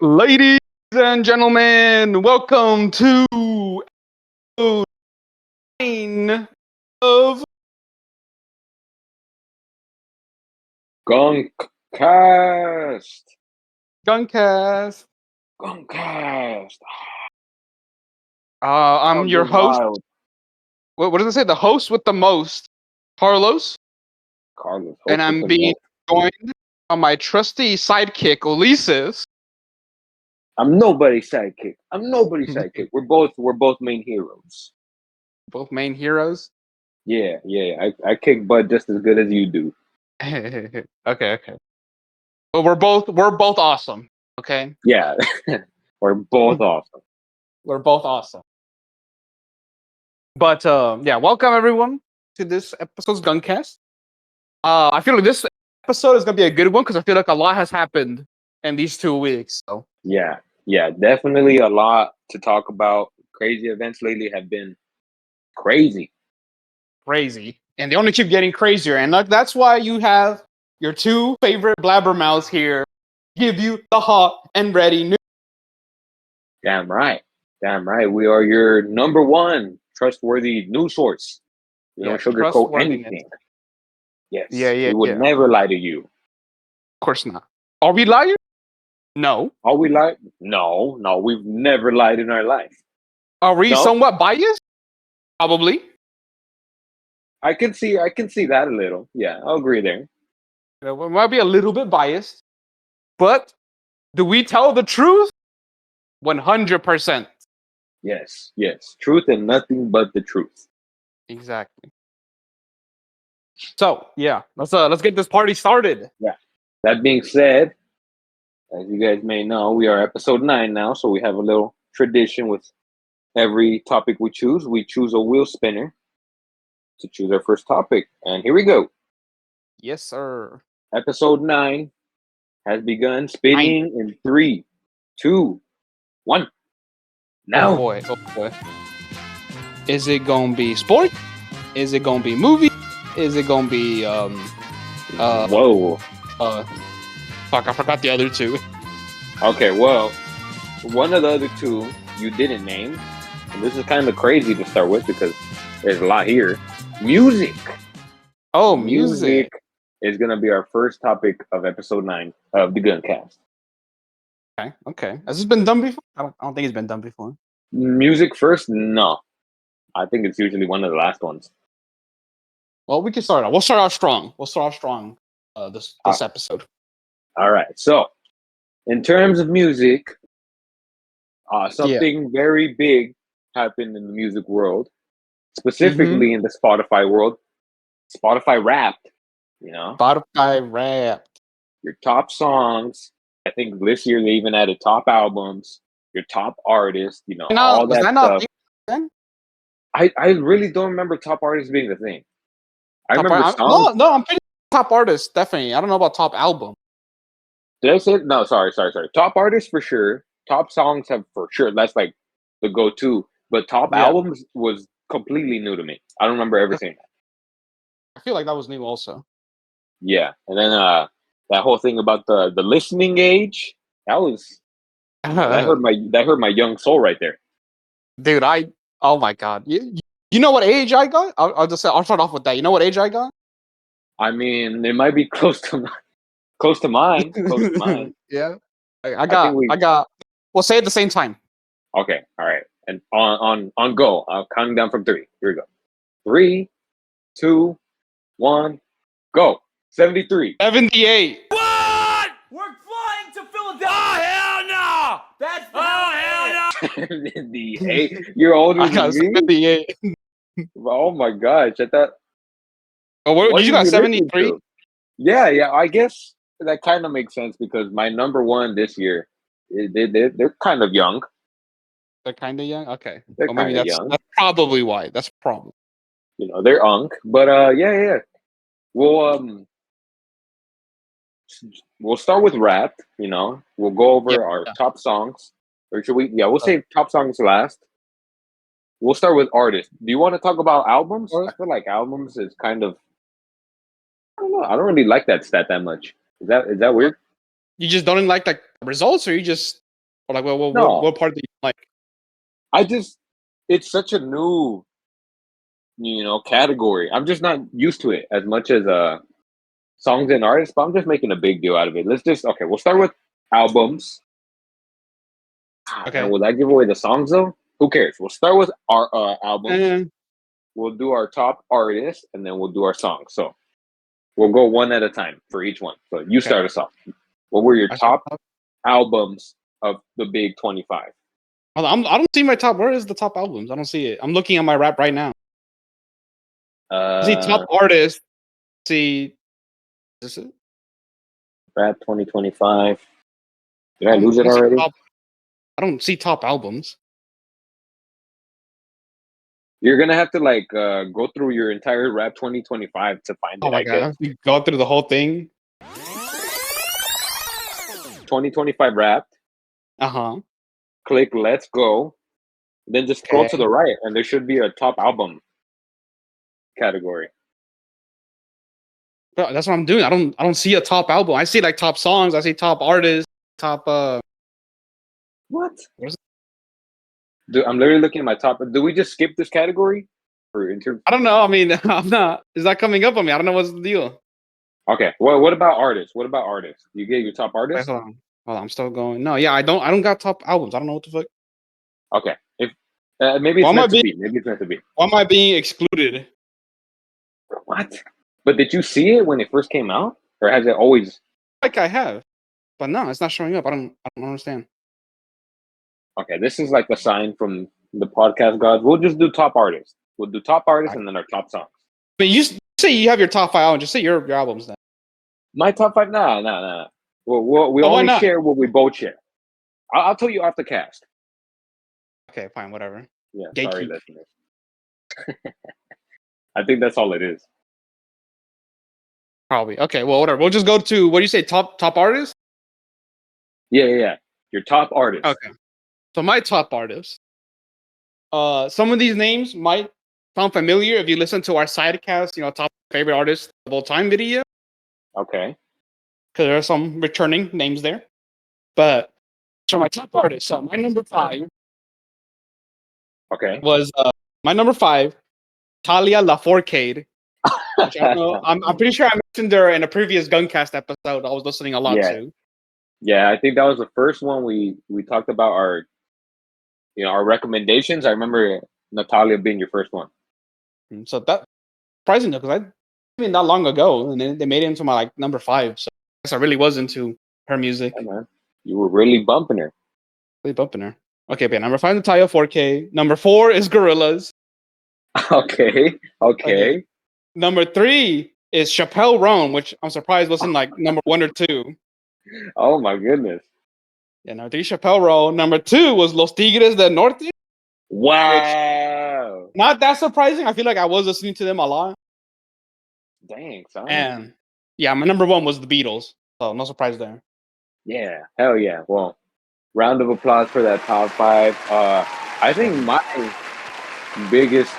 Ladies and gentlemen, welcome to episode 9 of Gunkcast. Gunkcast. Gunkcast. I'm That your was host. wild. What does it say? The host with the most, Carlos, Carlos, and host with I'm the being most. joined by my trusty sidekick, Ulysses. I'm nobody's sidekick. I'm nobody's sidekick. We're both main heroes. Both main heroes. Yeah. I kick butt just as good as you do. Okay. But we're both awesome. Okay, Yeah. We're both awesome. we're both awesome. But yeah, welcome everyone to this episode's Guncast. I feel like this episode is gonna be a good one because I feel like a lot has happened in these 2 weeks. So Yeah. Definitely a lot to talk about. Crazy events lately have been crazy. crazy, and they only keep getting crazier, and that's why you have your two favorite blabbermouths here give you the hot and ready news. Damn right. We are your number one trustworthy news source. We Yeah, don't sugarcoat trustworthiness. anything. Yes, Yeah. we would Of never lie to you. course not. Are we liars? No. Are we lie? No, we've never lied in our life. Are we No, somewhat biased? Probably. I can see that a little. Yeah, I'll agree there. We might be a little bit biased, but do we tell the truth? 100%. Yes. Truth and nothing but the truth. Exactly. So yeah, let's get this party started. Yeah. That being said, as you guys may know, we are episode 9 now, so we have a little tradition with every topic we choose. We choose a wheel spinner to choose our first topic, and here we go. Yes, sir. Episode 9 has begun spinning in 3, 2, 1. Now. Oh boy. Is it gonna be sport? Is it gonna be movie? Is it gonna be Whoa. fuck, I forgot the other two. Okay, well, one of the other two you didn't name, and this is kind of crazy to start with because there's a lot here. Music. Oh, music. Is going to be our first topic of episode 9 of the Guncast. Okay. Has this been done before? I don't think it's been done before. Music first? No. I think it's usually one of the last ones. Well, we can start out. We'll start out strong. This episode. All right. So, in terms of music, something very big happened in the music world, specifically in the Spotify world. Spotify Wrapped, Spotify Wrapped. your top songs. I think this year they even added top albums, your top artists, all that stuff. Then? I really don't remember top artists being the thing. I remember songs. No, I'm pretty top artists, definitely. I don't know about top album. Did I say it? No, sorry. Top artists for sure. Top songs have for sure. That's like the go-to. But top albums was completely new to me. I don't remember ever saying that. I feel like that was new also. Yeah, and then that whole thing about the listening age. That was that hurt my young soul right there. Dude, oh my god. You know what age I got? I'll start off with that. You know what age I got? I mean, it might be close to mine. Yeah. I got. We'll say it at the same time. Okay, all right. And on go. I'll count down from 3. Here we go. 3, 2, 1, go. 73. 78. What? We're flying to Philadelphia. Oh hell no! That's hell no! 78. You're older I got than me. 78. Oh my gosh! I thought. Oh, what you got? 73. Yeah. I guess that kind of makes sense because my number one this year, they're kind of young. They're kind of young. Okay. They're well, maybe young. That's probably why. That's probably. They're unk, but yeah. We'll start with rap. We'll go over our top songs, or should we? Yeah, we'll save top songs last. We'll start with artists. Do you want to talk about albums? I feel like albums is kind of. I don't know. I don't really like that stat that much. Is that weird? You just don't like the results, or you just Or like, No. what part do you like? It's such a new, category. I'm just not used to it as much as songs and artists, but I'm just making a big deal out of it. We'll start with albums. Okay. And will that give away the songs though? Who cares? We'll start with our albums. Eh, We'll do our top artists, and then we'll do our songs. So we'll go one at a time for each one. So you start us off. What were your top albums of the big 25? I don't see my top. Where is the top albums? I don't see it. I'm looking at my rap right now. I see top artists. See, is this it? Rap 2025. Did I lose it already? I don't see top albums. You're gonna have to go through your entire Rap 2025 to find it. Oh my god! You go through the whole thing. 2025 Wrapped. Click Let's Go. Then just scroll to the right, and there should be a top album category. Bro, that's what I'm doing. I don't see a top album. I see like top songs. I see top artists. Top What? What is it? Dude, I'm literally looking at my top. Do we just skip this category? I don't know. I mean, I'm not. Is that coming up on me? I don't know what's the deal. Okay. Well, what about artists? You get your top artists? Wait, hold on. I'm still going. No, yeah, I don't got top albums. I don't know what the fuck. Okay. If maybe it's meant to be. Maybe it's meant to be. Why am I being excluded? What? But did you see it when it first came out, or has it always? Like I have, but no, it's not showing up. I don't understand. Okay, this is like a sign from the podcast gods. We'll just do top artists. We'll do top artists and then our top songs. But you say you have your top 5 albums. Just say your albums then. My top 5? No. We only share what we both share. I'll tell you off the cast. Okay, fine, whatever. Yeah, sorry, listeners. I think that's all it is. Probably. Okay, well, whatever. We'll just go to, what do you say, top artists? Yeah. Your top artists. Okay. So my top artists. Some of these names might sound familiar if you listen to our sidecast, top favorite artists of all time video. Okay. Because there are some returning names there. But so my top artist, so my number 5. Okay. Was my number 5, Talia Lafourcade. Which I don't know. I'm pretty sure I mentioned her in a previous Gunkcast episode. I was listening a lot to. Yeah, I think that was the first one we talked about our recommendations. I remember Natalia being your first one. So that's surprising though, because not long ago, and then they made it into my number 5. So I guess I really was into her music. Yeah, man. You were really bumping her. Okay, but number 5 Natalia 4K. Number 4 is Gorillaz. Okay. Number 3 is Chappelle Roan, which I'm surprised wasn't number 1 or 2. Oh my goodness. Yeah, number 3 Chappelle Roan. Number 2 was Los Tigres del Norte. Wow. Not that surprising. I feel like I was listening to them a lot. Dang, son. And yeah, my number 1 was the Beatles. So no surprise there. Yeah, hell yeah. Well, round of applause for that top 5. I think my biggest,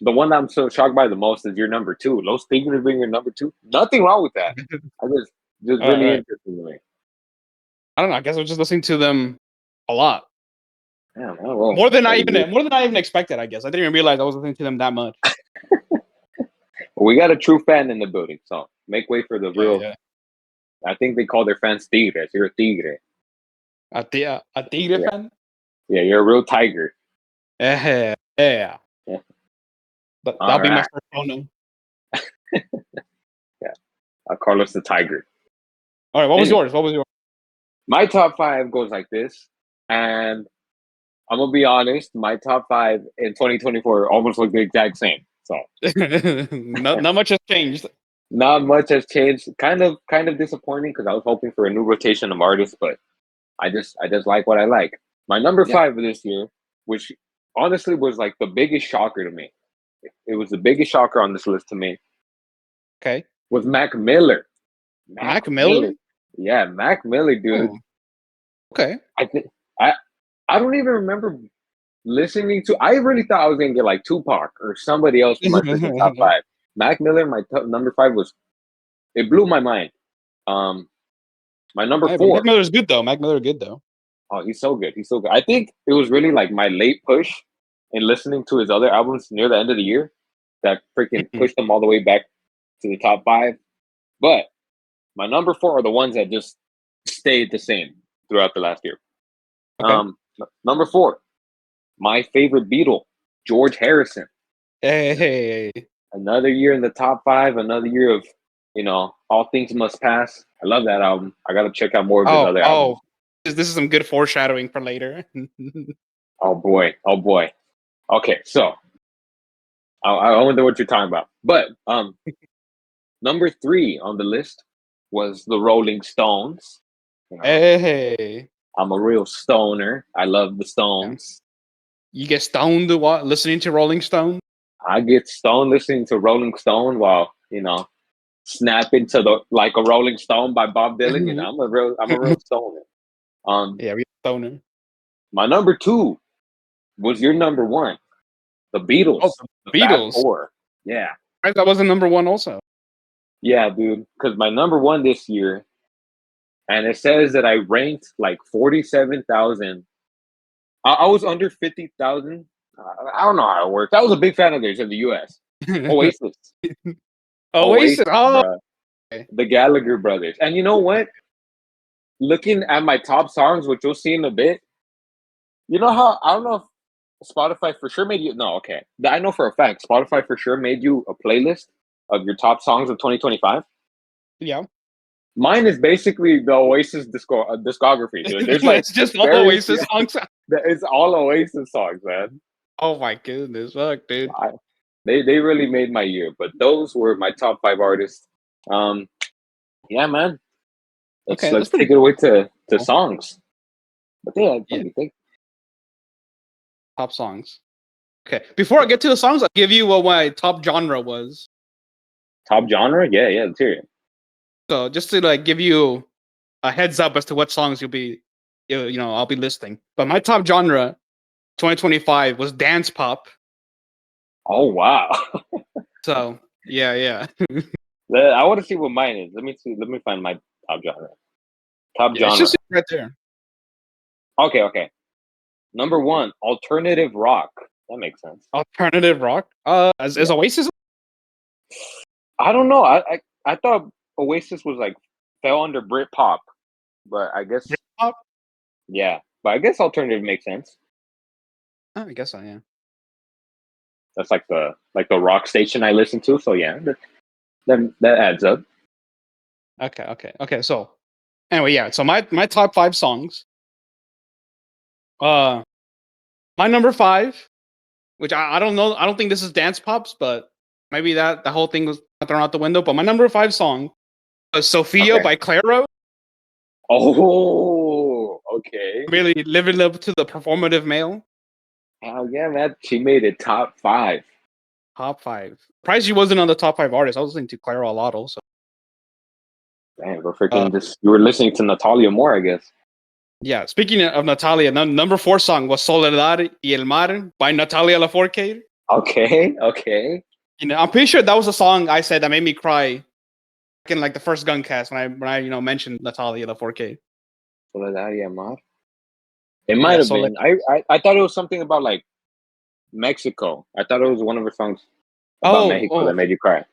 the one that I'm so shocked by the most is your number 2. Los Tigres being your number 2. Nothing wrong with that. I just really interesting to me. I don't know. I guess I was just listening to them a lot. Yeah, well, more than I even expected. I guess I didn't even realize I was listening to them that much. We got a true fan in the building, so make way for the real. Yeah. I think they call their fans tigres. You're a tigre. A tigre fan? Yeah, you're a real tiger. Yeah. But that'll be my first pronoun. Yeah, Carlos the Tiger. All right, what was yours? My top 5 goes like this, and I'm gonna be honest. My top 5 in 2024 almost look the exact same. So not much has changed. Not much has changed. Kind of disappointing because I was hoping for a new rotation of artists, but I just like what I like. My number 5 this year, which honestly was the biggest shocker to me. It was the biggest shocker on this list to me. Okay. Was Mac Miller. Mac Miller? Yeah, Mac Miller, dude. Oh. Okay. I don't even remember listening to. I really thought I was gonna get Tupac or somebody else for my top 5. Mac Miller, my number 5 was. It blew my mind. My number 4. Mac Miller's good though. Oh, he's so good. He's so good. I think it was really like my late push in listening to his other albums near the end of the year that freaking pushed him all the way back to the top 5. But my number 4 are the ones that just stayed the same throughout the last year. Okay. Number 4, my favorite Beatle, George Harrison. Hey. Another year in the top 5. Another year of, All Things Must Pass. I love that album. I got to check out more of his other albums. This is some good foreshadowing for later. Oh boy. Okay, so I wonder what you're talking about. But number 3 on the list was the Rolling Stones. Hey. I'm a real stoner. I love the Stones. You get stoned listening to Rolling Stone? I get stoned listening to Rolling Stone while, snapping to the like a Rolling Stone by Bob Dylan. I'm a real stoner. Yeah, real stoner. My number 2 was your number 1. The Beatles. Oh, the Beatles. Fab 4. Yeah. That wasn't number 1 also. Yeah, dude. Because my number 1 this year, and it says that I ranked like 47,000. I was under 50,000. I don't know how it works. I was a big fan of theirs in the U.S. Oasis. Oasis. Oh, okay. The Gallagher brothers. And you know what? Looking at my top songs, which you'll see in a bit, you know how, I don't know if Spotify for sure made you, no, okay. I know for a fact, Spotify for sure made you a playlist of your top songs of 2025. Yeah. Mine is basically the Oasis discography, dude. There's like it's just all Oasis songs. It's all Oasis songs, man. Oh my goodness, fuck, dude. They really made my year, but those were my top 5 artists. Yeah, man. Let's take it away to songs. But yeah. Top songs. Okay. Before I get to the songs, I'll give you what my top genre was. Top genre? Yeah, let's hear it. So just to like give you a heads up as to what songs I'll be listing. But my top genre 2025 was dance pop. Oh wow. So yeah. I want to see what mine is. Let me find my top genre. Top genre. It's just right there. Okay. Number 1, alternative rock. That makes sense. Alternative rock? Is Oasis? I don't know. I thought Oasis was like fell under Britpop, but I guess Britpop? Yeah, but I guess alternative makes sense. Oh, I guess so. Yeah. That's like the rock station I listen to. So yeah, that adds up. Okay. So anyway, yeah. So my top 5 songs. My number 5, which I don't know. I don't think this is dance pops, but maybe the whole thing was thrown out the window. But my number 5 song was Sophia by Clairo. Oh, okay. Really living up to the performative male. Oh yeah, man. She made it top 5. Top 5. Surprised she wasn't on the top 5 artists. I was listening to Clairo a lot also. Damn, we're freaking you were listening to Natalia more, I guess. Yeah, speaking of Natalia, number 4 song was Soledad y el Mar by Natalia Lafourcade. Okay. I'm pretty sure that was a song I said that made me cry in like the first Gunkcast when I mentioned Natalia Lafourcade. Soledad y el Mar. It might have been. I thought it was something about like Mexico. I thought it was one of her songs about Mexico that made you cry.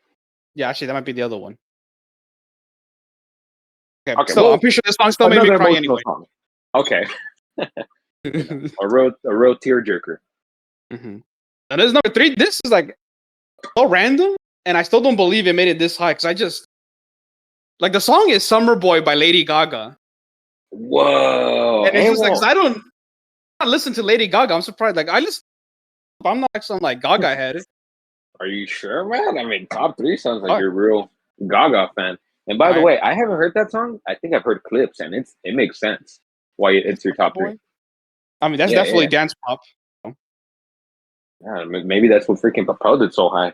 Yeah, actually, that might be the other one. Okay, so I'm pretty sure this song still made me cry anyway. Song. Okay. a real tearjerker. And this is number 3. This is like so random, and I still don't believe it made it this high because I just like the song is "Summer Boy" by Lady Gaga. Whoa! And it's just like I don't listen to Lady Gaga. I'm surprised. Like I'm not like some like Gaga head. Are you sure, man? I mean, top 3 sounds like you're a real Gaga fan. And by the way, I haven't heard that song. I think I've heard clips, and it makes sense why it's your top 3. I mean, that's definitely dance pop. Yeah, maybe that's what freaking propelled it so high.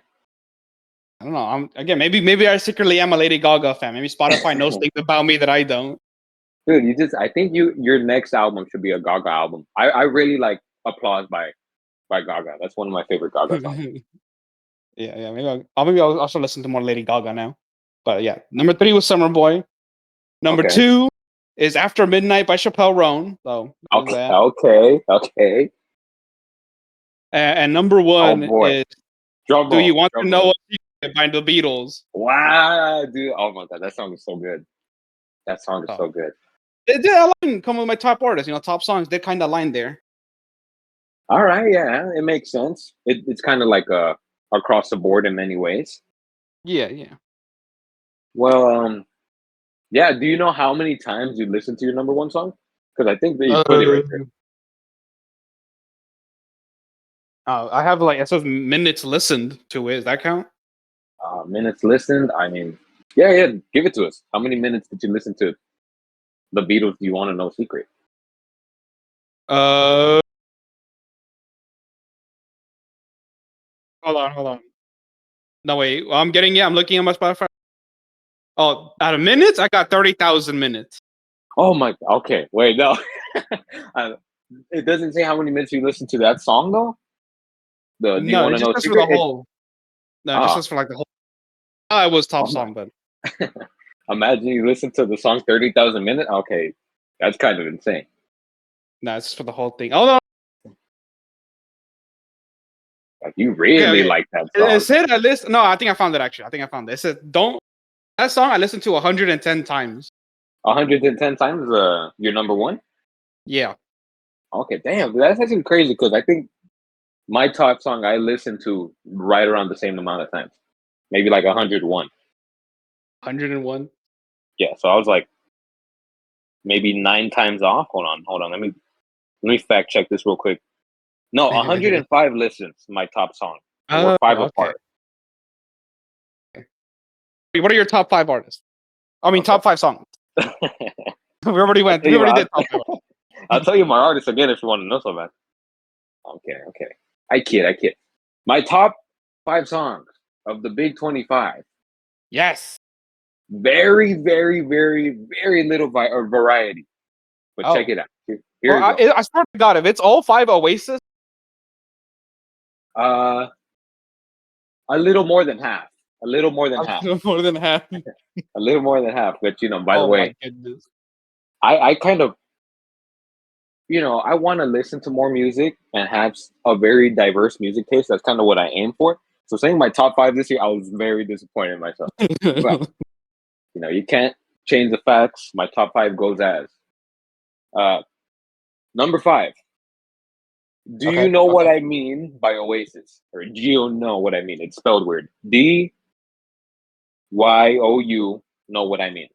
I don't know. Maybe I secretly am a Lady Gaga fan. Maybe Spotify knows things about me that I don't. Dude, I think your next album should be a Gaga album. I really like Applause by Gaga. That's one of my favorite Gaga songs. Yeah. Maybe I'll also listen to more Lady Gaga now. But yeah, number 3 was Summer Boy. Number 2 is After Midnight by Chappelle Roan. So Okay, okay. And number one boy. is Drum Do roll. You Want Drum to Know roll. a Secret by the Beatles. Wow, dude. Oh my god, that song is so good. That song is so good. It did align come with my top artists. Top songs did kind of align there. All right, yeah, it makes sense. It's kind of like across the board in many ways. Yeah, yeah. Well, yeah. Do you know how many times you listen to your number one song? Because I think that you put it right there. I have it says minutes listened to it. Does that count? Minutes listened. I mean, yeah. Give it to us. How many minutes did you listen to the Beatles? Do You Want to Know a Secret? Hold on. No, wait. Well, I'm looking at my Spotify. Oh, out of minutes, I got 30,000 minutes. Oh my. Okay, wait, no. It doesn't say how many minutes you listened to that song though. Do You Want to Know a just Secret? for the whole. No, just says for the whole. It was top song, but imagine you listen to the song 30,000 minutes. Okay, that's kind of insane. No, it's for the whole thing. Oh no. Like you really like that song. It said I listen. No, I think I found it actually. It said that song I listened to 110 times. 110 times your number one? Yeah. Okay, damn. That's actually crazy because I think my top song I listened to right around the same amount of times. Maybe like 101. 101? Yeah, so I was like maybe 9 times off. Hold on. Let me fact check this real quick. No, 105 listens, my top song. We're 5 apart. What are your top 5 artists? I mean, top 5 songs. We already did top 5. I'll tell you my artists again if you want to know so bad. Okay. I kid. My top 5 songs of the Big 25. Yes. Very, very, very, very little variety. But check it out. Here we go. I swear to God, if it's all 5 Oasis. A little more than half. A little more than half. A little more than half. But by the way, my goodness. I kind of, I want to listen to more music and have a very diverse music taste. That's kind of what I aim for. So saying my top 5 this year, I was very disappointed in myself. But, you can't change the facts. My top 5 goes as number 5. Do you know what I mean by Oasis? Or do you know what I mean? It's spelled weird. DYOU know what I mean.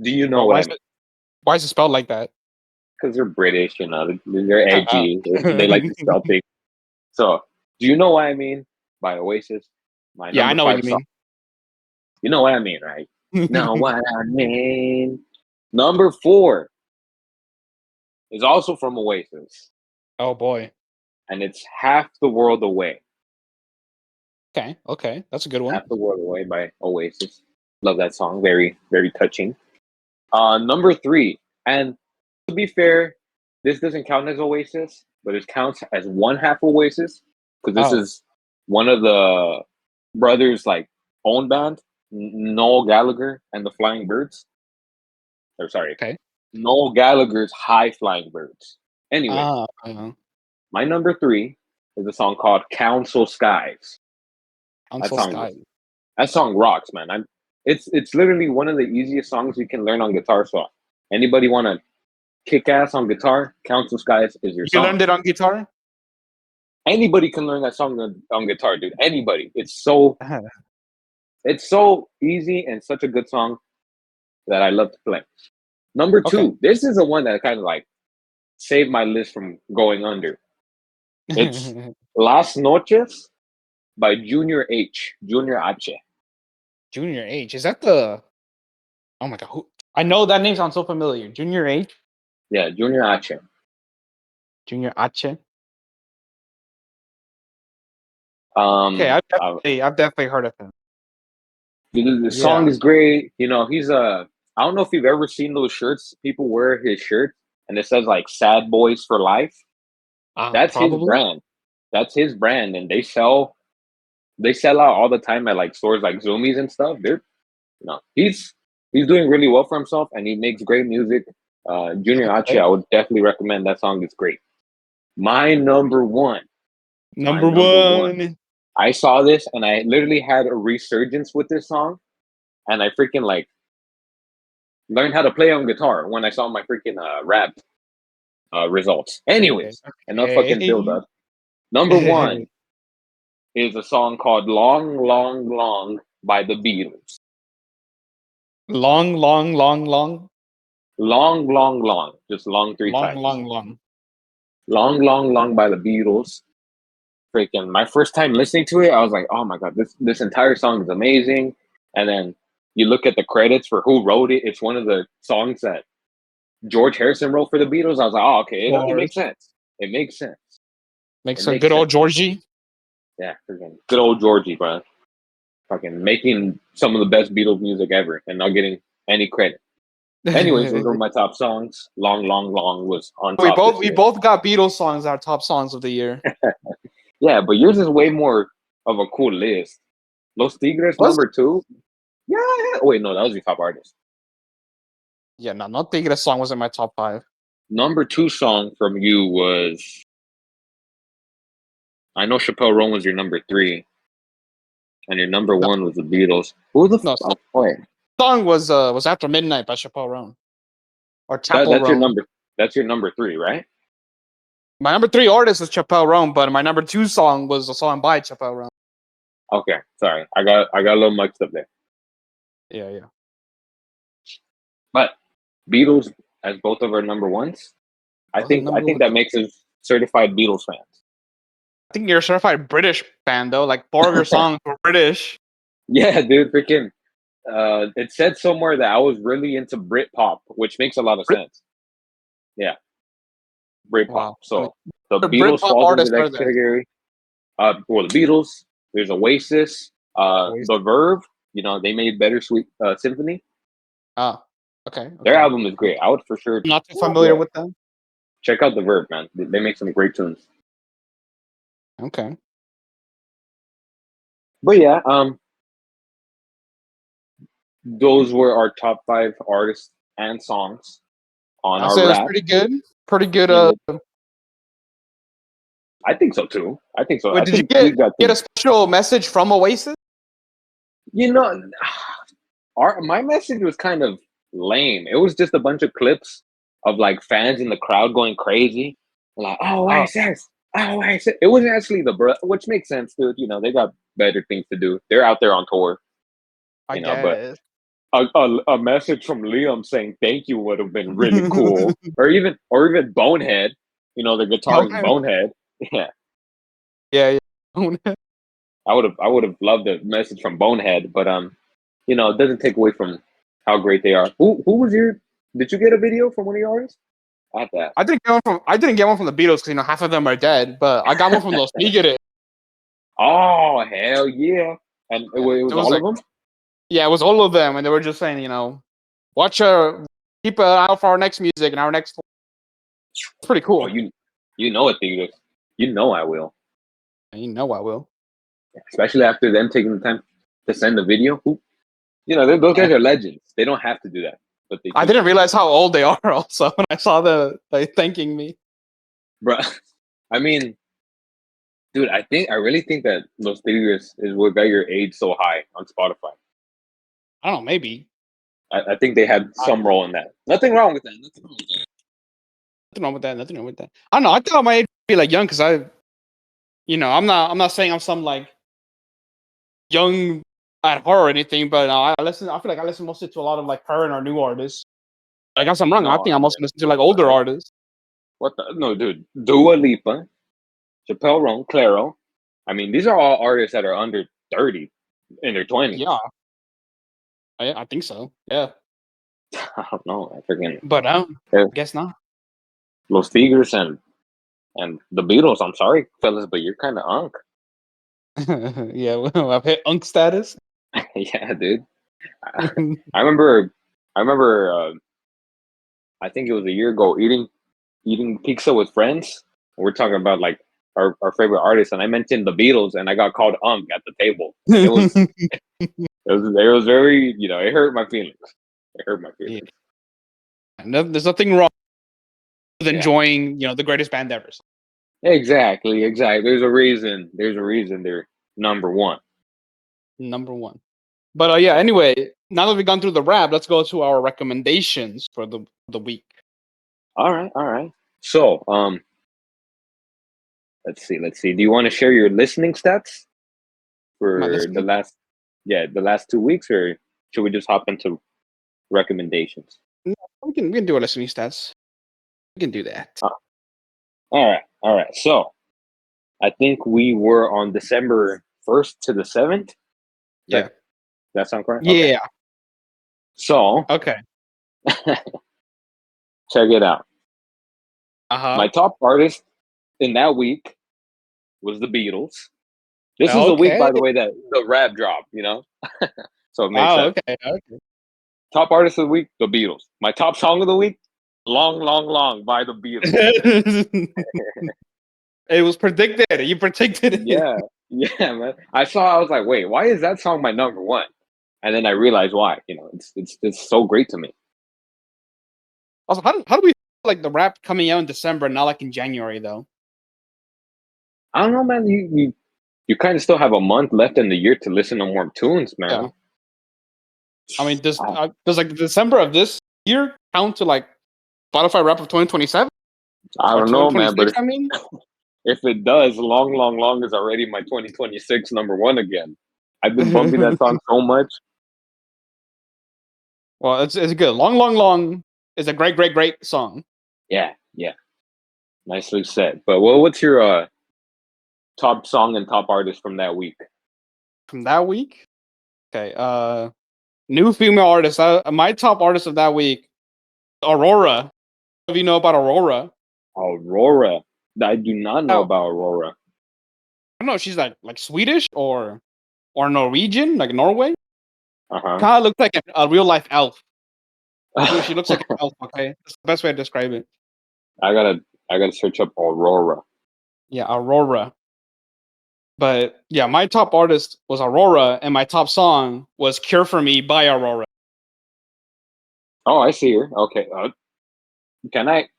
Do you know what I mean? Why is it spelled like that? Because they're British, they're edgy. They like to spell things. So, do you know what I mean by Oasis? I know what you mean. You know what I mean, right? Know what I mean. Number 4 is also from Oasis. Oh boy. And it's Half the World Away. Okay. That's a good one. Half the World Away by Oasis. Love that song. Very, very touching. Number 3. And to be fair, this doesn't count as Oasis, but it counts as one half Oasis. Because this is one of the brothers' own band. Noel Gallagher and the Flying Birds. Noel Gallagher's High Flying Birds. Anyway, my number 3 is a song called Council Skies. That song rocks, man. It's literally one of the easiest songs you can learn on guitar. So anybody want to kick ass on guitar, Council Skies is your song. You learned it on guitar? Anybody can learn that song on guitar, dude. Anybody. It's so easy and such a good song that I love to play. Number 2, this is the one that kind of saved my list from going under. It's Las Noches by Junior H. Junior H. Junior H. Is that the... Oh my God. I know that name sounds so familiar. Junior H? Yeah, Junior H. Junior H? I've definitely heard of him. The song is great. He's I don't know if you've ever seen those shirts. People wear his shirt and it says "Sad Boys for Life." That's his brand. That's his brand, and they sell out all the time at stores like Zoomies and stuff. He's doing really well for himself, and he makes great music. Junior H, I would definitely recommend that song. It's great. My number one. Number one. I saw this and I literally had a resurgence with this song, and I freaking like learned how to play on guitar when I saw my freaking rap results. Anyways, enough fucking build up. Number one is a song called "Long, Long, Long" by the Beatles. Long, long, long, long. Long, long, long. Just long three long, times. Long, long. Long, long, long by the Beatles. Freaking my first time listening to it, I was like, oh my god, this entire song is amazing. And then you look at the credits for who wrote it. It's one of the songs that George Harrison wrote for the Beatles. I was like, oh, okay, it makes sense. It makes sense. Makes a good old Georgie. Yeah, freaking good old Georgie, bro. Fucking making some of the best Beatles music ever and not getting any credit. Anyways, those were my top songs. Long, long, long was on top. We both got Beatles songs, our top songs of the year. Yeah, but yours is way more of a cool list. Los Tigres number 2. Yeah. Wait, no, that was your top artist. Yeah, no Tigres song was in my top 5. Number 2 song from you was, I know Chappelle Roan was your number 3, and your number 1 was the Beatles. Who the fuck? Wait. Song was After Midnight by Chappelle Roan. Or Chapel Roan. That's your number 3, right? My number 3 artist is Chappelle Roan, but my number 2 song was a song by Chappelle Roan. Okay, sorry. I got a little mixed up there. Yeah. But Beatles as both of our number 1s, I think that makes us certified Beatles fans. I think you're a certified British fan though. Like 4 of your songs were British. Yeah, dude, freaking. It said somewhere that I was really into Britpop, which makes a lot of sense. Yeah. Britpop. Wow. So the Beatles falls into that category. The Beatles. There's Oasis. The Verve. You know, they made Bittersweet Symphony. Oh, okay. Their album is great. I would for sure. Not too familiar with them. Check out the Verve, man. They make some great tunes. Okay. But yeah, those were our top 5 artists and songs on our rap. Pretty good. Pretty good. I think so too. Wait, did you get a special message from Oasis? You know, my message was kind of lame. It was just a bunch of clips of like fans in the crowd going crazy, like, "Oh, Oasis, oh, Oasis." It wasn't actually which makes sense, dude. You know, they got better things to do. They're out there on tour. I guess. But a message from Liam saying thank you would have been really cool, or even Bonehead. You know, the guitarist Bonehead. Yeah. I would have loved a message from Bonehead, but you know, it doesn't take away from how great they are. Who was did you get a video from one of your artists? I didn't get one from the Beatles because you know half of them are dead, but I got one from Los Tigres. Oh hell yeah! And it was all of them. Yeah, it was all of them, and they were just saying, you know, keep an eye out for our next music and our next. It's pretty cool. Oh, you know it, Tigres. You know I will. You know I will. Especially after them taking the time to send the video. You know, those guys are legends. They don't have to do that, but they. I didn't realize how old they are. Also, when I saw they thanking me, bro. I mean, dude, I really think that Los Tigres is what got your age so high on Spotify. I don't know, maybe. I think they had some role in that. Nothing wrong with that. Nothing wrong with that. I don't know. I thought my age would be like young because I'm not saying I'm some like young at heart or anything, but I feel like I listen mostly to a lot of like current or new artists. I guess I'm wrong. I think I mostly listen to like older artists. What the no, dude? Dua Lipa, Chappelle Roan, Claro. I mean, these are all artists that are under 30 in their 20s. Yeah. I think so. Yeah. I don't know. I forget. But I guess not. Los Tigres and the Beatles. I'm sorry, fellas, but you're kind of unk. Yeah, well, I've hit unk status. Yeah, dude. I remember. I think it was a year ago eating pizza with friends. We're talking about like our favorite artists, and I mentioned the Beatles, and I got called unk at the table. It was very, you know, it hurt my feelings. Yeah. There's nothing wrong with enjoying, the greatest band ever. Exactly. There's a reason. They're number one. Number one. But anyway, now that we've gone through the rap, let's go to our recommendations for the week. All right. So, let's see. Do you want to share your listening stats for the last 2 weeks, or should we just hop into recommendations? No, we can do our listening stats. We can do that. All right. So, I think we were on December 1st to the 7th. Yeah. That sound correct? Yeah. Okay. So, okay. Check it out. My top artist in that week was the Beatles. This is the week, by the way, that the rap dropped, so it makes sense. Okay. Top artist of the week, the Beatles. My top song of the week, Long, Long, Long by the Beatles. It was predicted. You predicted it. Yeah, man. I was like, wait, why is that song my number one? And then I realized why. It's so great to me. Also, how do we like the rap coming out in December, not like in January though? I don't know, man. You kind of still have a month left in the year to listen to more tunes, man. Yeah. I mean, does like December of this year count to like Spotify rap of 2027? I don't know, man. But if it does, Long, Long, Long is already my 2026 number one again. I've been bumping that song so much. Well, it's good. Long, Long, Long is a great song. Yeah. Nicely said. But what's your top song and top artist from that week? From that week? Okay. New female artist. My top artist of that week, Aurora. If you know about Aurora. Aurora. I do not know about Aurora. I don't know. She's like Swedish or Norwegian, like Norway. Kind of looks like a real life elf. She looks like an elf. Okay, that's the best way to describe it. I gotta search up Aurora. Yeah, Aurora. But yeah, my top artist was Aurora, and my top song was "Cure for Me" by Aurora. Oh, I see her. Okay. Can I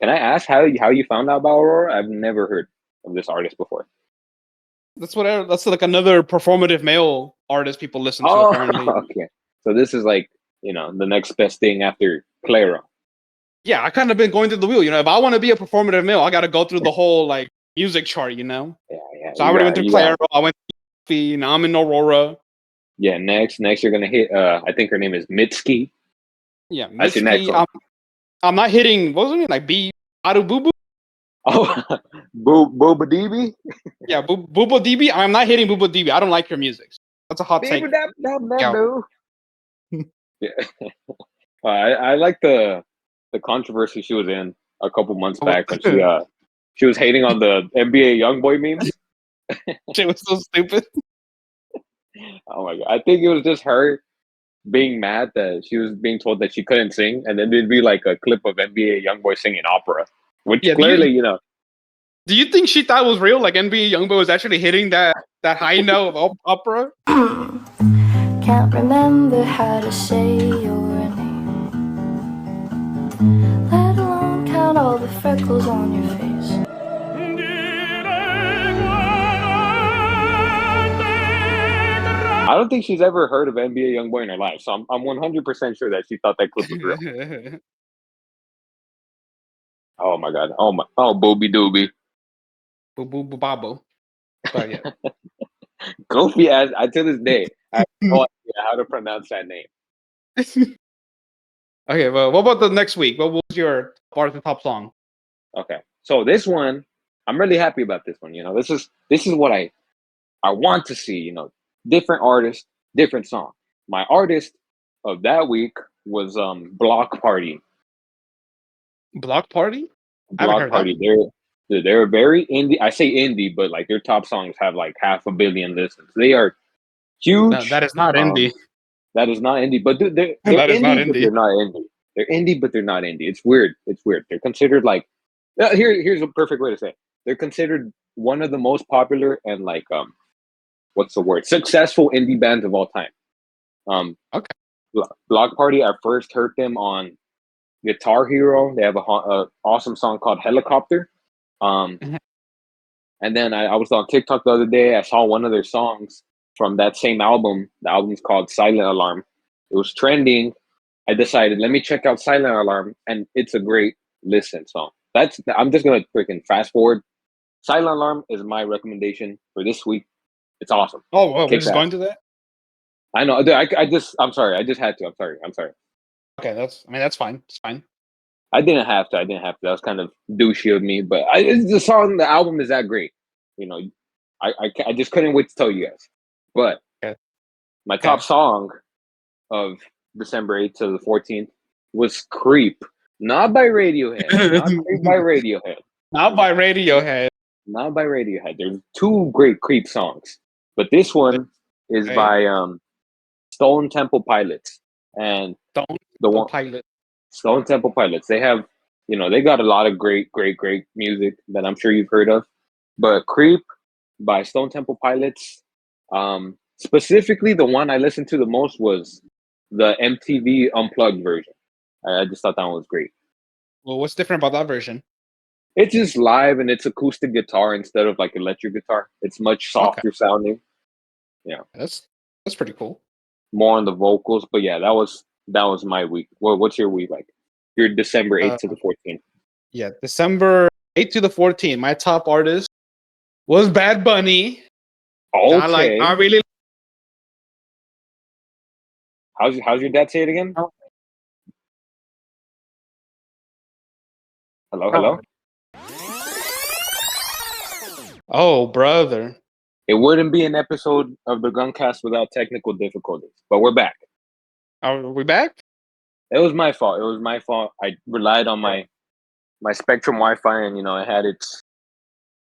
ask how you found out about Aurora? I've never heard of this artist before. That's like another performative male artist people listen to. Apparently. Okay. So this is like the next best thing after Clara. Yeah, I kind of been going through the wheel. If I want to be a performative male, I got to go through the whole like music chart. Yeah. So I already went through Clara. I went through now I'm in Aurora. Yeah. Next you're gonna hit. I think her name is Mitski. Yeah, Mitski. I'm not hitting. What was her name? Like Adu Boo Boo. Oh, Booba DB. Yeah, Booba DB. I'm not hitting Booba DB. I don't like her music. That's a hot take. Yeah. I like the controversy she was in a couple months back when she was hating on the NBA YoungBoy memes. She was so stupid. Oh my god! I think it was just her being mad that she was being told that she couldn't sing, and then there'd be like a clip of NBA YoungBoy singing opera, which clearly, Do you think she thought it was real? Like NBA YoungBoy was actually hitting that high note of opera? Can't remember how to say your name, let alone count all the freckles on your face. I don't think she's ever heard of NBA YoungBoy in her life, so I'm 100% sure that she thought that clip was real. Oh my god! Oh booby doobie. Boo boo babo. But yeah. Kofi, to this day, I have no idea how to pronounce that name. Okay, well, what about the next week? What was your top song? Okay, so this one, I'm really happy about this one. This is what I want to see. Different artist, different song. My artist of that week was Block Party. Block Party? Block Party. They're very indie. I say indie, but like their top songs have like 500 million listens. They are huge. No, that is not indie. That is not indie. But they're indie, but they're not indie. They're indie, but they're not indie. It's weird. They're considered like here's a perfect way to say it. They're considered one of the most popular and like what's the word? Successful indie bands of all time. Okay. Block Party. I first heard them on Guitar Hero. They have a awesome song called Helicopter. And then I was on TikTok the other day. I saw one of their songs from that same album. The album's called Silent Alarm. It was trending. I decided, let me check out Silent Alarm, and it's a great listen song. I'm just gonna freaking fast forward. Silent Alarm is my recommendation for this week. It's awesome. Oh, well, we're just going to that. I know. I'm sorry. I just had to. I'm sorry. Okay, that's fine. It's fine. I didn't have to. That was kind of douchey of me, but the song, the album is that great. You know, I just couldn't wait to tell you guys. But my top song of December 8th to the 14th was Creep. Not by Radiohead. Not Creep by Radiohead. Not by Radiohead. Not by Radiohead. There's two great Creep songs. But this one is by Stone Temple Pilots. And Stone Temple Pilots. They have, they got a lot of great music that I'm sure you've heard of. But Creep by Stone Temple Pilots, specifically the one I listened to the most was the MTV Unplugged version. I just thought that one was great. Well, what's different about that version? It's just live and it's acoustic guitar instead of like electric guitar. It's much softer sounding. Yeah, that's pretty cool. More on the vocals, but yeah, that was my week. What's your week like? Your December 8th to the 14th. Yeah, December 8th to the 14th. My top artist was Bad Bunny. Okay. I really. How's your dad say it again? Hello. Oh, brother. It wouldn't be an episode of the Gunkcast without technical difficulties, but we're back. Are we back? It was my fault. I relied on my Spectrum Wi-Fi, and it had its.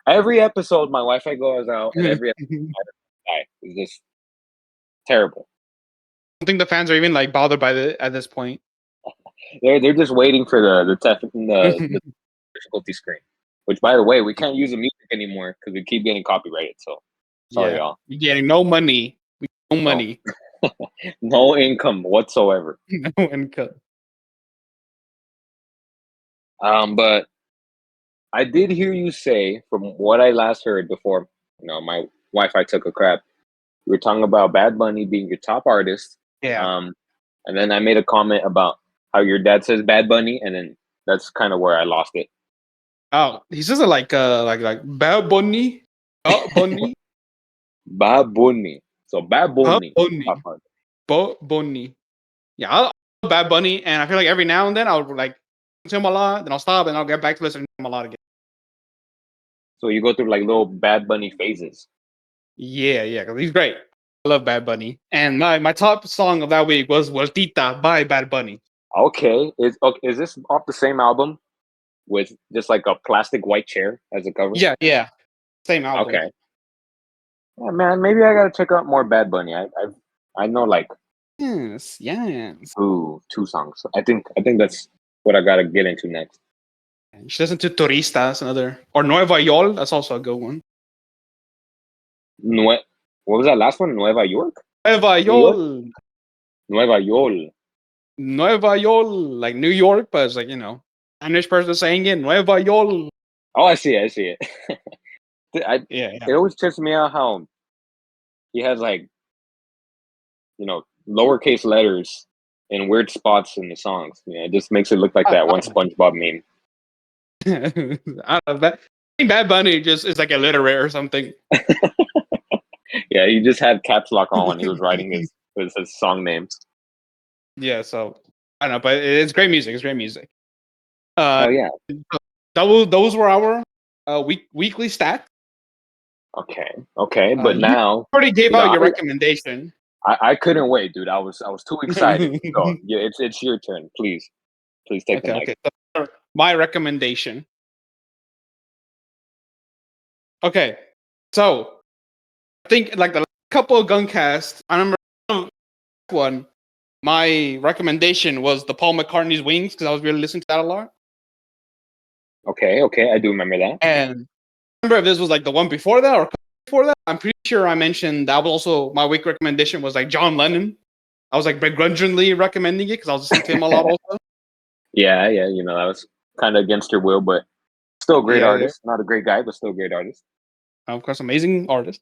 Every episode, my Wi-Fi goes out, and every episode, it's just terrible. I don't think the fans are even like bothered by it at this point. They're just waiting for the difficulty screen. Which, by the way, we can't use the music anymore because we keep getting copyrighted. So sorry, y'all. You're getting no money. No money. No income whatsoever. No income. But I did hear you say, from what I last heard before, my Wi-Fi took a crap. You were talking about Bad Bunny being your top artist. Yeah. And then I made a comment about how your dad says Bad Bunny, and then that's kind of where I lost it. Oh, he says it like Bad Bunny. Bunny. Bad Bunny. So Bad Bunny. Bad Bunny. Yeah, I love Bad Bunny, and I feel like every now and then I'll like listen to him a lot, then I'll stop and I'll get back to listening to him a lot again. So you go through like little Bad Bunny phases. Yeah, because he's great. I love Bad Bunny. And my top song of that week was Vueltita by Bad Bunny. Okay. Is this off the same album with just like a plastic white chair as a cover? Yeah. Same album. Okay. Yeah, man, maybe I gotta check out more Bad Bunny. I know like Yes. two songs. I think that's what I gotta get into next. You should listen to Turistas, or Nueva York. That's also a good one. What was that last one? Nueva York? Nueva York. Nueva York, like New York, but it's like, Spanish person saying it, Nueva York. Oh, I see it. Yeah. It always trips me out how he has like, lowercase letters in weird spots in the songs. It just makes it look like that one SpongeBob meme. I don't know. Bad Bunny just is like illiterate or something. Yeah, he just had caps lock on when he was writing his song names. Yeah, so I don't know, but it's great music. It's great music. Oh yeah. Those were our weekly stats. Okay, but now you already gave out your recommendation. I couldn't wait, dude. I was too excited. So yeah, it's your turn. Please take the mic. Okay. So, my recommendation. Okay, so I think like the couple of Gunkcasts, I remember one. My recommendation was the Paul McCartney's Wings because I was really listening to that a lot. Okay, I do remember that. And I remember if this was like the one before that or before that. I'm pretty sure I mentioned that was also my week recommendation was like John Lennon. I was like begrudgingly recommending it because I was listening to him a lot also. Yeah, you know, that was kind of against your will, but still a great Yeah. artist. Not a great guy, but still a great artist. Of course, amazing artist.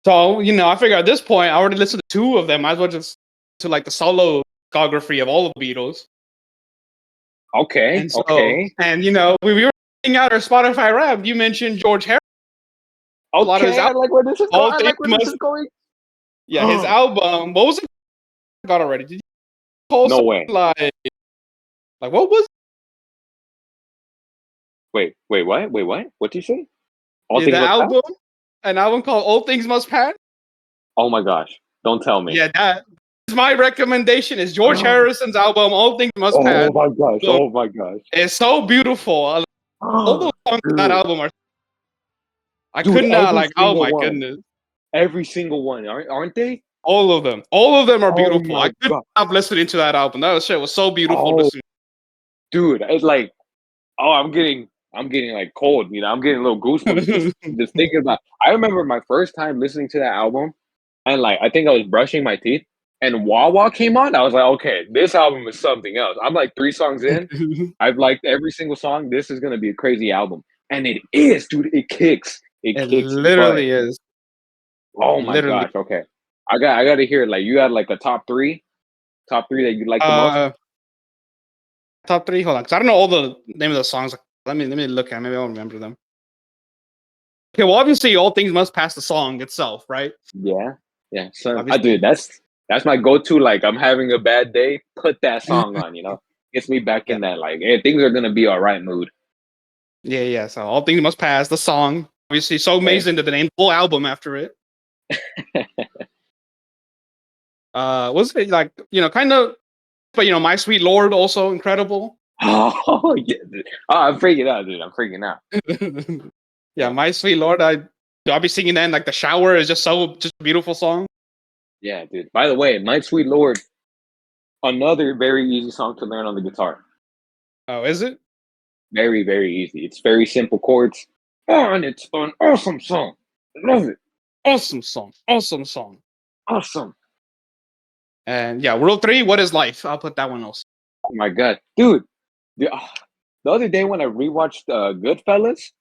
So, I figure at this point, I already listened to two of them. Might as well just to like the solo discography of all of the Beatles. Okay, And so, okay. and we were looking at our Spotify rap. You mentioned George Harrison. A lot of his Okay, I like where this is all going. I things like where this must. is going. Yeah, his album. What was it? I got already. Did you call No way. like what was Wait, what? Wait, what? What did you say? All it? things The must pass? album? An album called All Things Must Pass? Oh my gosh. Don't tell me. Yeah, that is my recommendation. Is George Harrison's album All Things Must Pass. Oh my gosh. So, Oh my gosh. it's so beautiful. All those songs in that Dude, album are. I dude, could not every like. Oh single my one. goodness. Every single one. Aren't they? All of them. All of them are Oh beautiful. I my could god. stop listening to that album. That shit was so beautiful to Oh, see. dude, it's like, oh, I'm getting like cold. You know, I'm getting a little goosebumps just thinking about. I remember my first time listening to that album, and like I think I was brushing my teeth, and Wawa came on. I was like, okay, this album is something else. I'm like 3 songs in. I've liked every single song. This is gonna be a crazy album, and it is, dude. It kicks. It It kicks. But literally is. oh my Literally. gosh, okay. I got to hear it. Like you had like a top three that you like the most. Top three. Hold on, because I don't know all the name of the songs. Let me look at. Maybe I'll remember them. Okay, well, obviously, All Things Must Pass the song itself, right? Yeah, So, Obviously. dude, that's my go-to. Like, I'm having a bad day, put that song on. You know, gets me back Yeah. in that like, hey, things are gonna be all right mood. Yeah. So All Things Must Pass the song. Obviously, so amazing that they named the whole album after it. Was it like kind of, but My Sweet Lord also incredible. Oh yeah, dude. Oh, I'm freaking out, dude. I'm freaking out. Yeah, My Sweet Lord. I'll be singing that in like the shower. Is just a beautiful song. Yeah, dude. By the way, My Sweet Lord, another very easy song to learn on the guitar. Oh, is it? Very, very easy. It's very simple chords. Oh, and it's an awesome song. I love it. Awesome song. Awesome song. Awesome. And yeah, World 3, What is Life? I'll put that one also. Oh my god, dude. The other day when I rewatched Goodfellas,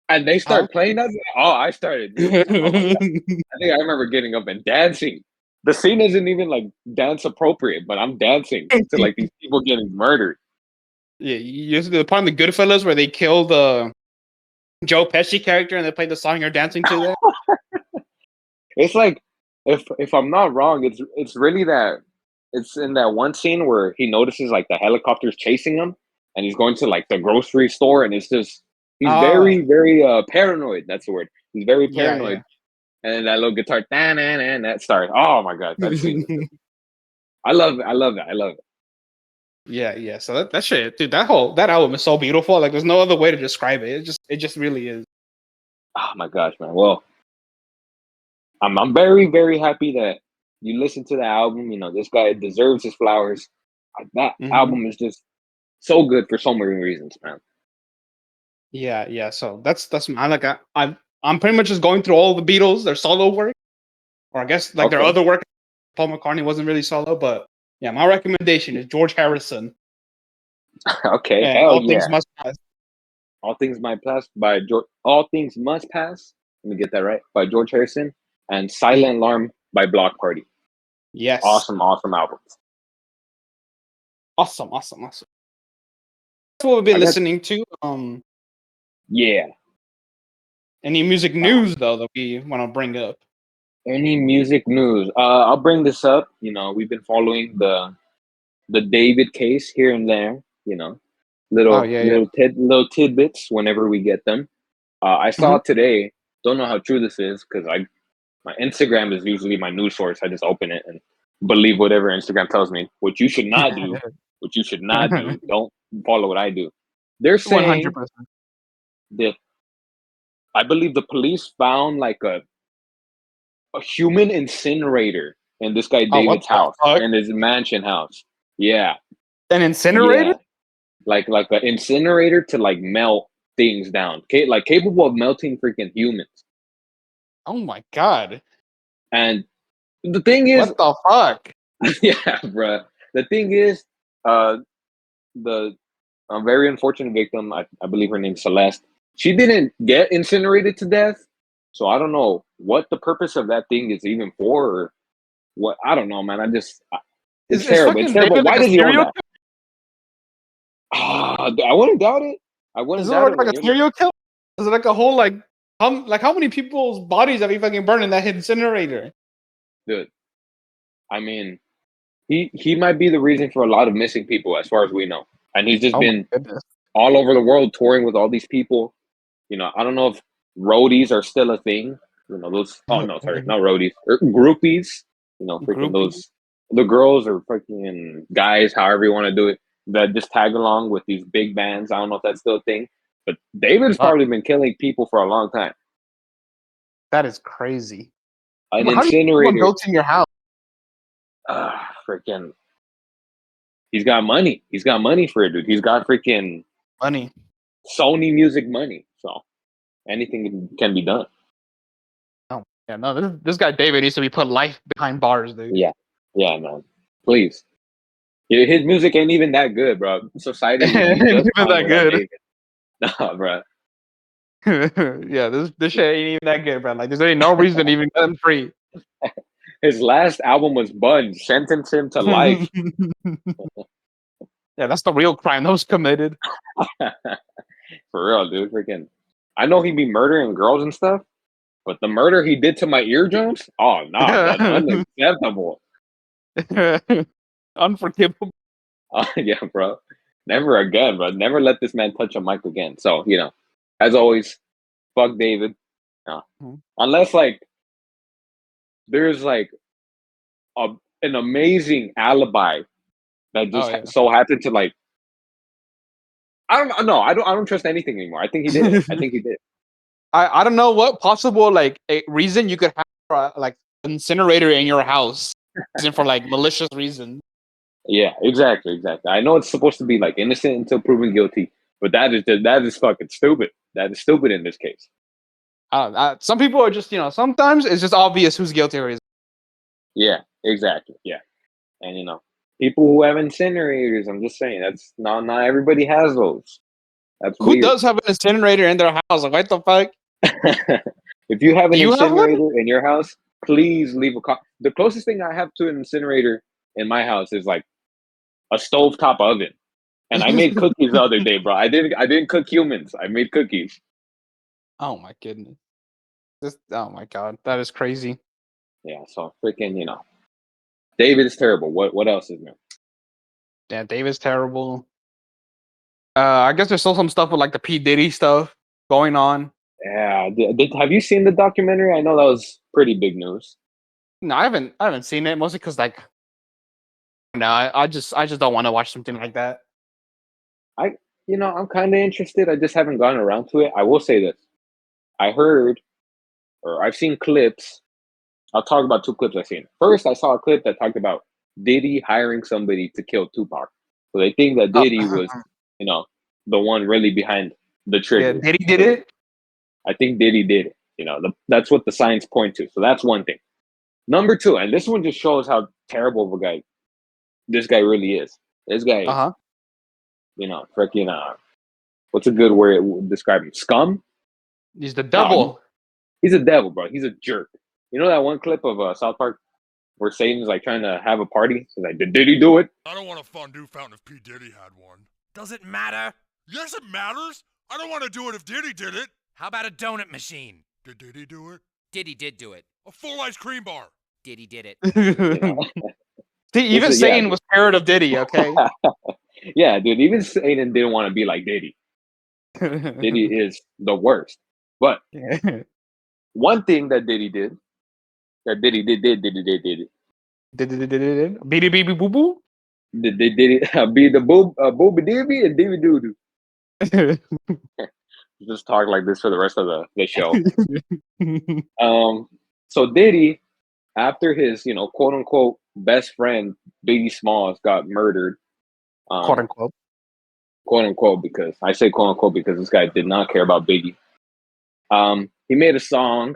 and they start playing that, I started. Dude, oh my god. I think I remember getting up and dancing. The scene isn't even like dance appropriate, but I'm dancing to like these people getting murdered. Yeah, you see the part in the Goodfellas where they kill the Joe Pesci character and they play the song you're dancing to there. It's like if I'm not wrong, it's really that it's in that one scene where he notices like the helicopter's chasing him and he's going to like the grocery store and it's just he's very, very paranoid. That's the word. He's very paranoid. And then that little guitar that starts. Oh my god, that scene. I love it. I love it. I love it. Yeah. So that shit, dude, that album is so beautiful. Like there's no other way to describe it. It just really is. Oh my gosh, man. Well, I'm very, very happy that you listened to the album. You know, this guy deserves his flowers. That album is just so good for so many reasons, man. Yeah. So that's I'm pretty much just going through all the Beatles, their solo work, or I guess like their other work. Paul McCartney wasn't really solo, but yeah, my recommendation is George Harrison. Okay, and hell All yeah. Things Must Pass. All Things Must Pass by George. All Things Must Pass. Let me get that right. By George Harrison and Silent Alarm by Block Party. Yes. Awesome albums. Awesome. That's what we've been listening to. Yeah. Any music news though that we want to bring up? Any music news? I'll bring this up. You know, we've been following the David case here and there. You know, little tidbits whenever we get them. I saw today. Don't know how true this is because my Instagram is usually my news source. I just open it and believe whatever Instagram tells me. What you should not do. What you should not do. Don't follow what I do. They're saying 100%. that I believe the police found like a human incinerator in this guy David's house, in his mansion house. Yeah. An incinerator? Yeah. Like an incinerator to like melt things down. Like capable of melting freaking humans. Oh my god. And the thing is, what the fuck? yeah, bruh. The thing is, a very unfortunate victim. I believe her name's Celeste. She didn't get incinerated to death, so I don't know what the purpose of that thing is even for, or what. I don't know, man. It's Is terrible. It's fucking terrible. David Why like a does he own serial that? I wouldn't doubt it. I wouldn't Is it doubt it. like a serial killer? Is it like a whole how many people's bodies have you fucking burned in that incinerator? Dude, I mean, he might be the reason for a lot of missing people, as far as we know, and he's just Oh my been goodness. all over the world touring with all these people. I don't know if roadies are still a thing. Those. Oh no, sorry, not roadies. Groupies. Freaking Groupie. the girls or freaking guys, however you want to do it, that just tag along with these big bands. I don't know if that's still a thing, but David's Fuck. probably been killing people for a long time. That is crazy. An How do you incinerator. built in your house? Freaking. He's got money. He's got money for it, dude. He's got freaking Money. Sony Music money. So anything can be done. Oh yeah, no. This guy David needs to be put life behind bars, dude. Yeah, man. Please. His music ain't even that good, bro. Society would be just Even fine that without good. David. Nah, bro. Yeah, this shit ain't even that good, bro. Like, there's really no reason to even let him free. His last album was Bunge. Sentence him to life. Yeah, that's the real crime that was committed. For real, dude. Freaking. I know he be murdering girls and stuff, but the murder he did to my eardrums? Oh, nah, bro. Unacceptable. Unforgivable. Yeah, bro. Never again, bro. Never let this man touch a mic again. So, as always, fuck David. Unless, there's, an amazing alibi that just so happened to, I don't know. I don't trust anything anymore. I think he did it. I think he did. I don't know what possible a reason you could have for incinerator in your house, reason for malicious reason. Yeah, exactly. I know it's supposed to be innocent until proven guilty, but that is fucking stupid. That is stupid in this case. Some people are just sometimes it's just obvious who's guilty or isn't. Yeah, exactly. Yeah, and people who have incinerators. I'm just saying that's not everybody has those. That's Who weird. does have an incinerator in their house? Like, what the fuck? If you have an You have incinerator in your house, please leave a comment. The closest thing I have to an incinerator in my house is a stovetop oven. And I made cookies the other day, bro. I didn't cook humans. I made cookies. Oh my goodness. Oh my god. That is crazy. Yeah, so freaking, David is terrible. What else is there? Yeah, David's terrible. I guess there's still some stuff with the P. Diddy stuff going on. Yeah. Have you seen the documentary? I know that was pretty big news. No, I haven't seen it, mostly because no, I just don't want to watch something like that. I'm kind of interested. I just haven't gotten around to it. I will say this. I heard, or I've seen clips. I'll talk about 2 clips I've seen. First, I saw a clip that talked about Diddy hiring somebody to kill Tupac. So they think that Diddy was, the one really behind the trigger. Yeah, Diddy did it? I think Diddy did it. That's what the signs point to. So that's one thing. Number 2, and this one just shows how terrible of a guy this guy really is. This guy, freaking, what's a good word to describe him? Scum? He's the devil. He's a devil, bro. He's a jerk. You know that one clip of South Park where Satan's trying to have a party? He's like, did he do it? I don't want a fondue fountain if P. Diddy had one. Does it matter? Yes, it matters. I don't want to do it if Diddy did it. How about a donut machine? Did Diddy do it? Diddy did do it. A full ice cream bar. Diddy did it. See, even Satan was parrot of Diddy, okay? Yeah, dude. Even Satan didn't want to be like Diddy. Diddy is the worst. But one thing that Diddy did, Diddy did. Beady baby boo boo? Did it be the booby dibby and dibby doo doo? Just talk like this for the rest of the show. So Diddy, after his quote unquote best friend Biggie Smalls got murdered, quote unquote, because I say quote unquote because this guy did not care about Biggie. He made a song,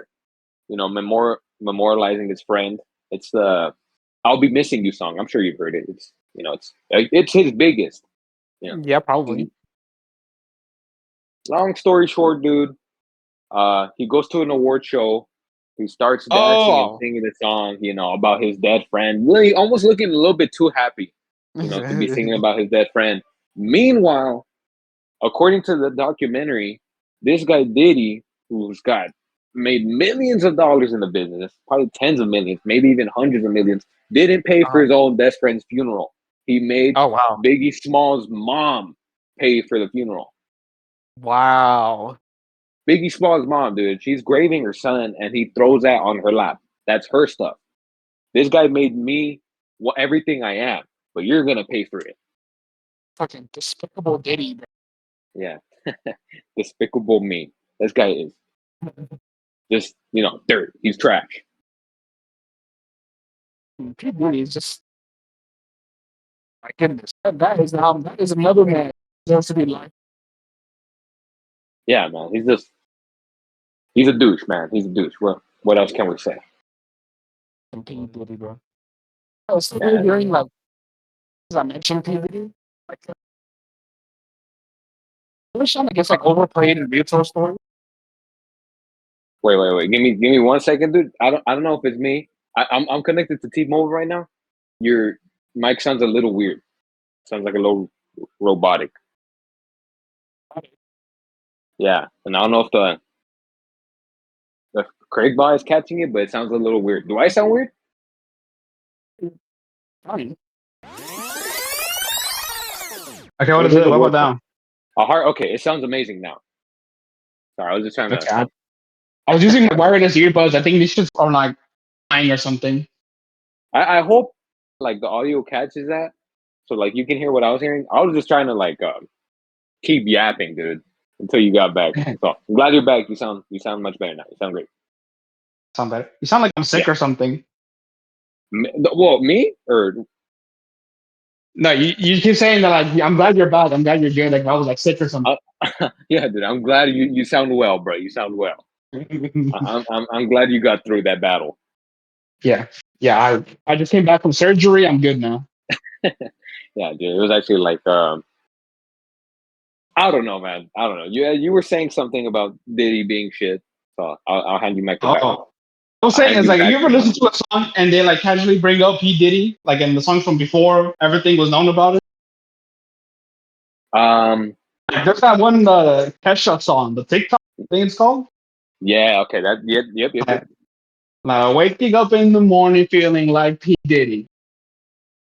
memorializing his friend. It's the "I'll Be Missing You" song. I'm sure you've heard it. It's it's his biggest. Yeah, probably. Long story short, dude. He goes to an award show. He starts dancing and Oh. singing a song, about his dead friend. Really, almost looking a little bit too happy, to be singing about his dead friend. Meanwhile, according to the documentary, this guy Diddy, who's got made millions of dollars in the business, probably tens of millions, maybe even hundreds of millions, didn't pay for his own best friend's funeral. He made Oh wow. Biggie Small's mom pay for the funeral. Wow. Biggie Small's mom, dude, she's graving her son, and he throws that on her lap. That's her stuff. This guy made me everything I am, but you're gonna pay for it. Fucking despicable Diddy, bro. Yeah, despicable me. This guy is just dirt. He's trash. P. Diddy is just, my goodness. That is another man who deserves to be like. Yeah, man. He's a douche, man. He's a douche. What else can we say? P. Diddy, bro. I was still hearing like, as I mentioned P. Diddy, like, I wish I guess like overplayed in Mutual Story. Wait. Give me 1 second, dude. I don't know if it's me. I'm connected to T-Mobile right now. Your mic sounds a little weird. Sounds like a little robotic. Yeah, and I don't know if the Craig bar is catching it, but it sounds a little weird. Do I sound weird? Fine. Okay, what is it? What about now? Okay, it sounds amazing now. Sorry, I was just trying to. I was using my wireless earbuds. I think these shits are like dying or something. I hope like the audio catches that, so like you can hear what I was hearing. I was just trying to like keep yapping, dude, until you got back. So I'm glad you're back. You sound much better now. You sound great. Sound better. You sound like I'm sick or something. Well, me or no? You keep saying that like I'm glad you're back. I'm glad you're good. Like I was like sick or something. Yeah, dude. I'm glad you sound well, bro. You sound well. I'm glad you got through that battle. Yeah. I just came back from surgery. I'm good now. Yeah, dude. It was actually like I don't know, man. I don't know. You were saying something about Diddy being shit, so I'll hand you back to back. I was saying is like you ever listen to a song and they like casually bring up P. Diddy like in the songs from before everything was known about it. Like, there's that one Kesha song, the TikTok thing it's called. Yeah. Okay. That. Yep. Waking up in the morning feeling like P. Diddy.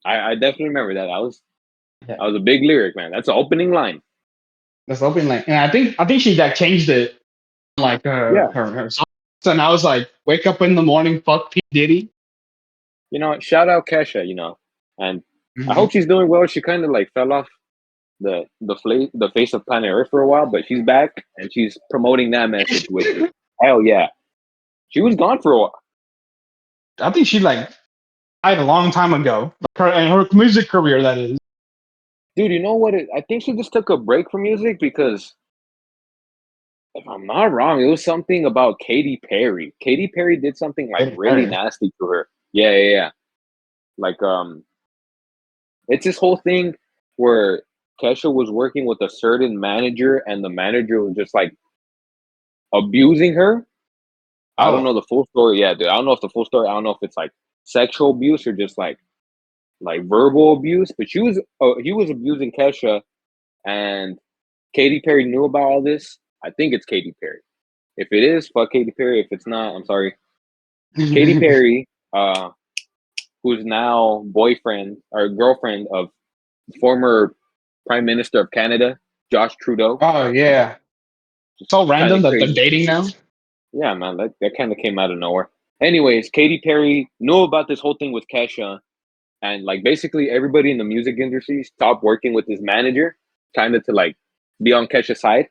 I definitely remember that. That was a big lyric, man. That's the opening line. That's the opening line, and I think she like changed it, like her song. So now it's like wake up in the morning, fuck P. Diddy. Shout out Kesha. And I hope she's doing well. She kind of like fell off the face of planet Earth for a while, but she's back and she's promoting that message with hell yeah. She was gone for a while. I think she like died a long time ago. Her music career, that is. Dude, you know what? I think she just took a break from music because, if I'm not wrong, it was something about Katy Perry. Katy Perry did something like really nasty to her. Yeah. Like it's this whole thing where Kesha was working with a certain manager, and the manager was just like abusing her. I don't know the full story. Yeah, dude. I don't know if the full story. I don't know if it's like sexual abuse or just like verbal abuse. But he was abusing Kesha, and Katy Perry knew about all this. I think it's Katy Perry. If it is, fuck Katy Perry. If it's not, I'm sorry. Katy Perry, who's now boyfriend or girlfriend of former Prime Minister of Canada, Josh Trudeau. Oh yeah. So random that they're dating now. Yeah, man, that kind of came out of nowhere. Anyways, Katy Perry knew about this whole thing with Kesha, and like basically everybody in the music industry stopped working with this manager, kind of to like be on Kesha's side.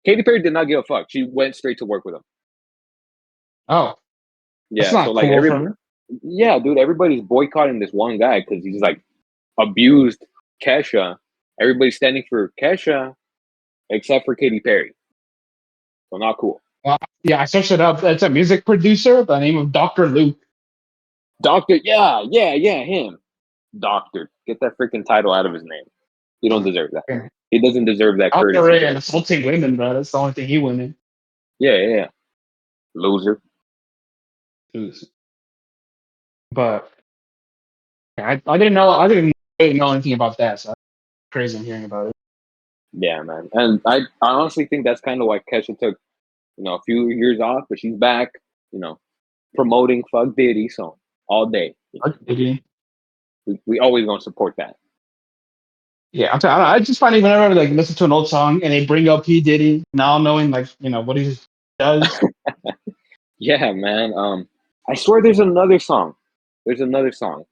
Katy Perry did not give a fuck. She went straight to work with him. Oh, yeah. So like yeah, dude, everybody's boycotting this one guy because he's like abused Kesha. Everybody's standing for Kesha, except for Katy Perry. So not cool. Yeah, I searched it up. It's a music producer by the name of Dr. Luke. Yeah, him. Doctor. Get that freaking title out of his name. He don't deserve that. Yeah. He doesn't deserve that Out courtesy. there and assaulting women, bro. That's the only thing he winning. Yeah. Loser. But I didn't know. I didn't really know anything about that. So crazy hearing about it. Yeah, man. And I honestly think that's kind of why Kesha took, a few years off, but she's back, promoting Fuck Diddy song all day. We always gonna support that. Yeah, I just find it whenever I listen to an old song and they bring up P Diddy, now knowing what he does. Yeah, man. I swear there's another song. There's another song.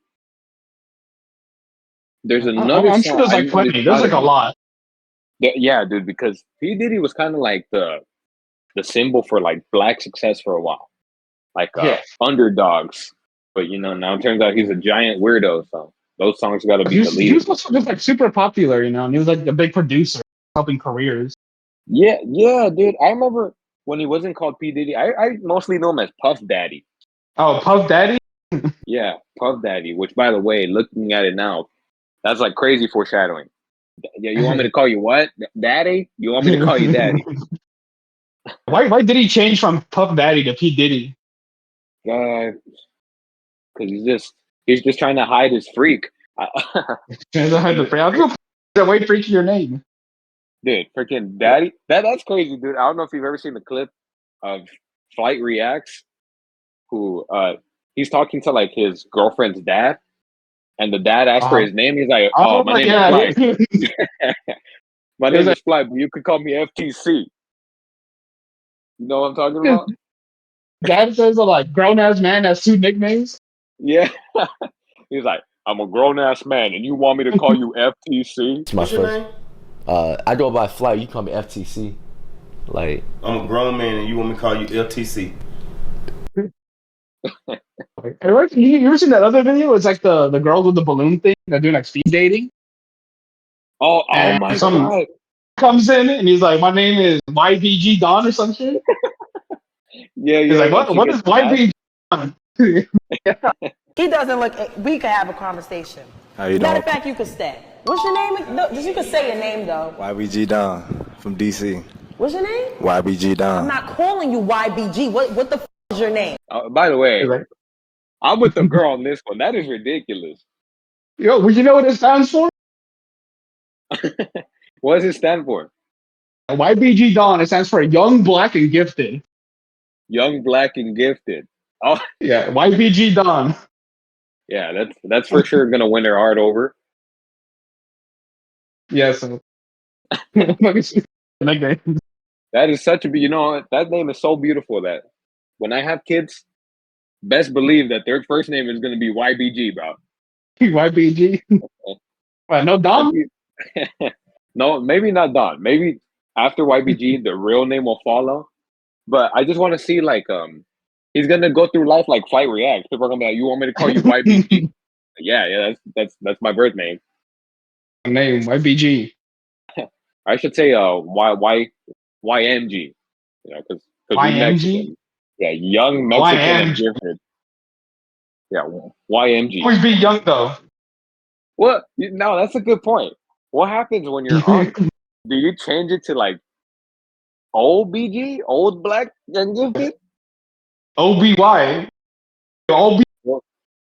I'm sure there's like 20. There's like a lot. Yeah, dude, because P Diddy was kind of like the symbol for like black success for a while, like underdogs. But now it turns out he's a giant weirdo. So those songs got to be deleted. He was also just like super popular, and he was like a big producer, helping careers. Yeah, dude. I remember when he wasn't called P Diddy. I mostly know him as Puff Daddy. Oh, Puff Daddy. Yeah, Puff Daddy. Which, by the way, looking at it now, that's like crazy foreshadowing. Yeah, you want me to call you what, Daddy? You want me to call you Daddy? Why did he change from Puff Daddy to P Diddy? Because he's just trying to hide his freak. Way freaky your name, dude. Freaking Daddy. That's crazy, dude. I don't know if you've ever seen the clip of Flight Reacts, who he's talking to like his girlfriend's dad, and the dad asks for his name. He's like, "Oh, my name is Flight. My name is Flight, but you could call me FTC." You know what I'm talking about? Dad says like grown ass man has 2 nicknames. Yeah. He's like, I'm a grown ass man, and you want me to call you FTC? What's your name? I go by Flight. You call me FTC. Like, I'm a grown man, and you want me to call you LTC. You ever seen that other video? It's like the girls with the balloon thing. They're doing like speed dating. Oh my god! Comes in and he's like, "My name is YBG Don" or some shit. Yeah. He's like, "What is YBG Don?" He doesn't look. We could have a conversation. How you doing? Matter of fact, you could stay. What's your name? No, you could say your name though. YBG Don from DC. What's your name? YBG Don. I'm not calling you YBG. What the f is your name? By the way, I'm with the girl on this one. That is ridiculous. Yo, well, you know what it stands for? What does it stand for? YBG Don. It stands for Young, Black, and Gifted. Young, Black, and Gifted. Oh yeah, YBG Don. Yeah, that's for sure gonna win her heart over. Yes. That is such a that name is so beautiful that when I have kids, best believe that their first name is gonna be YBG, bro. YBG. Well, no Don. No, maybe not Don. Maybe after YBG, the real name will follow. But I just want to see he's gonna go through life like Flight Reacts. People are gonna be like, "You want me to call you YBG?" yeah, that's my birth name. Name YBG. I should say YMG. Because we Mexican. Yeah, young Mexican and gifted. Yeah, YMG. Always be young though. What? No, that's a good point. What happens when you're on? Do you change it to like old BG, old Black and Gifted? OBY.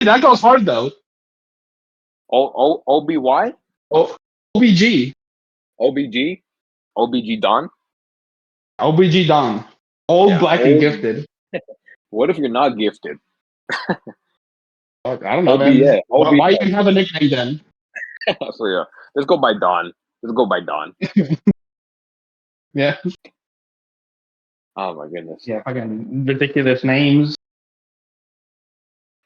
That goes hard though. OBY? OBG. OBG? OBG Don? OBG Don. Old, Black, and Gifted. What if you're not gifted? I don't know, man. Why even have a nickname then? So yeah, let's go by Don. Yeah. Oh my goodness. Yeah, fucking ridiculous names.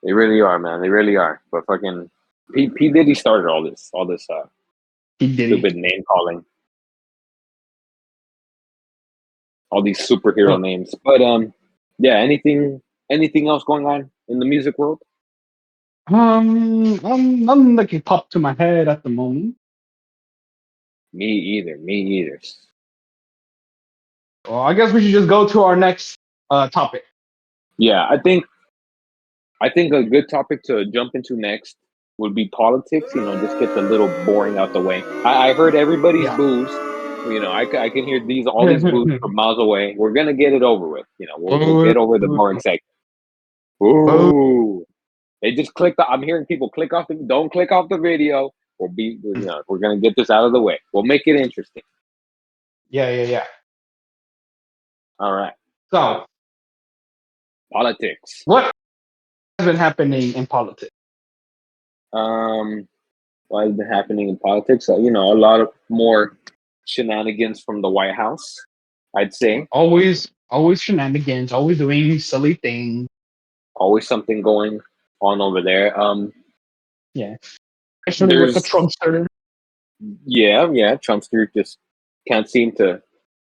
They really are, man. They really are. But fucking P Diddy started all this stupid name calling. All these superhero names. But yeah, anything else going on in the music world? Nothing that can pop to my head at the moment. Me either. Well, I guess we should just go to our next topic. Yeah, I think a good topic to jump into next would be politics. Just get the little boring out the way. I heard everybody's boos. I can hear all these boos from miles away. We're gonna get it over with. We'll get over the boring segment. Ooh, they just clicked. I'm hearing people click off the. Don't click off the video. We're gonna get this out of the way. We'll make it interesting. Yeah. All right. So, politics. what has been happening in politics? What has been happening in politics? A lot of more shenanigans from the White House, I'd say. Always shenanigans. Always doing silly things. Always something going on over there. Yeah. Especially with the Trumpster. Yeah. Trumpster just can't seem to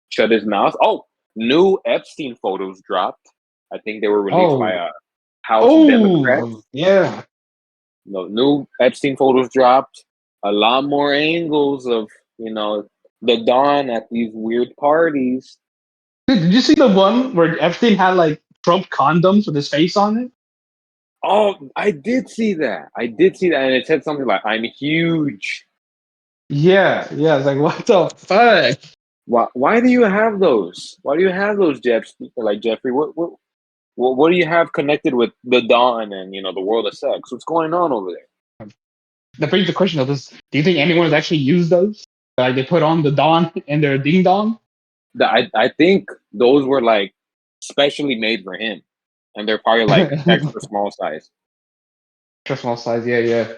shut his mouth. Oh, new Epstein photos dropped. I think they were released by a House Democrat. Yeah. No, new Epstein photos dropped. A lot more angles of, the Don at these weird parties. Did you see the one where Epstein had like Trump condoms with his face on it? Oh, I did see that. And it said something like, "I'm huge." Yeah. It's like, what the fuck? Why do you have those? Why do you have those, Jeffrey? What do you have connected with the Don and the world of sex? What's going on over there? That brings the question of this: do you think anyone has actually used those? Like they put on the Don and their ding dong? I think those were like specially made for him, and they're probably like extra small size. Extra small size, yeah.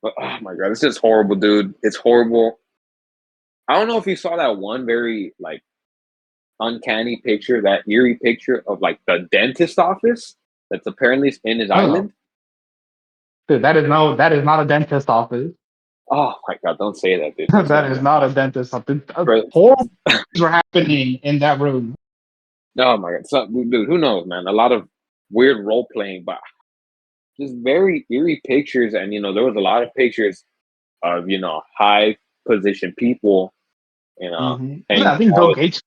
But oh my god, this is horrible, dude. It's horrible. I don't know if you saw that one very like uncanny picture, that eerie picture of like the dentist office that's apparently in his island. Dude, that is not a dentist office. Oh my god, don't say that, dude. That is not a dentist office. Horrible things were happening in that room. Oh my god, so, dude, who knows, man? A lot of weird role playing, but just very eerie pictures, and there was a lot of pictures of high position people, Mm-hmm. and I think Bill Gates.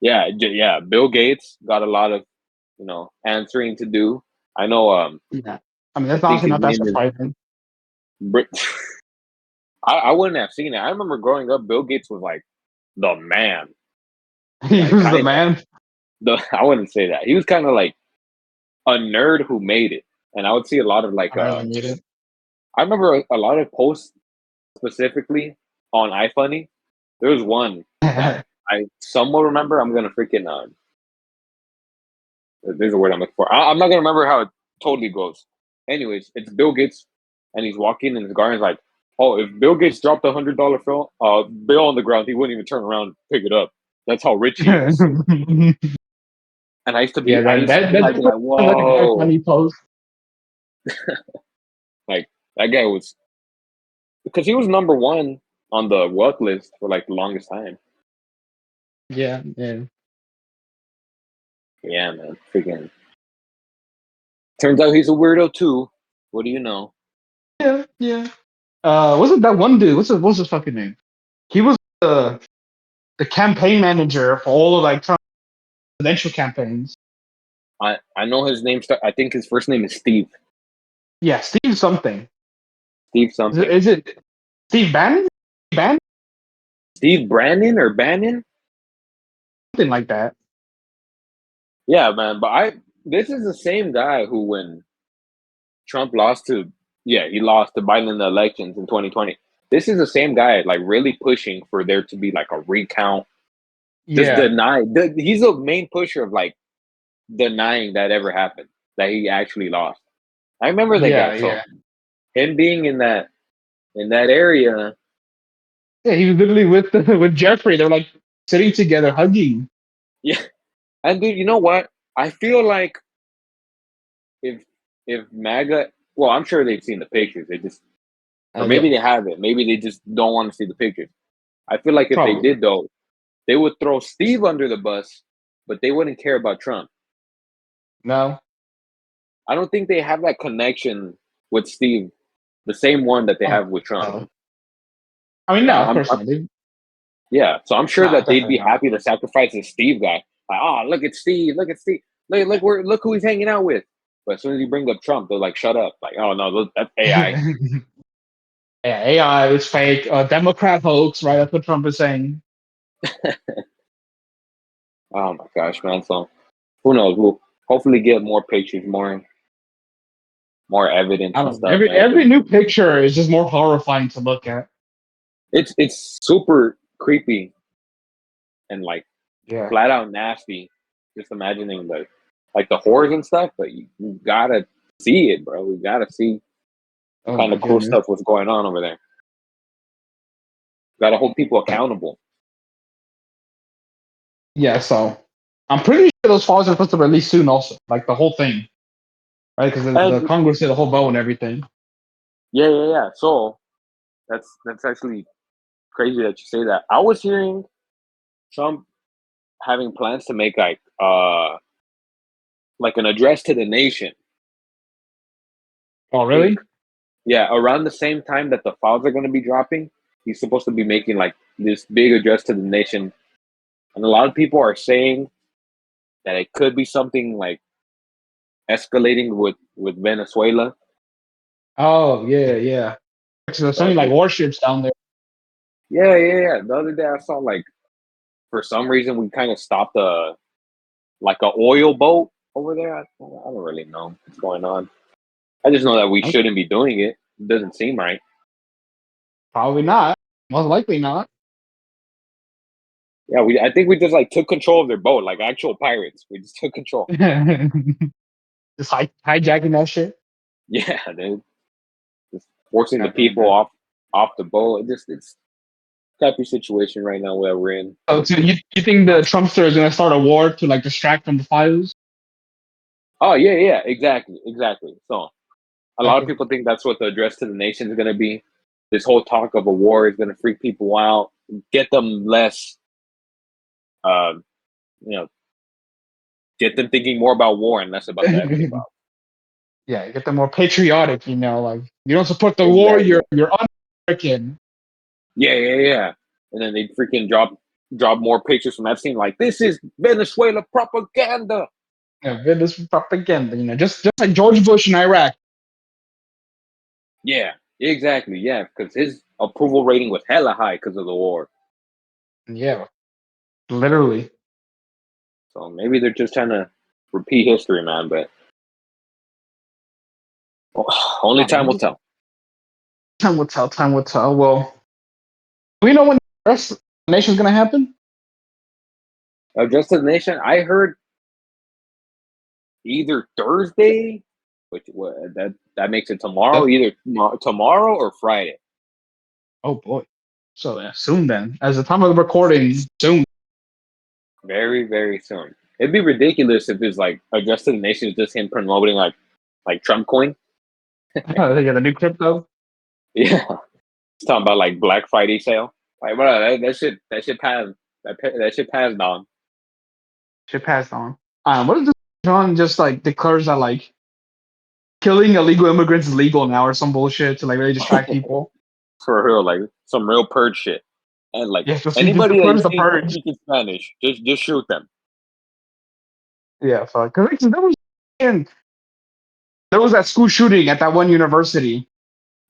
Yeah, Bill Gates got a lot of answering to do. I know. Yeah, I mean that's honestly not that surprising. I wouldn't have seen it. I remember growing up, Bill Gates was like the man. He was the man. I wouldn't say that. He was kind of like a nerd who made it, and I would see a lot of like. I remember a lot of posts specifically on iFunny. There was one that I somewhat remember. I'm gonna freaking there's a word I'm looking for. I'm not gonna remember how it totally goes. Anyways, it's Bill Gates, and he's walking, and his guardian's like, "Oh, if Bill Gates dropped $100 bill on the ground, he wouldn't even turn around and pick it up. That's how rich he is." And I used to be, like, "Whoa!" Funny post. Like that guy was, because he was number one on the wealth list for like the longest time. Yeah, man. Freaking. Turns out he's a weirdo too. What do you know? Yeah. Wasn't that one dude? What's his fucking name? He was the campaign manager for all of like Trump presidential campaigns. I know his name. I think his first name is Steve. Yeah, Steve something. Steve something. Is it Steve Bannon? Steve Bannon or Bannon? Something like that. Yeah, man. But this is the same guy who, when Trump lost to Biden in the elections in 2020. This is the same guy, like really pushing for there to be like a recount. Just he's the main pusher of like denying that ever happened, that he actually lost. I remember that guy. So him being in that area. Yeah, he was literally with Jeffrey. They're like sitting together, hugging. Yeah, and dude, you know what? I feel like if MAGA, well, I'm sure they've seen the pictures. They just, or maybe they haven't. Maybe they just don't want to see the pictures. I feel like if they did, though, they would throw Steve under the bus, but they wouldn't care about Trump. No, I don't think they have that connection with Steve, the same one that they have with Trump. I mean, no, of course not. Yeah, so I'm sure that they'd be happy to sacrifice the Steve guy. Like, oh, look at Steve, look who he's hanging out with. But as soon as you bring up Trump, they're like, "Shut up!" Like, "Oh no, that's AI." Yeah, AI is fake. Democrat hoax, right? That's what Trump is saying. Oh my gosh, man! So who knows? We'll hopefully get more pictures, more evidence I and don't know. stuff, man. Every new picture is just more horrifying to look at. It's super creepy and like Yeah. flat out nasty. Just imagining like the horrors and stuff, but you gotta see it, bro. We gotta see what Oh kind my of cool goodness. stuff was going on over there. Gotta hold people accountable. Yeah, so I'm pretty sure those files are supposed to release soon also. Like the whole thing. Right? Because the And Congress did a whole vote and everything. yeah. So that's actually crazy that you say that. I was hearing Trump having plans to make like an address to the nation. Oh, I think really? yeah, around the same time that the files are going to be dropping, he's supposed to be making like this big address to the nation. And a lot of people are saying that it could be something like escalating with Venezuela. Oh, yeah. Because there's so So many like warships down there. yeah. The other day I saw like for some reason we kind of stopped like a oil boat over there. I don't really know what's going on. I just know that we shouldn't be doing it. It doesn't seem right. Probably not. Most likely not. Yeah, I think we just like took control of their boat, like actual pirates. We just took control. Just hijacking that shit. Yeah, dude. Just forcing the Goddamn, people man. off the boat. It's type of situation right now where we're in. Oh, so you think the Trumpster is gonna start a war to like distract from the files? Oh yeah, exactly. So a lot of Okay. people think that's what the address to the nation is gonna be. This whole talk of a war is gonna freak people out, get them less um, you know, get them thinking more about war and less about the actual problem. Yeah, get them more patriotic. Like you don't support the war, Exactly. you're un-American. Yeah. And then they freaking drop more pictures from that scene like this is Venezuela propaganda. Yeah, this propaganda. Just like George Bush in Iraq. Yeah, exactly. Yeah, because his approval rating was hella high because of the war. Yeah, literally. So maybe they're just trying to repeat history, man. But only time will tell. Time will tell. Time will tell. Well, do we know when the rest of the nation's gonna happen? Address to the nation. I heard either Thursday, which that makes it tomorrow. Either tomorrow or Friday. Oh boy. So soon then. As the time of the recording, soon. Very, very soon. It'd be ridiculous if it's like Address to the Nation is just him promoting like Trump coin. Yeah, the new crypto. Yeah, he's talking about like Black Friday sale. Like, bro, that shit passed. That shit passed on. Shit passed on. What if this John just like declares that like killing illegal immigrants is legal now or some bullshit to like really distract people? For real, like some real purge shit. And like Yeah, just he just anybody that you declares the see purge. speaking Spanish, just shoot them. Yeah, fuck. Because there was that school shooting at that one university.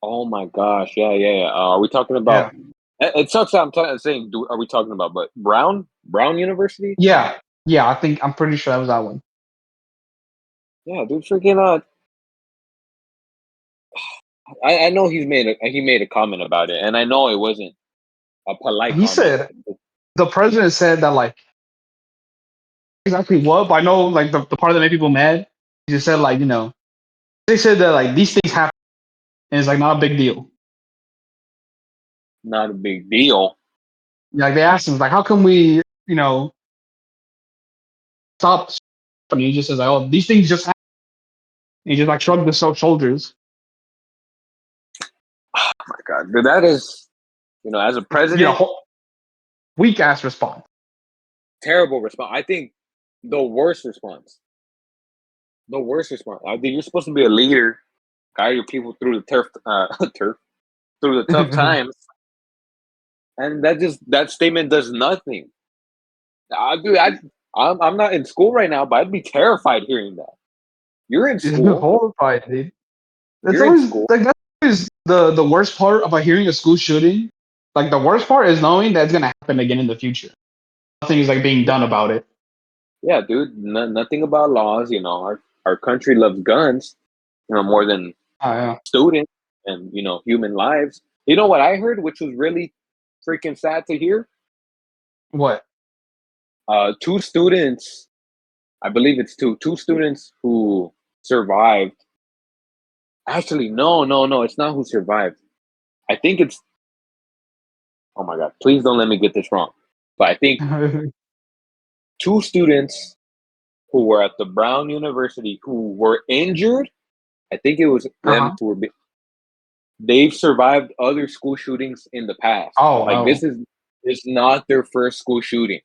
Oh my gosh, yeah. Are we talking Yeah. about? It sucks that I'm saying. Are we talking about? But Brown University? Yeah. Yeah, I'm pretty sure that was that one. Yeah, dude, freaking I know he made a comment about it, and I know it wasn't a polite He comment. said the president said that like exactly what, but I know like the part that made people mad. He just said like, they said that like these things happen and it's like not a big deal. Not a big deal. Like they asked him like, how come we, stop? And he just says like, oh, these things just happen. And he just like shrugged his shoulders. Oh my god, dude, that is, as a president, Weak ass response. terrible response. I think the worst response. The worst response. I think you're supposed to be a leader, guide your people through the through the tough times, and that statement does nothing. Dude, I'm not in school right now, but I'd be terrified hearing that. You're in It's school. horrified, dude. It's You're in always school. like that's always the worst part about hearing a school shooting. Like the worst part is knowing that it's gonna happen again in the future. Nothing is like being done about it. Yeah, dude. Nothing about laws. You know, our country loves guns. You know, more than Yeah. students and human lives. You know what I heard, which was really freaking sad to hear. What? Two students. I believe it's two students who survived. Actually, no. It's not who survived. I think it's. Oh my god! Please don't let me get this wrong. But I think two students who were at the Brown University who were injured. I think it was them Uh-huh. who were. They've survived other school shootings in the past. Oh Like no. this is it's not their first school shooting.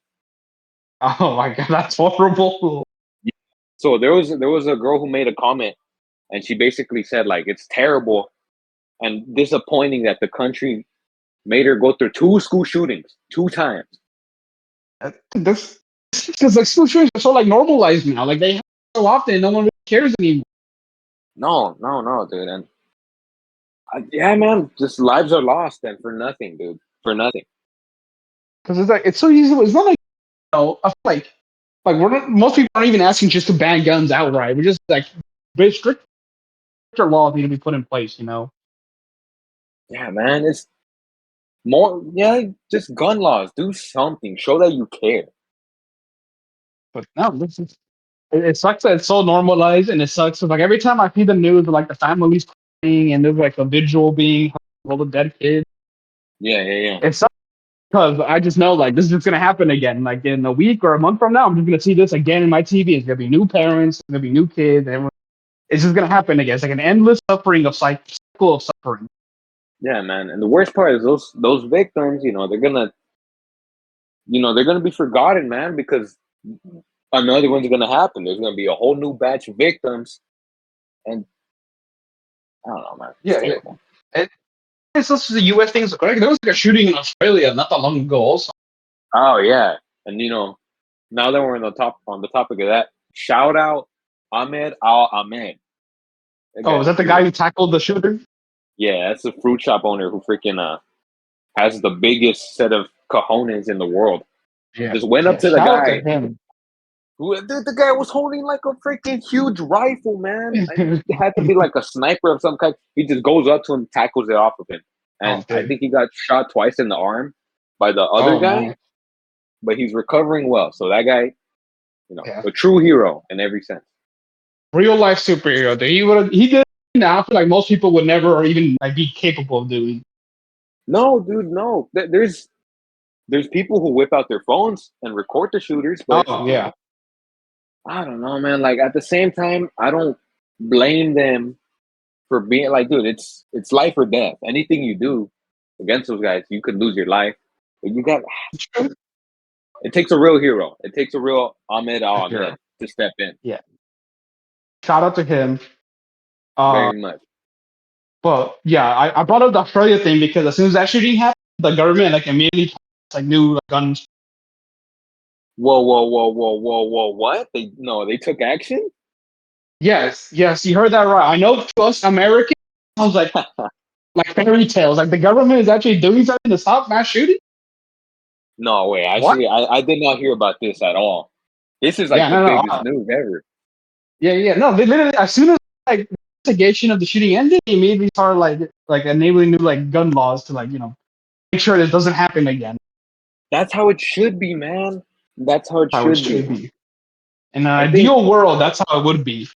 Oh my god, that's horrible. So there was a girl who made a comment, and she basically said like it's terrible and disappointing that the country made her go through two school shootings 2 times. This because like school shootings are so like normalized now. Like they happen so often, no one really cares anymore. No, dude. And yeah, man, just lives are lost and for nothing, dude. For nothing. Because it's like it's so easy. It's not like I feel like we're not, most people aren't even asking just to ban guns outright. We're just like very stricter laws need to be put in place. Yeah, man, it's more. Yeah, just gun laws. Do something. Show that you care. But no, it sucks that it's so normalized, and it sucks. Like every time I see the news of like the families crying and there's like a vigil being held for all the dead kids, Yeah. it sucks because I just know like this is just gonna happen again. Like in a week or a month from now, I'm just gonna see this again in my TV. It's gonna be new parents, it's gonna be new kids, and it's just gonna happen again. It's like an endless suffering of cycle of suffering. Yeah, man. And the worst part is those victims. They're gonna be forgotten, man, because another one's gonna happen. There's gonna be a whole new batch of victims, and I don't know, man. It's Yeah. terrible. It's also the U.S. things. Like, there was like a shooting in Australia not that long ago. Also, Oh yeah, and now that we're on the topic of that, shout out Ahmed Al Ahmed. That oh, was guy's that the guy who tackled the shooter? Yeah, that's the fruit shop owner who freaking has the biggest set of cojones in the world. Yeah, Just went up to the shout out to guy. him. The guy was holding like a freaking huge rifle, man. It had to be like a sniper of some kind. He just goes up to him, tackles it off of him, Oh, and I dude. think he got shot twice in the arm by the other Oh guy, no. but he's recovering well. So that guy, Yeah. a true hero in every sense. Real life superhero. Dude. He did now. I feel like most people would never or even like be capable of doing. No, dude, no. There's people who whip out their phones and record the shooters, but Oh yeah. I don't know, man. Like at the same time, I don't blame them for being like, dude, it's life or death. Anything you do against those guys, you could lose your life. But it takes a real hero. It takes a real Ahmed Al Hero. Ahmed to step in. Yeah. Shout out to him. Very much. But yeah, I brought up the Australia thing because as soon as that shooting happened, the government like immediately like new like, guns. Whoa. What? They took action? Yes, you heard that right. I know to us Americans sounds like fairy tales. Like the government is actually doing something to stop mass shooting. No way. What? Actually, I did not hear about this at all. This is like Yeah, the no. biggest news ever. Yeah. No, they literally as soon as like the investigation of the shooting ended, they immediately started like enabling new like gun laws to make sure this doesn't happen again. That's how it should be, man. That's how it How it should should be. be. In an I think, ideal world, that's how it would be.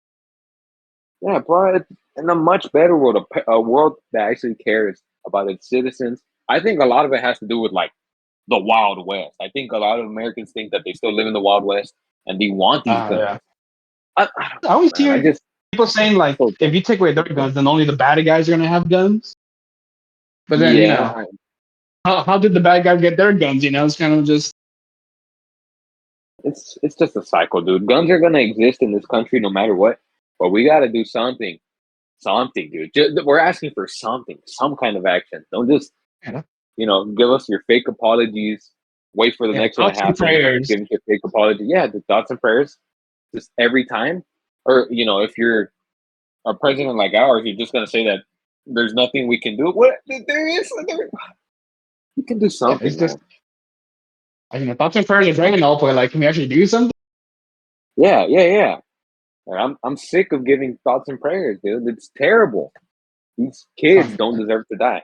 yeah, bro. In a much better world, a world that actually cares about its citizens. I think a lot of it has to do with like the Wild West. I think a lot of Americans think that they still live in the Wild West and they want these guns. Yeah. I I always don't know, man. hear people saying like, if you take away their guns, then only the bad guys are gonna have guns. But then Yeah, how did the bad guys get their guns? It's kind of just it's just a cycle, dude. Guns are gonna exist in this country no matter what, but we got to do something. Something, dude. We're asking for something, some kind of action. Don't just, give us your fake apologies. Wait for the next one to thoughts and happen. prayers. Give us your fake apology. Yeah, the thoughts and prayers. Just every time. Or if you're a president like ours, you're just gonna say that there's nothing we can do. What there is, you can do Yeah, something, it's just man. thoughts and prayers are great and all, but like, can we actually do something? Yeah, yeah, yeah. And I'm sick of giving thoughts and prayers, dude. It's terrible. These kids don't deserve to die.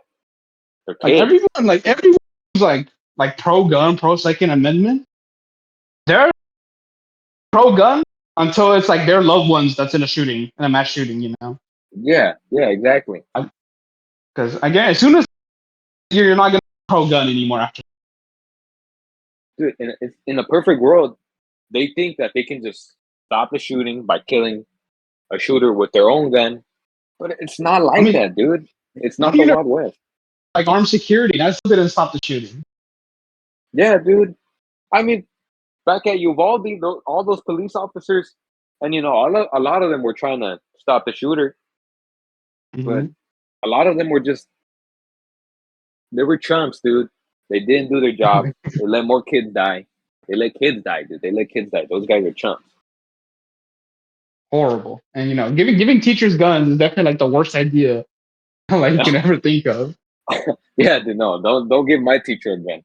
They're kids. Everyone who's like pro gun, pro Second Amendment, they're pro gun until it's like their loved ones that's in a mass shooting, Yeah, yeah, exactly. Because again, as soon as you're not gonna be pro gun anymore after. Dude, in a perfect world, they think that they can just stop the shooting by killing a shooter with their own gun, but it's not I like mean, that, dude. It's not not the even Wild West. like armed security. That still didn't stop the shooting. Yeah, dude. I mean, back at Uvalde, all those police officers, and a lot of them were trying to stop the shooter, but Mm-hmm. a lot of them were they were chumps, dude. They didn't do their job. They let more kids die. They let kids die, dude. They let kids die. Those guys are chumps. Horrible. And giving teachers guns is definitely like the worst idea like you can ever think of. Yeah, dude. No, don't give my teacher a gun.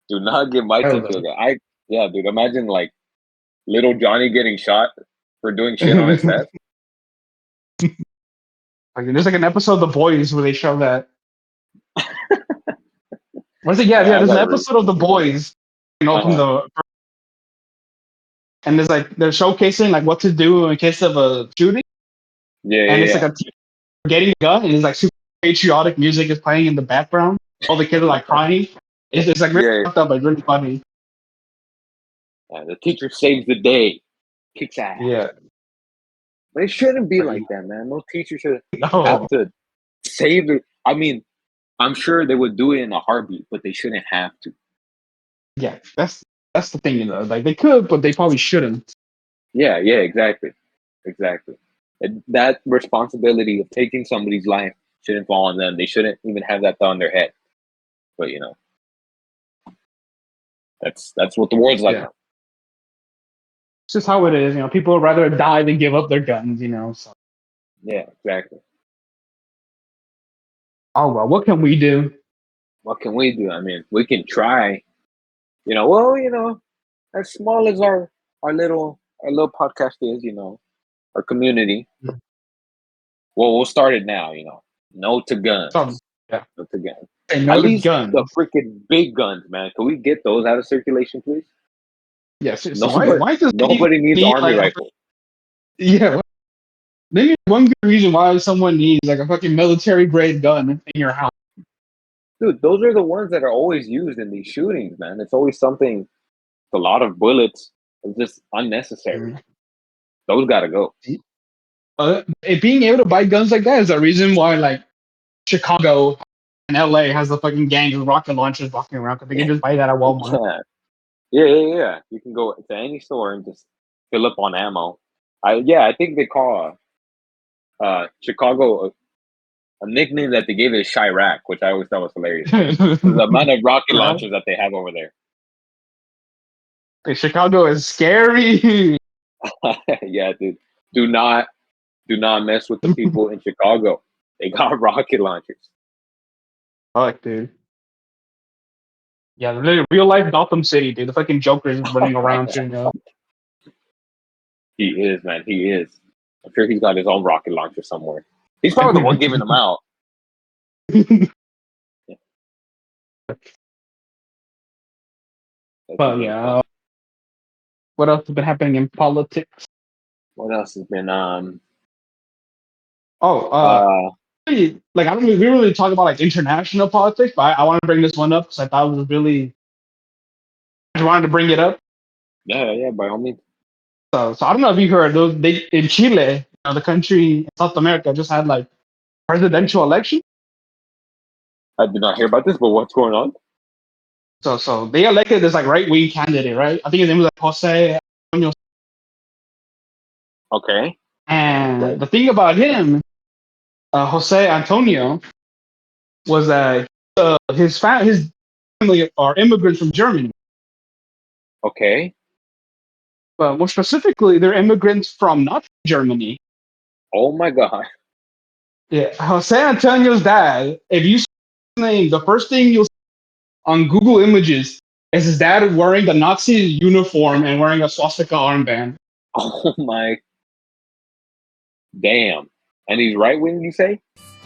Do not give my Hell teacher a gun. Yeah, dude. Imagine like little Johnny getting shot for doing shit on his no. test. Like there's like an episode of The Boys where they show that. Was it? Yeah, I there's an gotta read. episode of The Boys, from Uh-huh. the and there's like they're showcasing like what to do in case of a shooting, Yeah, and yeah, it's like yeah. a teacher getting a gun, and it's like super patriotic music is playing in the background. All the kids are like crying. It's like really Yeah, fucked up, but really funny. yeah. The teacher saves the day. Kicks ass. Yeah. But it shouldn't be Like, like that, man. No teacher should have no. to save the. I mean, I'm sure they would do it in a heartbeat, but they shouldn't have to. Yeah, that's the thing, Like they could, but they probably shouldn't. Yeah, yeah, exactly. Exactly. That responsibility of taking somebody's life shouldn't fall on them. They shouldn't even have that thought in their head. But that's what the world's like Yeah. now. It's just how it is. People would rather die than give up their guns. So. Yeah, exactly. Oh well, what can we do? What can we do? I mean, we can try. Well, as small as our little podcast is, our community. Mm. Well, we'll start it now. No to So, guns. yeah. No to guns. Say At no to least guns. the freaking big guns, man. Can we get those out of circulation, please? Yeah, seriously. Why? Nobody, Why does nobody needs need army like? rifles. Yeah. Maybe one good reason why someone needs like a fucking military grade gun in your house. Dude, those are the ones that are always used in these shootings, man. It's always something, a lot of bullets. It's just unnecessary. Mm. Those gotta go. Being able to buy guns like that is a reason why like Chicago and LA has the fucking gangs with rocket launchers walking around because they can just buy that at Walmart. Yeah, yeah, yeah. You can go to any store and just fill up on ammo. I think they call Chicago a nickname that they gave it is Chirac, which I always thought was hilarious. The amount of rocket launchers that they have over there. Chicago is scary. Yeah, dude. Do not mess with the people in Chicago. They got rocket launchers. Fuck, dude. Yeah, literally real life Gotham City, dude. The fucking Joker is running around shooting up. He is, man. He is. I'm sure he's got his own rocket launcher somewhere. He's probably the one giving them out. But yeah, what else has been happening in politics? What else has been Like I don't we really talk about like international politics, but I want to bring this one up because I thought it was really. I just wanted to bring it up. Yeah, by all means. So I don't know if you heard those. They in Chile, the country in South America, just had like presidential election. I did not hear about this, but what's going on? So they elected this like right wing candidate, right? I think his name was like Jose Antonio. Okay. And Right. the thing about him, Jose Antonio, was that his family are immigrants from Germany. Okay. But more specifically, they're immigrants from Nazi Germany. Oh my god. Yeah, Jose Antonio's dad. If you see his name, the first thing you'll see on Google Images is his dad wearing the Nazi uniform and wearing a swastika armband. Oh my. Damn. And he's right wing, you say?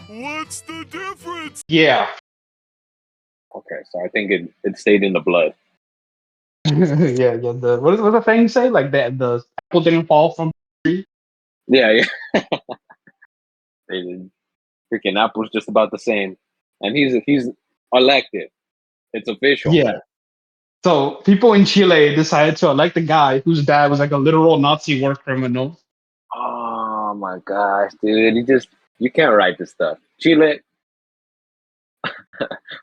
What's the difference? Yeah. Okay, so I think it stayed in the blood. yeah. What does the thing say? Like that the apple didn't fall from the tree. Yeah. They did. Freaking Apple's just about the same. And he's elected. It's official. Yeah. So people in Chile decided to elect a guy whose dad was like a literal Nazi war criminal. Oh my gosh, dude. You can't write this stuff. Chile.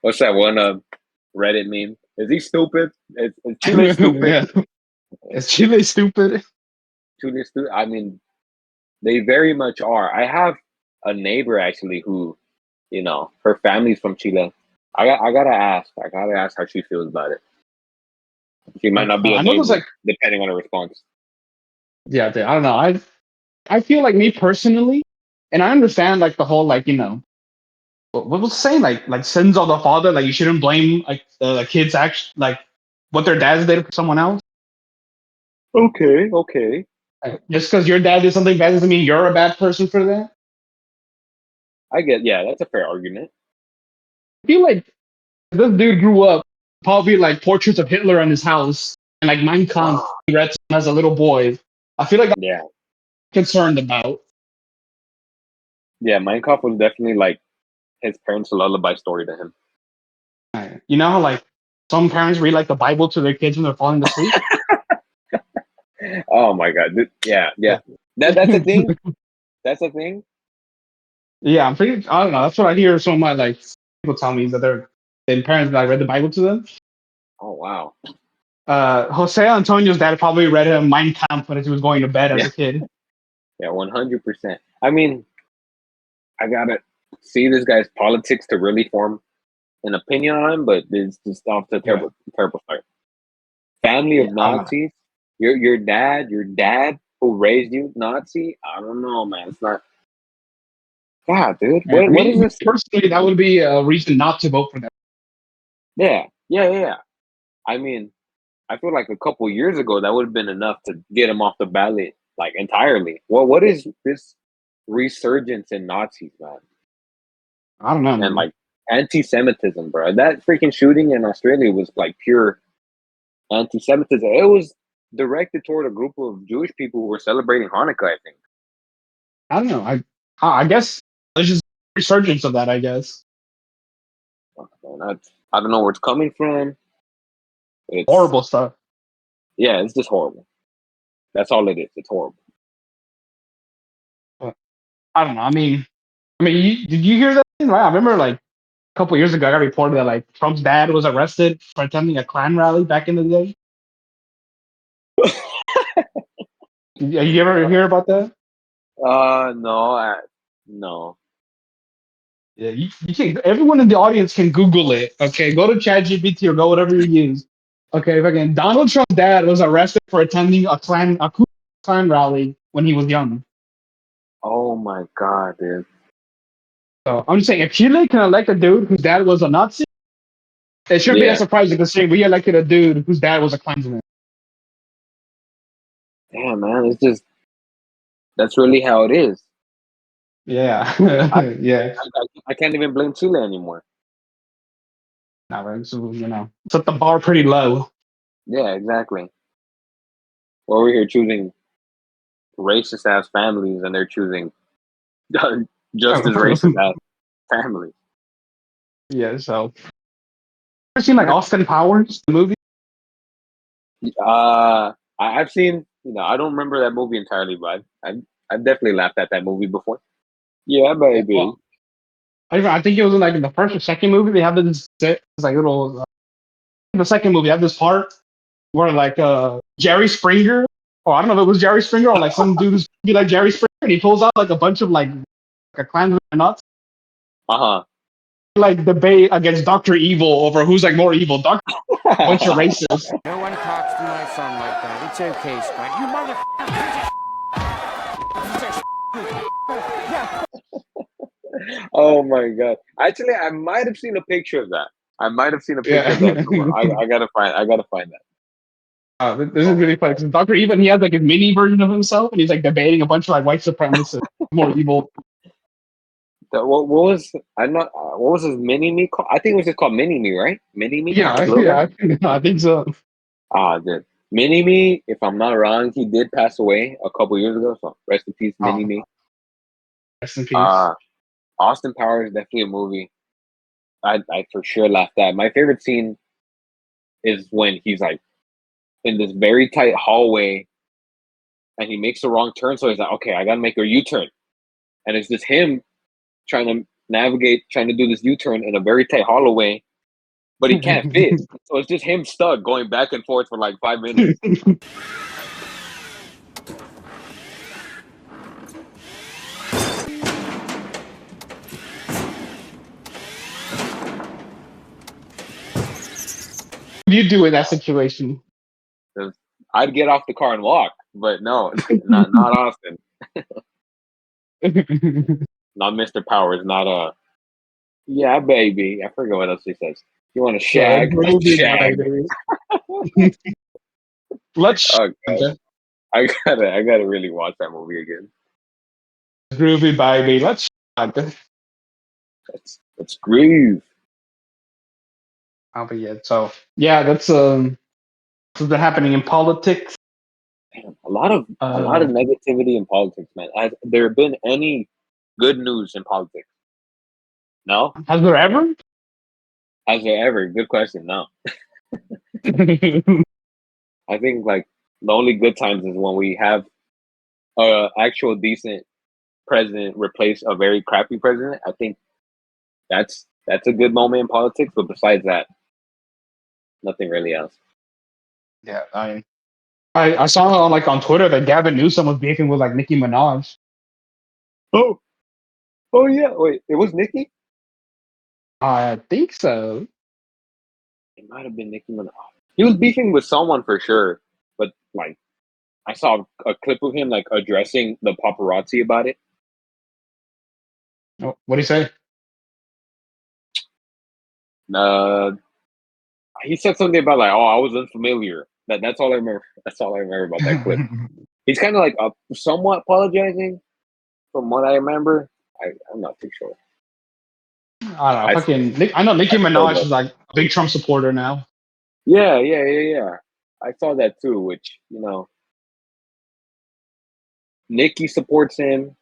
What's that one Reddit meme? Is he stupid? Is Chile stupid? Yeah. Is Chile stupid? Chile stupid. I mean, they very much are. I have a neighbor actually who, her family's from Chile. I gotta ask. I gotta ask how she feels about it. She might not be a neighbor, depending on her response. Yeah, I don't know. I feel like me personally, and I understand like the whole what was saying like sins of the father. Like you shouldn't blame like the kids like what their dads did for someone else. Okay. Just because your dad did something bad doesn't mean you're a bad person for that. Yeah, that's a fair argument. I feel like this dude grew up probably like portraits of Hitler in his house and like Mein Kampf he read as a little boy. I feel like Yeah. I'm concerned about. Yeah, Mein Kampf was definitely like his parents' lullaby story to him. You know how like some parents read like the Bible to their kids when they're falling asleep? Oh my god. Yeah. That's a thing. That's a thing. Yeah, I don't know. That's what I hear some of my like people tell me that their parents that I read the Bible to them. Oh wow. Jose Antonio's dad probably read him Mein Kampf when he was going to bed as a kid. Yeah, 100%. I mean, I gotta see this guy's politics to really form an opinion on him, but it's just off to a terrible start. Family of Nazis. Your dad who raised you Nazi. I don't know, man. It's not. God, dude. What is this? Personally, that would be a reason not to vote for them. Yeah. I mean, I feel like a couple years ago that would have been enough to get him off the ballot, like entirely. Well, what is this resurgence in Nazis, man? I don't know. And like anti-Semitism, bro. That freaking shooting in Australia was like pure anti-Semitism. It was directed toward a group of Jewish people who were celebrating Hanukkah, I think. I don't know. I guess there's just a resurgence of that, I guess. I don't know where it's coming from. It's horrible stuff. Yeah, it's just horrible. That's all it is. It's horrible. I don't know. I mean, did you hear that? Right? I remember like a couple years ago, I got reported that like Trump's dad was arrested for attending a Klan rally back in the day. You ever hear about that? No. Yeah, you can. Everyone in the audience can Google it. Okay, go to ChatGPT or go whatever you use. Okay, again, Donald Trump's dad was arrested for attending a Klan rally when he was young. Oh my god, dude. So I'm just saying, if Chile can elect a dude whose dad was a Nazi, it shouldn't be that surprising to say we elected a dude whose dad was a Klansman. Damn, man, it's just that's really how it is. Yeah, I can't even blame Chile anymore. No, right? So set the bar pretty low. Yeah, exactly. Well, we're here choosing racist ass families, and they're choosing just as racist ass families. Yeah, so ever seen like Austin Powers, the movie? I've seen. I don't remember that movie entirely, but I've definitely laughed at that movie before. Yeah, baby. Well, I think it was in the first or second movie. They have this like little. In the second movie, they have this part where Jerry Springer, or I don't know if it was Jerry Springer or like some dude who's be like Jerry Springer, and he pulls out like a bunch of like a Klansman nuts. Like debate against Dr. Evil over who's like more evil. Bunch of racists. No one talks to my son like that. It's okay, Sprite. You motherfucker. Oh my god! Actually, I might have seen a picture of that. I might have seen a picture of that somewhere. I gotta find that. This is really funny because Doctor Even he has like his mini version of himself, and he's like debating a bunch of like white supremacists, more evil. What was I'm not what was his mini me called? I think it was just called mini me, right? Mini me. Yeah, Little guy? I think so. Dude. Mini me. If I'm not wrong, he did pass away a couple years ago. So rest in peace, Mini me. Rest in peace. Austin Powers is definitely a movie I for sure laughed at. My favorite scene is when he's like in this very tight hallway and he makes the wrong turn. So he's like, okay, I gotta make a U-turn. And it's just him trying to navigate, trying to do this U-turn in a very tight hallway, but he can't fit. So it's just him stuck going back and forth for like 5 minutes. What do you do in that situation? I'd get off the car and walk, but no, not Austin. Not Mr. Powers, not yeah, baby. I forget what else he says. You want to shag? Let's shag. Let's Oh, God. I gotta really watch that movie again. groovy baby. Let's groove. But yeah, so yeah, that's what's been happening in politics. Damn, a lot of negativity in politics, man. Has there been any good news in politics? No? Has there ever? Has there ever? Good question. No. I think like the only good times is when we have a actual decent president replace a very crappy president. I think that's a good moment in politics. But besides that, nothing really else. Yeah, I saw on Twitter that Gavin Newsom was beefing with like Nicki Minaj. Oh yeah. Wait, it was Nicki? I think so. It might have been Nicki Minaj. He was beefing with someone for sure, but like I saw a clip of him like addressing the paparazzi about it. Oh, what did he say? He said something about like, "Oh, I was unfamiliar." That's all I remember. That's all I remember about that clip. He's kind of like somewhat apologizing, from what I remember. I'm not too sure. I don't know. I know Nicki Minaj is like a big Trump supporter now. Yeah. I saw that too, which Nicki supports him,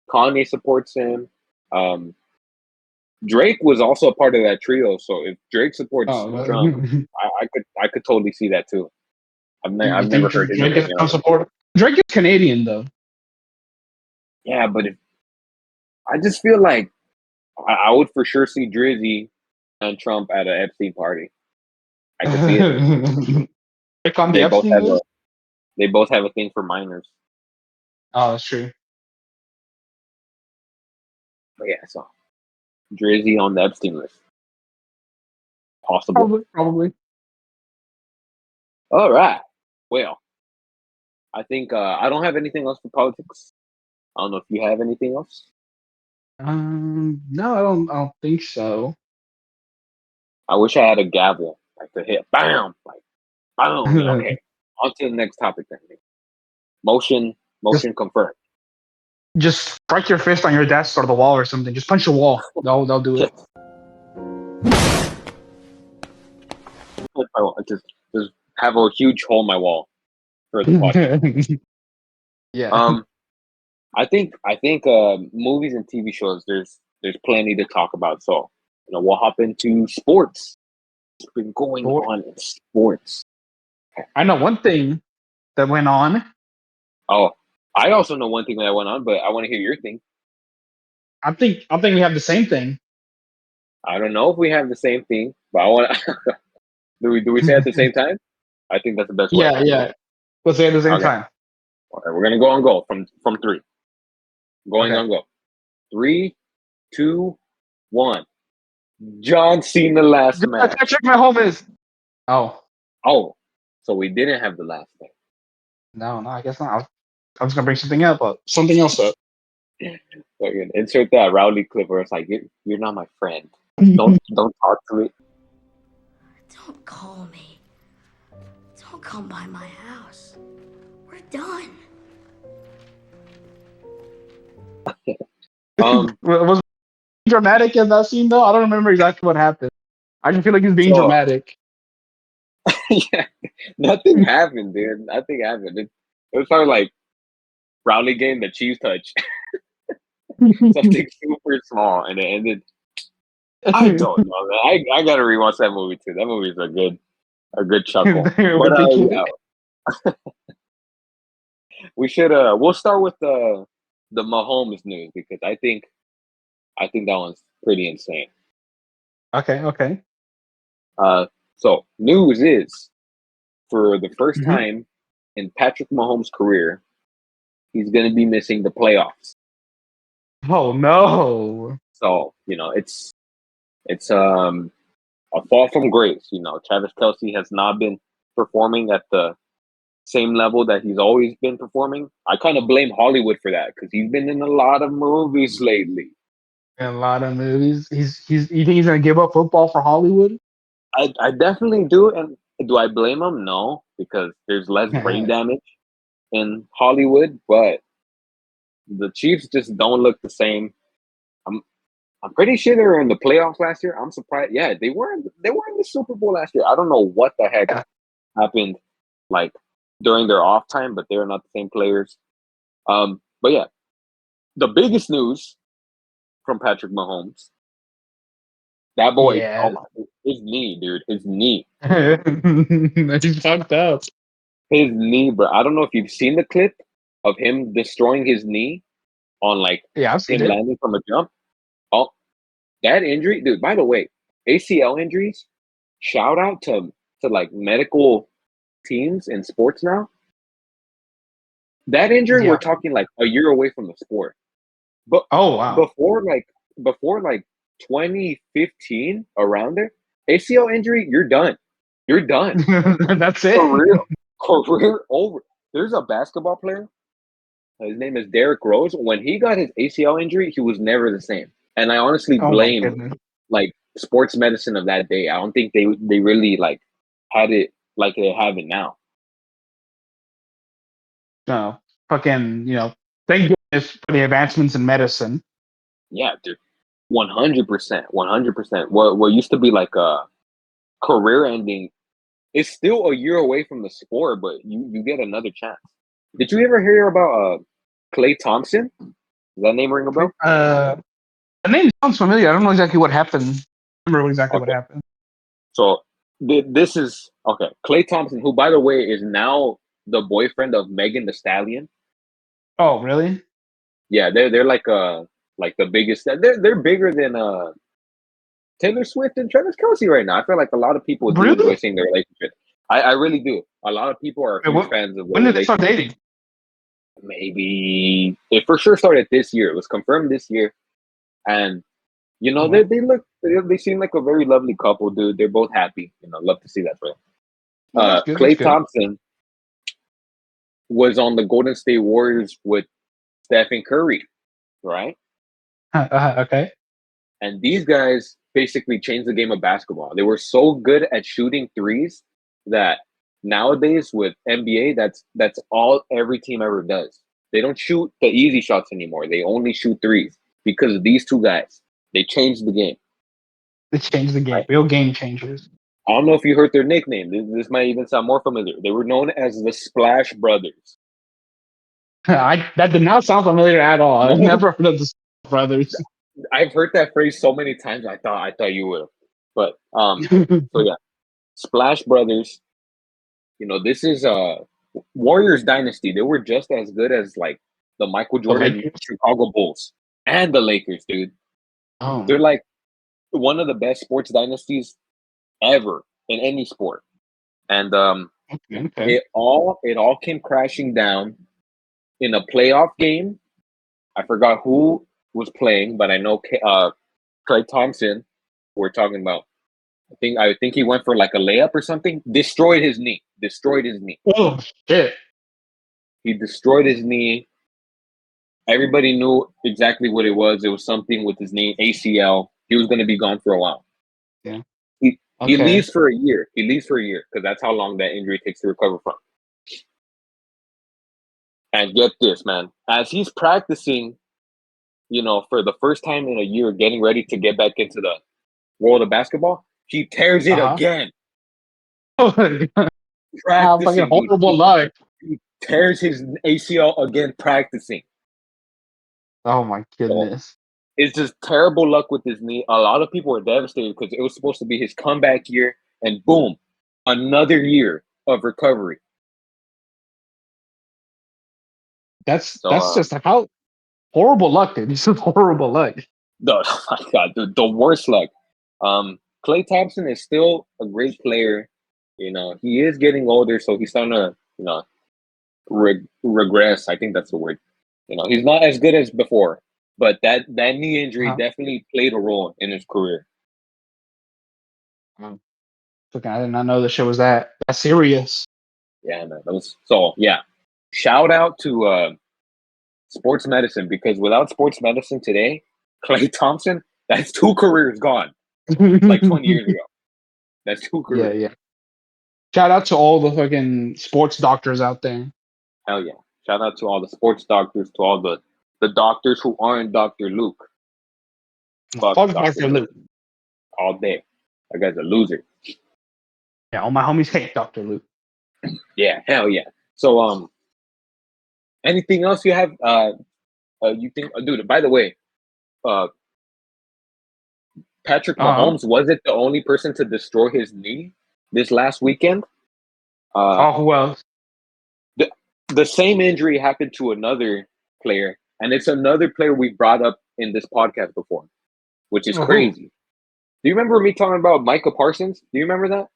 Kanye supports him. Drake was also a part of that trio, so if Drake supports Trump, I could totally see that too. I've never heard his Drake is a Trump supporter. Drake is Canadian though. Yeah, but I just feel like I would for sure see Drizzy and Trump at an Epstein party. I could see it. They both have a thing for minors. Oh, that's true. But yeah, so Drizzy on the Epstein list. Possible. Probably. All right. Well, I think I don't have anything else for politics. I don't know if you have anything else. No, I don't think so. I wish I had a gavel like to hit, bam, like bam. Okay, on to the next topic then. Motion confirmed. Just strike your fist on your desk or the wall or something. Just punch the wall. They'll do it. Just have a huge hole in my wall for the podcast. Yeah. I think movies and TV shows there's plenty to talk about. So we'll hop into sports. What's been going on in sports? I know one thing that went on. Oh, I also know one thing that went on, but I want to hear your thing. I think we have the same thing. I don't know if we have the same thing, but I want to. do we say it at the same time? I think that's the best way. Yeah. Let's say it at the same time. Okay, we're gonna go on go from three. Going on go. 3, 2, 1. John Cena last match. I check my home is. Oh. So we didn't have the last thing. No, I guess not. I was gonna bring something up, but something else up. Fucking insert that Rowley clip where it's like, you're not my friend. Don't talk to me. Don't call me. Don't come by my house. We're done. Was he dramatic in that scene though? I don't remember exactly what happened. I just feel like he's being dramatic. Yeah, nothing happened, dude. Nothing happened. It was probably like Rowley getting the cheese touch. Something super small, and it ended. I don't know, man. I gotta rewatch that movie too. That movie is a good chuckle. But yeah, we should we'll start with the Mahomes news because I think that one's pretty insane. Okay. So news is for the first time in Patrick Mahomes' career, he's gonna be missing the playoffs. Oh no! So it's a fall from grace. Travis Kelce has not been performing at the same level that he's always been performing. I kind of blame Hollywood for that because he's been in a lot of movies lately. In a lot of movies, you think he's gonna give up football for Hollywood? I definitely do, and do I blame him? No, because there's less brain damage in Hollywood, but the Chiefs just don't look the same. I'm pretty sure they were in the playoffs last year. I'm surprised. Yeah, they were in the Super Bowl last year. I don't know what the heck happened like during their off time, but they're not the same players. But yeah, the biggest news from Patrick Mahomes, that boy, oh my, his knee, dude, his knee. He's fucked up. His knee, bro. I don't know if you've seen the clip of him destroying his knee on I've seen him it. landing from a jump. Oh, that injury, dude. By the way, ACL injuries. Shout out to like medical teams in sports now. That injury, we're talking like a year away from the sport. But before 2015, around there, ACL injury, you're done. You're done. That's it. Career over. There's a basketball player. His name is Derrick Rose. When he got his ACL injury, he was never the same. And I honestly blame sports medicine of that day. I don't think they really had it like they have it now. No, fucking, thank goodness for the advancements in medicine. Yeah, dude, 100%, 100%. What used to be like a career ending is still a year away from the sport, but you get another chance. Did you ever hear about Klay Thompson? Does that name ring a bell? The name sounds familiar. I don't know exactly what happened. I remember exactly what happened. So this is okay. Klay Thompson, who by the way is now the boyfriend of Megan Thee Stallion. Oh, really? Yeah, they're like the biggest. They're bigger than Taylor Swift and Travis Kelce right now. I feel like a lot of people do enjoy seeing their relationship. I really do. A lot of people are huge fans of. When did they start dating? Maybe it for sure started this year. It was confirmed this year, and they seem like a very lovely couple, dude. They're both happy. Love to see that for them. Klay Thompson was on the Golden State Warriors with Stephen Curry, right? Okay. And these guys basically changed the game of basketball. They were so good at shooting threes that nowadays with NBA, that's all every team ever does. They don't shoot the easy shots anymore. They only shoot threes because of these two guys. They changed the game. They changed the game. Real game changers. I don't know if you heard their nickname. This might even sound more familiar. They were known as the Splash Brothers. That did not sound familiar at all. I've never heard of the Splash Brothers. I've heard that phrase so many times. I thought you would, but so yeah, Splash Brothers. This is Warriors dynasty. They were just as good as like the Michael Jordan Chicago Bulls and the Lakers, dude. Oh. They're like one of the best sports dynasties ever in any sport, and it all came crashing down in a playoff game. I forgot who was playing, but I know Klay Thompson. We're talking about. I think he went for like a layup or something. Destroyed his knee. Oh shit! He destroyed his knee. Everybody knew exactly what it was. It was something with his knee, ACL. He was going to be gone for a while. Yeah. He Okay. leaves for a year. He leaves for a year because that's how long that injury takes to recover from. And get this, man. As he's practicing, for the first time in a year, getting ready to get back into the world of basketball, he tears it again. How fucking Practicing, dude. horrible luck. He tears his ACL again practicing. Oh my goodness. It's just terrible luck with his knee. A lot of people were devastated because it was supposed to be his comeback year, and boom, another year of recovery. That's just how horrible luck, dude. It's just horrible luck. Oh my God, the worst luck. Klay Thompson is still a great player. He is getting older, so he's starting to, regress. I think that's the word. He's not as good as before, but that knee injury definitely played a role in his career. Fucking, I did not know this shit was that serious. Yeah, man. Shout out to sports medicine, because without sports medicine today, Klay Thompson, that's 2 careers gone. Like 20 years ago. That's 2 careers. Yeah. Shout out to all the fucking sports doctors out there. Hell yeah. Shout out to all the sports doctors, to all the doctors who aren't Dr. Luke. Fuck Dr. Luke. All day. That guy's a loser. Yeah, all my homies hate Dr. Luke. Yeah, hell yeah. So, anything else you have? You think, dude? By the way, Patrick Mahomes wasn't the only person to destroy his knee this last weekend. Who else? The same injury happened to another player, and it's another player we brought up in this podcast before, which is crazy. Do you remember me talking about Micah Parsons? Do you remember that?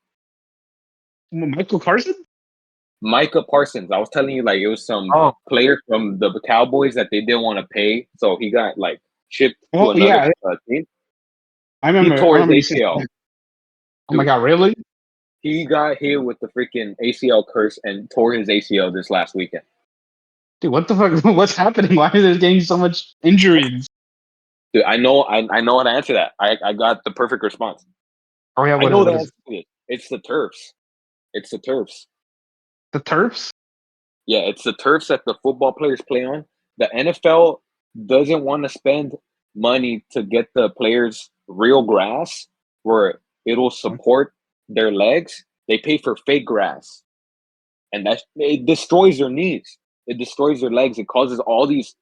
Michael Carson? Micah Parsons. I was telling you, like, it was some player from the Cowboys that they didn't want to pay, so he got like shipped to another team. I remember. He tore his ACL. Oh my God, really? He got hit with the freaking ACL curse and tore his ACL this last weekend. Dude, what the fuck? What's happening? Why are they getting so much injuries? Dude, I know how to answer that. I got the perfect response. Oh yeah, I know the answer to it. It's the turfs. It's the turfs. The turfs? Yeah, it's the turfs that the football players play on. The NFL doesn't want to spend money to get the players real grass where it'll support their legs. They pay for fake grass, and it destroys their knees. It destroys their legs. It causes all these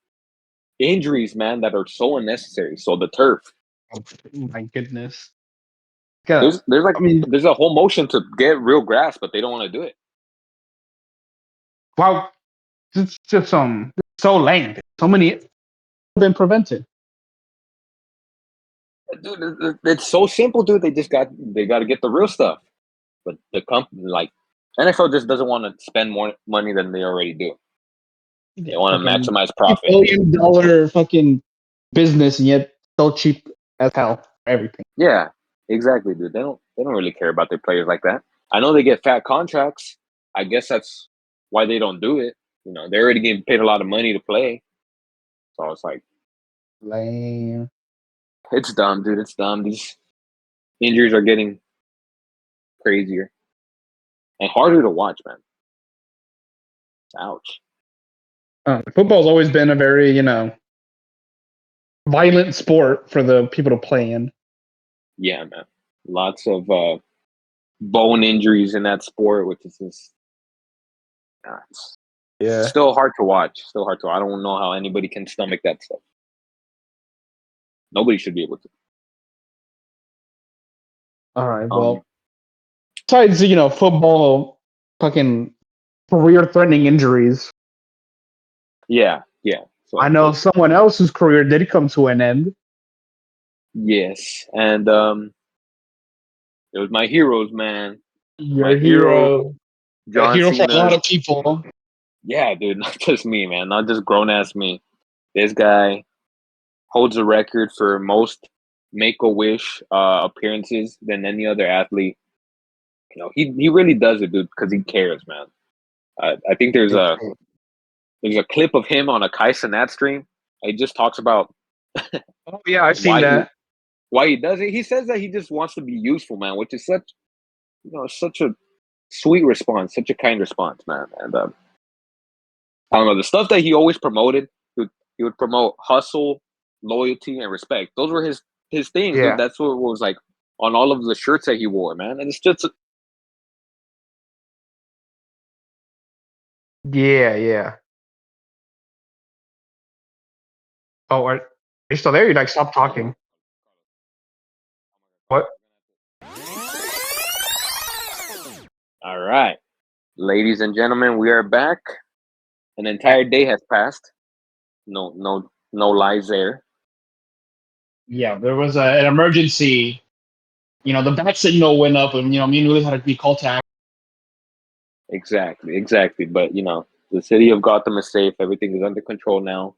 injuries, man, that are so unnecessary. So the turf. Oh my goodness. There's a whole motion to get real grass, but they don't want to do it. Wow, it's just so lame. So many have been prevented. Dude, it's so simple, dude. They got to get the real stuff. But the company, like NFL, just doesn't want to spend more money than they already do. They want to maximize profit. $1 billion fucking business, and yet so cheap as hell for everything. Yeah, exactly, dude. They don't really care about their players like that. I know they get fat contracts. I guess that's why they don't do it. They're already getting paid a lot of money to play. So it's like lame. It's dumb, dude. It's dumb. These injuries are getting crazier and harder to watch, man. Ouch. Football's always been a very, violent sport for the people to play in. Yeah, man. Lots of bone injuries in that sport, which is just it's still hard to watch. I don't know how anybody can stomach that stuff. Nobody should be able to. All right. Well, besides, football, fucking career-threatening injuries. Yeah. So, I know someone else's career did come to an end. Yes, and it was my heroes, man. Your hero. John Hero Cena. for a lot of people. Yeah, dude, not just me, man. Not just grown-ass me. This guy holds a record for most Make-A-Wish appearances than any other athlete. He really does it, dude, because he cares, man. I think there's There's a clip of him on a Kai Cenat stream. He just talks about Oh yeah, I've seen why that. why he does it. He says that he just wants to be useful, man, which is such a sweet response, such a kind response, man. And I don't know, the stuff that he always promoted. He would promote hustle, loyalty, and respect. Those were his things, dude. Yeah. That's what was like on all of the shirts that he wore, man. And it's just Yeah. Oh, are you still there? You like stop talking. What? all right, ladies and gentlemen, we are back. An entire day has passed. No lies there. Yeah, there was an emergency. The bat signal went up, and me and Willis had to be called to action. Exactly. But the city of Gotham is safe. Everything is under control now.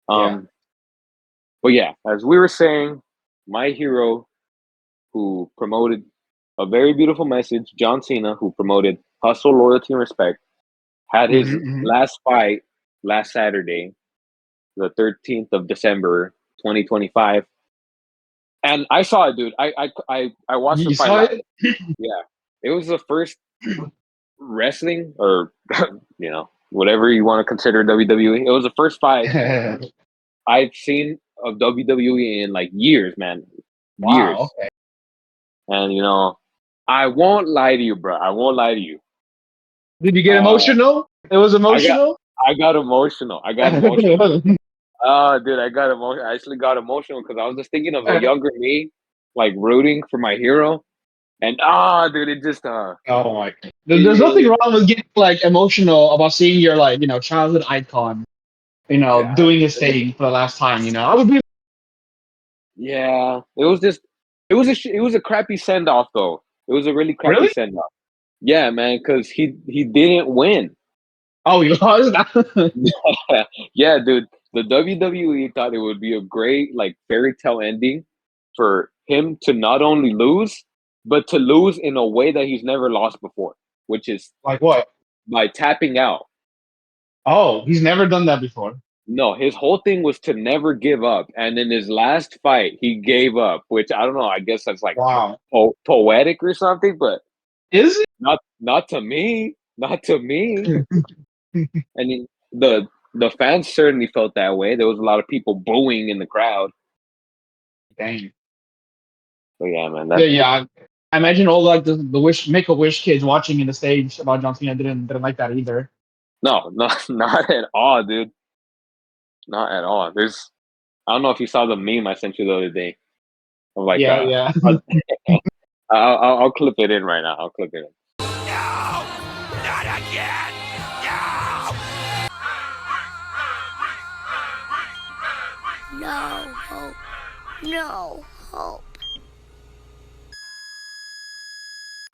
But yeah, as we were saying, my hero who promoted a very beautiful message, John Cena, who promoted hustle, loyalty, and respect, had his last fight last Saturday, the 13th of December, 2025. And I saw it, dude. I watched the You fight saw live. it? Yeah. It was the first wrestling or whatever you want to consider WWE. It was the first fight I've seen of WWE in like years, man. Years. Wow. Okay. And I won't lie to you, bro. I won't lie to you. Did you get emotional? It was emotional. I got emotional. Oh, dude, I got emotional. I actually got emotional because I was just thinking of a younger me, like rooting for my hero. And dude, it just Oh my! There's nothing wrong with getting like emotional about seeing your childhood icon, doing his thing for the last time. I would be. Yeah, it was a crappy send off though. It was a really crappy Really? send off. Yeah, man, because he didn't win. Oh, he lost. Yeah, dude. The WWE thought it would be a great like fairy tale ending for him to not only lose, but to lose in a way that he's never lost before, which is Like what? by tapping out. Oh, he's never done that before. No, his whole thing was to never give up, and in his last fight, he gave up. Which I don't know. I guess that's like Wow. poetic or something, but Is it? not to me. Not to me. And the fans certainly felt that way. There was a lot of people booing in the crowd. Dang. So yeah, man. Yeah. I imagine all like the Make a Wish kids watching in the stage about John Cena didn't like that either. No, not at all, dude. Not at all. I don't know if you saw the meme I sent you the other day. I'm like, Yeah. I'll clip it in right now. I'll clip it in. No! Not again! No! No hope. No hope.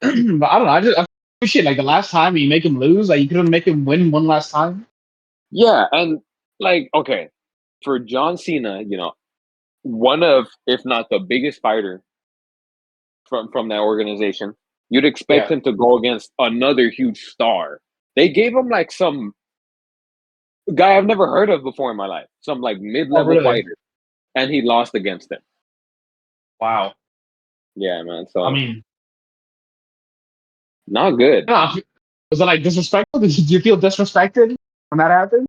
But I don't know. I appreciate like the last time you make him lose, like you couldn't make him win one last time. Yeah, and like, okay, for John Cena, one of, if not the biggest fighter from that organization, you'd expect him to go against another huge star. They gave him like some guy I've never heard of before in my life, some like mid-level fighter, and he lost against him. Wow. Yeah, man. So I mean, not good. was it like disrespectful? Did you feel disrespected when that happened?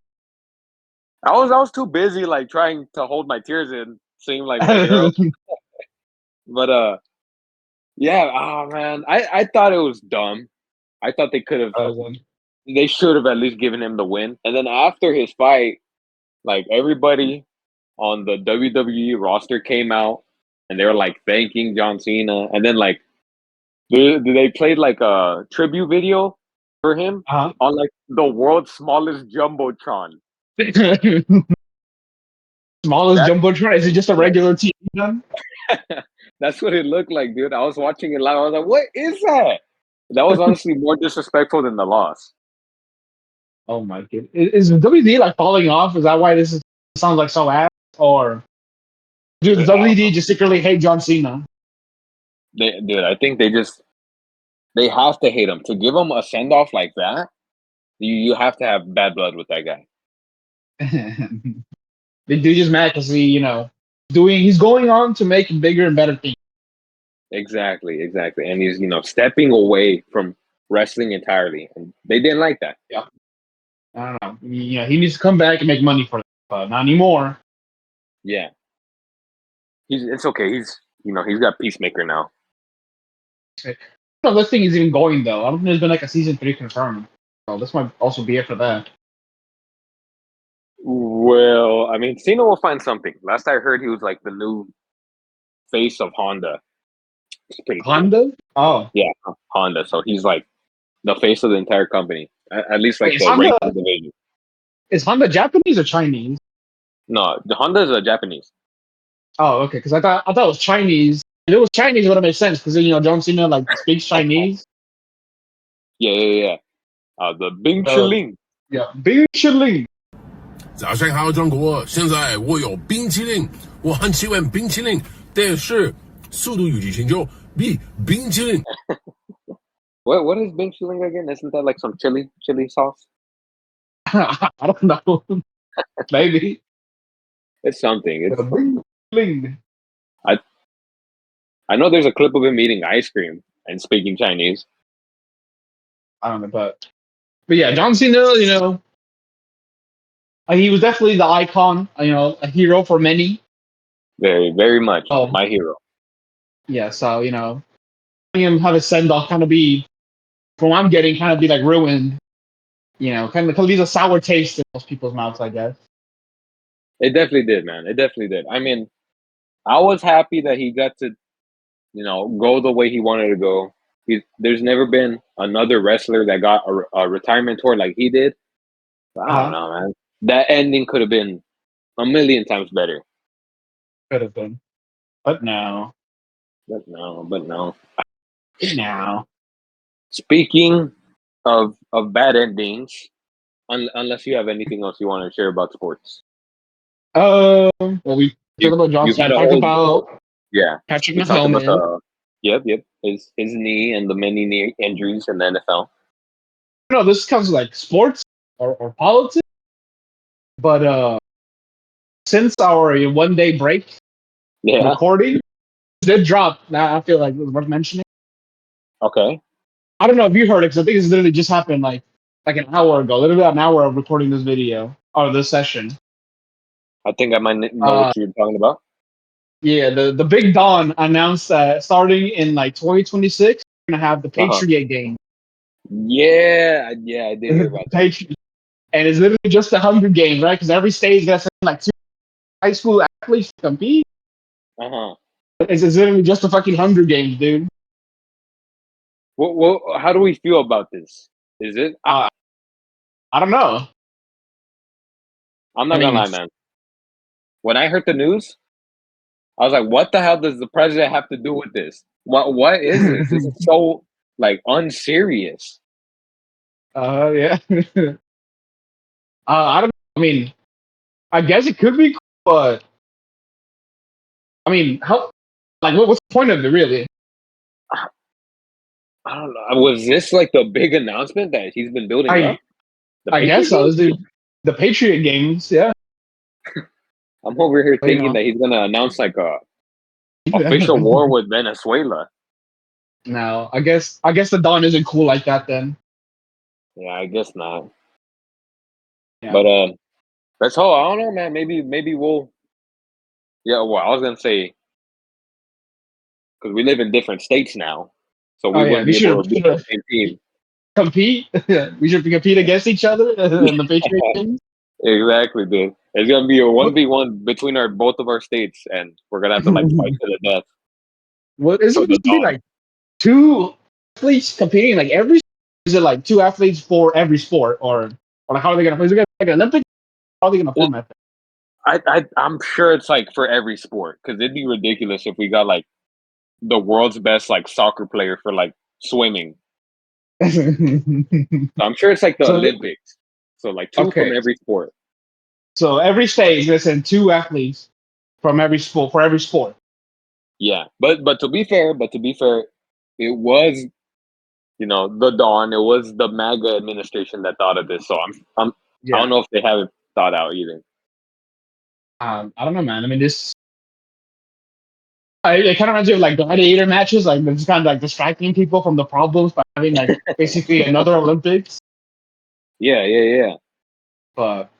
I was too busy like trying to hold my tears in, seeing like my hero. But yeah, oh man, I thought it was dumb. I thought they should have at least given him the win. And then after his fight, like everybody on the WWE roster came out and they were like thanking John Cena. And then like they played like a tribute video for him on like the world's smallest jumbotron. Smallest jumbotron? Is it just a regular TV gun? That's what it looked like, dude. I was watching it live. I was like, what is that? That was honestly more disrespectful than the loss. Oh my god. Is WD like falling off? Is that why sounds like so ass? Or dude, WD just secretly hate John Cena? Dude, I think they have to hate him. To give him a send off like that, you have to have bad blood with that guy. The dude just mad because he's going on to make bigger and better things. Exactly. And he's, stepping away from wrestling entirely. And they didn't like that. Yeah. I don't know. He needs to come back and make money for it, but not anymore. Yeah. It's okay. He's got Peacemaker now. I don't know if this thing is even going though. I don't think there's been like a season 3 confirmed. So this might also be it for that. Well, I mean, Cena will find something. Last I heard, he was like the new face of Honda. It's pretty cool. Honda? Oh. Yeah, Honda. So he's like the face of the entire company. At least like Wait, the Honda, racing division. is Honda Japanese or Chinese? No, the Honda is Japanese. Oh, okay. Because I thought it was Chinese. If it was Chinese, it would have made sense because John Cena like speaks Chinese. Yeah. The Bing Chiling. Yeah, Bing Chiling. 早上好，中国！现在我有冰淇淋，我很喜欢冰淇淋，但是速度与激情就比冰淇淋。What is Bing Chiling again? Isn't that like some chili sauce? I don't know. Maybe. It's something. It's Bing Chiling. I know there's a clip of him eating ice cream and speaking Chinese. I don't know, but yeah, John Cena, he was definitely the icon, a hero for many. Very, very much Oh. my hero. Yeah, so, him have a send off kind of be, from what I'm getting, kind of be like ruined, kind of leave a sour taste in most people's mouths, I guess. It definitely did, man. It definitely did. I mean, I was happy that he got to, go the way he wanted to go. There's never been another wrestler that got a retirement tour like he did. But I don't know, man. That ending could have been a million times better. Could have been. But no. But no. Now. Speaking of bad endings, unless you have anything else you want to share about sports. Well, we talked about John Cena. Talked about Patrick We talked Mahomes. about his knee and the many knee injuries in the NFL. No, this comes like sports or politics. But since our 1 day break recording did drop, now I feel like it was worth mentioning. Okay. I don't know if you heard it because I think this literally just happened like an hour ago. Literally an hour of recording this video or this session. I think I might know what you're talking about. Yeah, the Big Don announced that starting in like 2026, we're gonna have the Patriot game. Yeah, I did hear about that. And it's literally just the Hunger Games, right? Because every state is gonna send like 2 high school athletes to compete. It's literally just the fucking Hunger Games, dude. Well, how do we feel about this? Is it? I don't know. I'm not gonna lie, man. When I heard the news, I was like, "What the hell does the president have to do with this? What is this? This is so like unserious." Yeah. I don't. I mean, I guess it could be, cool, but I mean, how? Like, what's the point of it, really? I don't know. Was this like the big announcement that he's been building up? I guess so. The Patriot games, yeah. I'm over here thinking that he's gonna announce like a official war with Venezuela. No, I guess the Don isn't cool like that then. Yeah, I guess not. Yeah. But that's all. I don't know, man. Maybe we'll. Yeah, well, I was gonna say because we live in different states now, so we wouldn't be able to be on the same team. Compete? We should compete against each other in the Patriot games. Exactly, dude. It's gonna be a 1v1 between both of our states, and we're gonna have to like fight to the death. What is it? Be like 2 athletes competing like every? Is it like 2 athletes for every sport, or like how are they gonna play? Is it gonna like an Olympic? How are they gonna format that? I'm sure it's like for every sport because it'd be ridiculous if we got like the world's best like soccer player for like swimming. I'm sure it's like the Olympics. So like 2 from every sport. So every state is gonna send 2 athletes from every sport for every sport. Yeah, but to be fair, it was the Dawn. It was the MAGA administration that thought of this. So I don't know if they have thought out either. I don't know, man. I mean, it kind of reminds me of like gladiator matches, like it's kind of like distracting people from the problems by having like basically another Olympics. Yeah. But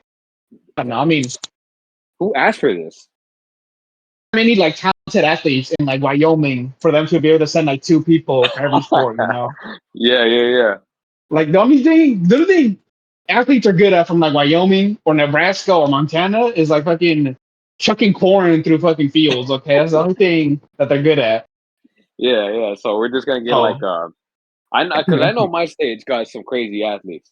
I don't know. I mean, Who asked for this? many like talented athletes in like Wyoming for them to be able to send like 2 people for every sport, you know? Yeah. Like the only thing athletes are good at from like Wyoming or Nebraska or Montana is like fucking chucking corn through fucking fields. Okay, that's the only thing that they're good at. Yeah. So we're just gonna get like because I know my state's got some crazy athletes.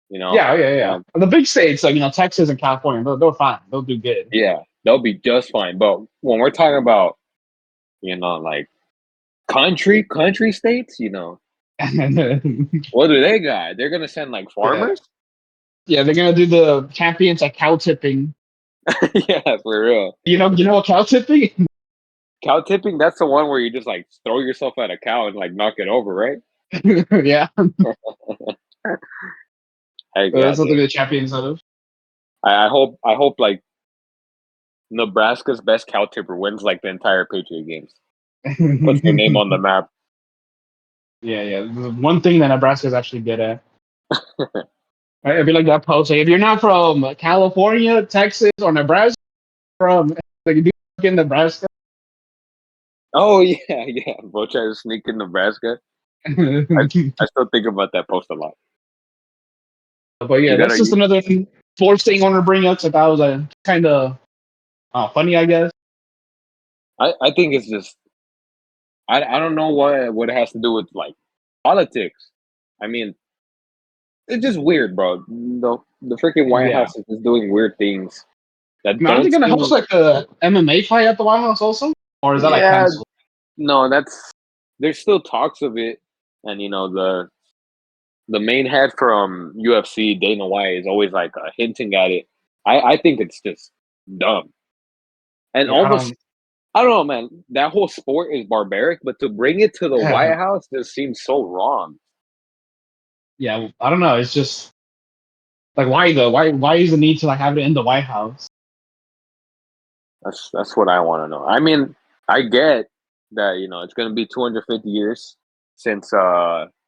You know. Yeah. The big states like Texas and California, they're fine. They'll do good. Yeah, they'll be just fine. But when we're talking about like country states, what do they got? They're gonna send like farmers. Yeah, they're gonna do the champions at cow tipping. Yeah, for real. You know what cow tipping? Cow tipping, that's the one where you just like throw yourself at a cow and like knock it over, right? Yeah. That's what they're the champions out of. I hope like Nebraska's best cow tipper wins like the entire Patriot games. Puts their name on the map. Yeah. One thing that Nebraska's actually good at. Right? It'd be like that post. Like, if you're not from California, Texas, or Nebraska, from like you in Nebraska. Oh yeah. Bro, try to sneak in Nebraska. I still think about that post a lot. But yeah, that's just another sports thing I want to bring up. So that was kind of funny, I guess. I think it's just I don't know what it has to do with like politics. I mean, it's just weird, bro. The freaking White House is just doing weird things. Are they gonna host like a MMA fight at the White House also, or is that like canceled? No, there's still talks of it, and the main head from UFC, Dana White, is always like hinting at it. I think it's just dumb, and almost I don't know, man. That whole sport is barbaric, but to bring it to the White House just seems so wrong. Yeah, I don't know. It's just like why though? Why is the need to like have it in the White House? That's what I want to know. I mean, I get that it's going to be 250 years since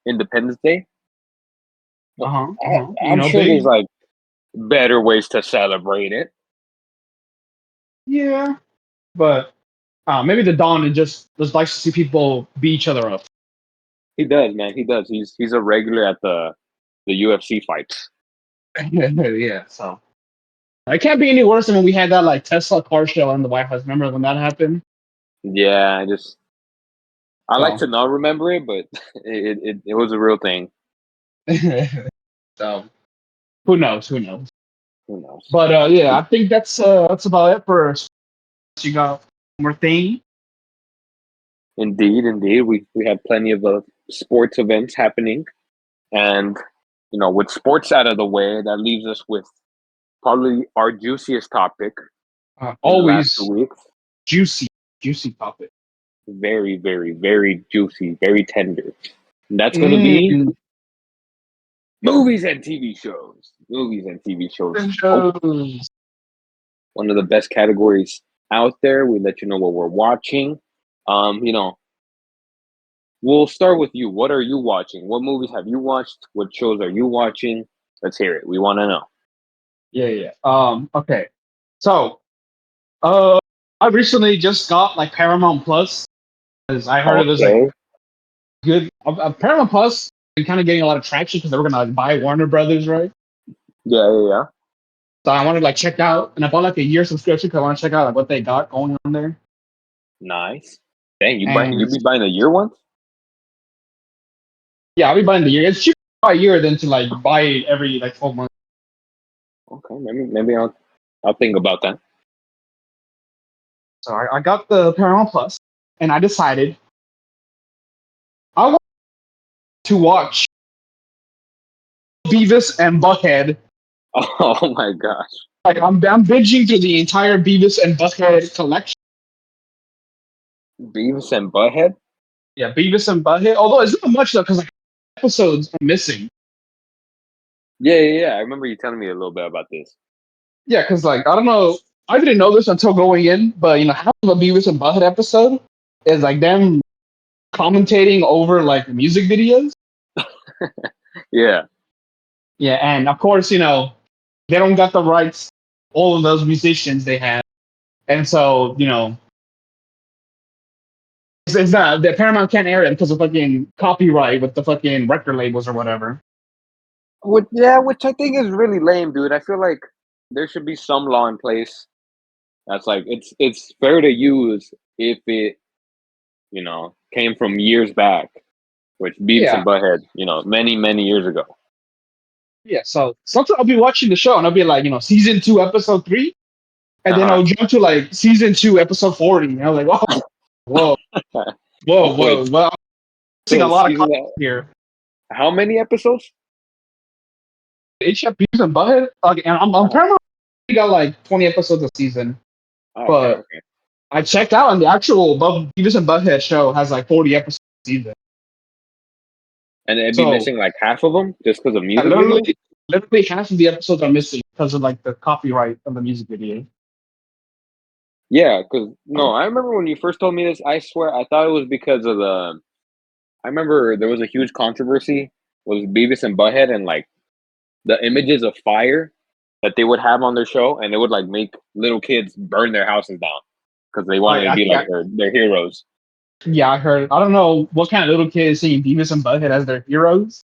Independence Day. I'm sure there's like better ways to celebrate it. Yeah, but maybe the Don just likes to see people beat each other up. He does, man. He does. He's a regular at the UFC fights. Yeah, so it can't be any worse than when we had that like Tesla car show in the White House. Remember when that happened? Yeah, I like to not remember it, but it was a real thing. So who knows? But yeah, I think that's about it for you got one more thing. Indeed. We have plenty of sports events happening, and with sports out of the way, that leaves us with probably our juiciest topic. Always juicy topic. Very, very, very juicy, very tender. And that's going to be movies and TV shows. One of the best categories out there. We let you know what we're watching. We'll start with you. What are you watching? What movies have you watched? What shows are you watching? Let's hear it. We want to know. Yeah. Okay. So, I recently just got like Paramount Plus because I heard it was like good. Paramount Plus been kind of getting a lot of traction because they were gonna like, buy Warner Brothers, right? Yeah. So I wanted to like check out, and I bought like a year subscription because I want to check out like what they got going on there. Nice. Dang, you be buying the year ones? Yeah, I'll be buying the year. It's cheaper to buy a year than to like buy it every like 12 months. Okay, maybe I'll think about that. So I got the Paramount Plus, and I decided I want to watch Beavis and Butthead. Oh my gosh! Like I'm binging through the entire Beavis and Butthead collection. Beavis and Butthead? Yeah, Beavis and Butthead. Although it's not much though, because like episodes are missing. Yeah. I remember you telling me a little bit about this. Yeah, because like I don't know, I didn't know this until going in, but half of a Beavis and Butthead episode is like them commentating over like music videos. Yeah. Yeah, and of course, they don't got the rights, all of those musicians they have. And so, it's not the Paramount can't air it because of fucking copyright with the fucking record labels or whatever. Which I think is really lame, dude. I feel like there should be some law in place that's like it's fair to use if it, came from years back, which Beavis and Butthead, many, many years ago. Yeah, so sometimes I'll be watching the show and I'll be like, season 2, episode 3, and then I'll jump to like season 2, episode 40. And I'm like, whoa, whoa. Wait, Well, I'm seeing a lot of season content here. How many episodes? Each have Beavis and Butthead, and I'm Paramount. We got like 20 episodes a season, but Okay. I checked out, and the actual Beavis and Butthead show has like 40 episodes a season. And it'd be missing like half of them just because of music videos? Literally half of the episodes are missing because of like the copyright of the music video. Yeah, because I remember when you first told me this, I swear I thought it was because of I remember there was a huge controversy with Beavis and Butthead and like the images of fire that they would have on their show, and it would like make little kids burn their houses down because they wanted to be like their heroes. Yeah, I heard. I don't know what kind of little kids seeing Beavis and Butthead as their heroes,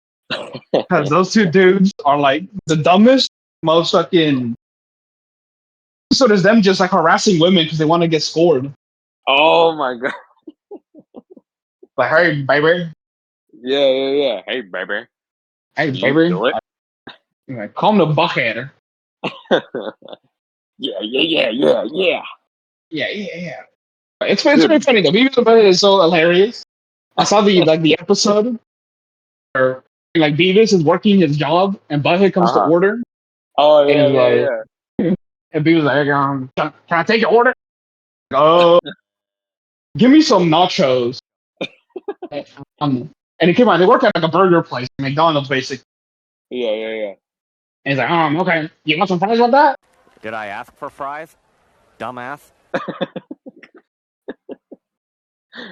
because those two dudes are like the dumbest, most fucking. So there's them just like harassing women because they want to get scored. Oh my god! Like, hey, baby. Yeah. Hey, baby. Hey, You baby. do it? Like, call him the Buckhead. Yeah. Yeah. It's very funny though. Beavis and Butthead is so hilarious. I saw the episode where like Beavis is working his job and Butthead comes to order. Oh And yeah. And Beavis like, can I take your order? Oh, give me some nachos. And he came out. They work at like a burger place, McDonald's, basically. Yeah. And he's like, okay, you want some fries with that? Did I ask for fries? Dumbass.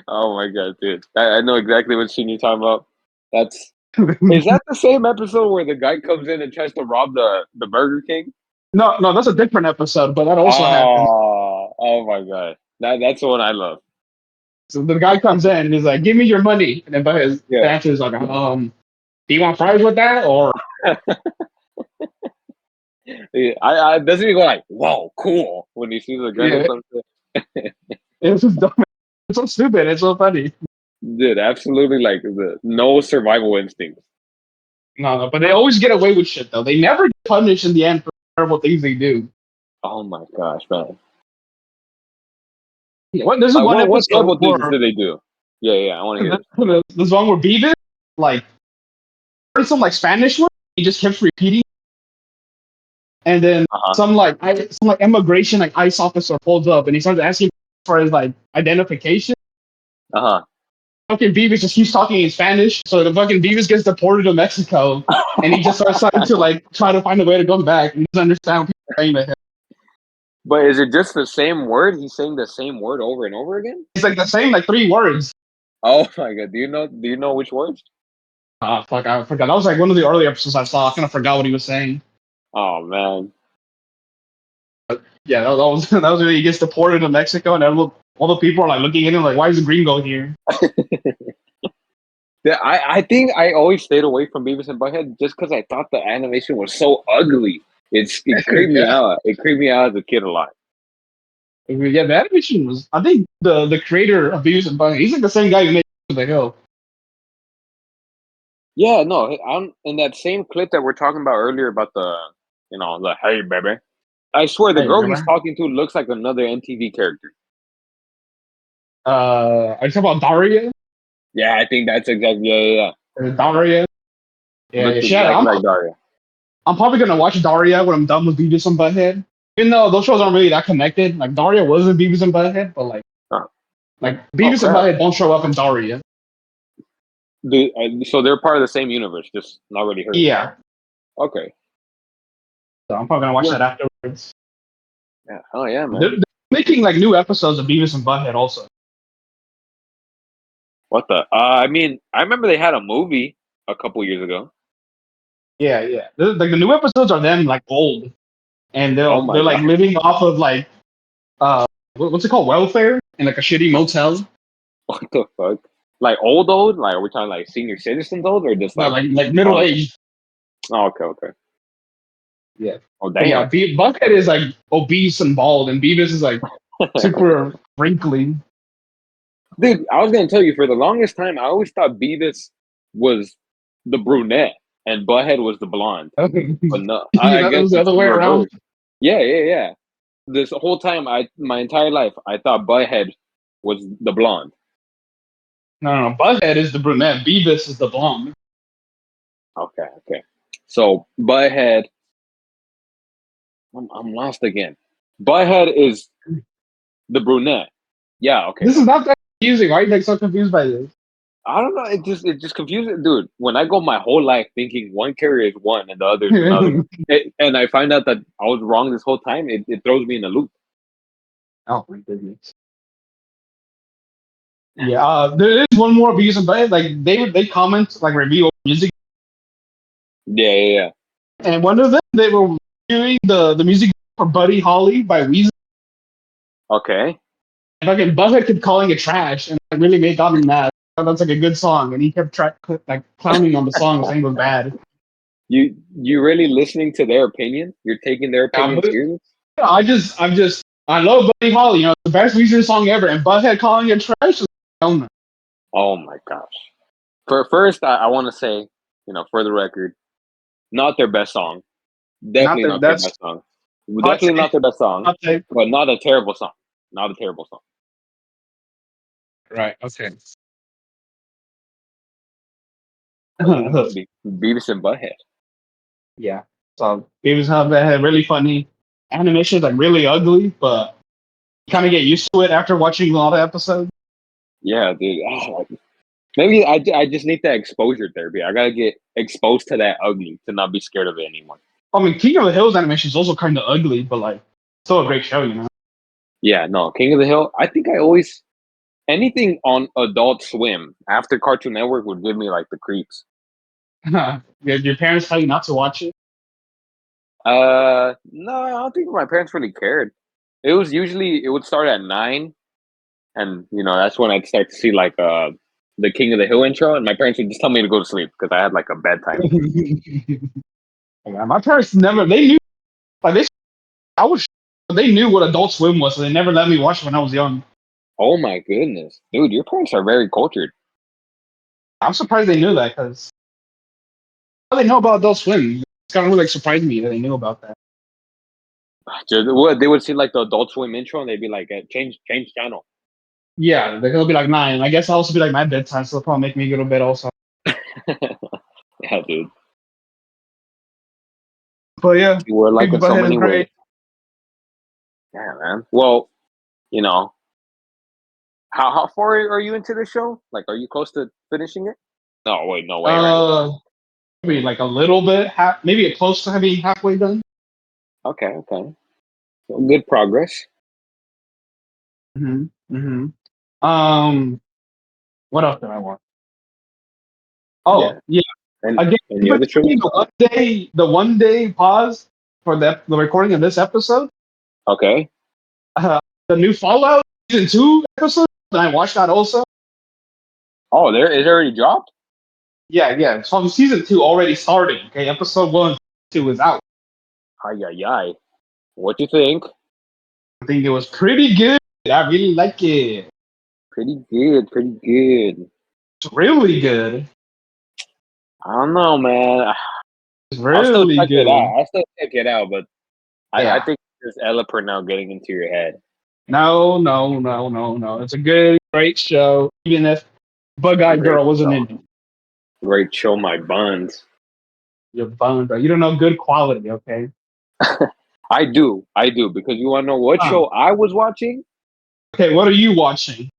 Oh my god, dude! I know exactly what scene you're talking about. Is that the same episode where the guy comes in and tries to rob the Burger King? No, that's a different episode, but that also happens. Oh my god, that's the one I love. So the guy comes in and he's like, "Give me your money," and then but his answer is like, "Do you want fries with that?" Or I doesn't even go like, "Whoa, cool!" when he sees the gun or something. It's just dumb. It's so stupid. It's so funny. Dude, absolutely like no survival instincts. No, but they always get away with shit though. They never get punished in the end for terrible things they do. Oh my gosh, man! Yeah, there's one episode what terrible things did they do? Yeah, I want to hear. There's one where Beavis like heard some like Spanish word. He just kept repeating, and then some immigration like ICE officer pulls up and he starts asking for his like identification. Fucking Beavis just keeps talking in Spanish, so the fucking Beavis gets deported to Mexico, and he just starts trying to like try to find a way to come back. He doesn't understand what people are saying to him. But is it just the same word? He's saying the same word over and over again? It's like the same like 3 words. Oh my god! Do you know which words? Fuck, I forgot. That was like one of the early episodes I saw. I kind of forgot what he was saying. Oh man. Yeah, that was when he gets deported to Mexico, and all the people are like looking at him like, "Why is the gringo here?" Yeah, I think I always stayed away from Beavis and Butthead just because I thought the animation was so ugly. It creeped me out. It creeped me out as a kid a lot. Yeah, the animation was. I think the creator of Beavis and Butthead, he's like the same guy who made the Hill. Yeah, no, in that same clip that we're talking about earlier about the hey baby. I swear the girl he's talking to looks like another MTV character. Are you talking about Daria? Yeah, I think that's exactly Daria. Yeah, exactly like Daria. I'm probably gonna watch Daria when I'm done with Beavis and Butthead. Even though those shows aren't really that connected. Like Daria wasn't Beavis and Butthead, but like Beavis and Butthead don't show up in Daria. So they're part of the same universe, just not really heard. Yeah. Okay. So I'm probably gonna watch that afterwards. Yeah. Oh yeah, man. They're making like new episodes of Beavis and Butthead also. What the? I mean, I remember they had a movie a couple years ago. Yeah, yeah. Like the new episodes are them like old, and Oh my they're like god. living off of like what's it called, welfare in like a shitty motel. What the fuck? Like old? Like are we talking like senior citizens old or just No, like like middle oh, aged. oh okay. Yeah. Oh But yeah, damn. Buckhead is like obese and bald, and Beavis is like super wrinkly. Dude, I was gonna tell you for the longest time I always thought Beavis was the brunette and Butthead was the blonde. But no, You I know, it guess was the it's other way around. reversed. Yeah. This whole time my entire life I thought Butthead was the blonde. No, Butthead is the brunette. Beavis is the blonde. Okay. So Butthead I'm lost again. Butthead is the brunette. Yeah, okay. This is not that confusing. Why are you like so confused by this? I don't know. It just confuses, dude. When I go my whole life thinking one carrier is one and the other is another, and I find out that I was wrong this whole time, it throws me in a loop. Oh my goodness. Yeah, there is one more Beavis and Butthead. Like they comment like review music, Yeah. and one of them they were reviewing the music for Buddy Holly by Weezer. Okay. And fucking Butthead kept calling it trash, and it really made Donnie mad. That's like a good song, and he kept like clowning on the song, saying it was bad. You really listening to their opinion? You're taking their Yeah, opinion but, seriously? I love Buddy Holly. You know, it's the best Weezer song ever, and Butthead calling it trash. Hell no. Oh my gosh. For first, I want to say, for the record, not their best song. Not Definitely their not their best. best song. Hot Definitely take. not their best song, Hot take. but not a terrible song. Not a terrible song. Right. Okay. Beavis and Butthead. Yeah. So Beavis and Butthead really funny. Animation is like really ugly, but you kind of get used to it after watching a lot of episodes. Yeah, dude. Maybe I just need that exposure therapy. I gotta get exposed to that ugly to not be scared of it anymore. I mean, King of the Hills animation is also kind of ugly, but like still a great show, you know. Yeah, no, King of the Hill. I think I always anything on Adult Swim after Cartoon Network would give me like the creeps. Your parents tell you not to watch it. No, I don't think my parents really cared. It would start at 9, and that's when I'd start to see like the King of the Hill intro, and my parents would just tell me to go to sleep because I had like a bedtime. Yeah, my parents never. They knew. Like they, I was. They knew what Adult Swim was, so they never let me watch it when I was young. Oh my goodness, dude, your parents are very cultured. I'm surprised they knew that because how they know about Adult Swim. It's kind of really like surprised me that they knew about that. They would see like the Adult Swim intro, and they'd be like, "Change channel." Yeah, they'll be like 9. I guess I'll also be like my bedtime, so they'll probably make me go to bed also. Yeah, dude. But yeah, You were like in so Butthead is many ways. great. Yeah, man. Well, how far are you into the show? Like, are you close to finishing it? No, wait, no way. Right? Maybe like a little bit, maybe close to being halfway done. Okay. Well, good progress. What else did I want? Oh, yeah. And Again, any other shows? the 1 day pause for the recording of this episode. Okay. The new Fallout season 2 episode, and I watched that also. Oh, there is already dropped? Yeah. So season 2 already starting. Okay, episode 1, 2 is out. Ay. What you think? I think it was pretty good. I really like it. Pretty good. It's really good. I don't know, man. It's I'll still really check good. it out, but I think there's Ella now getting into your head. No. It's a good, great show. Even if Bug-Eyed Girl wasn't in it. Great show, my buns. You're bummed, bro. You don't know good quality, okay? I do, because you want to know what show I was watching? Okay, what are you watching?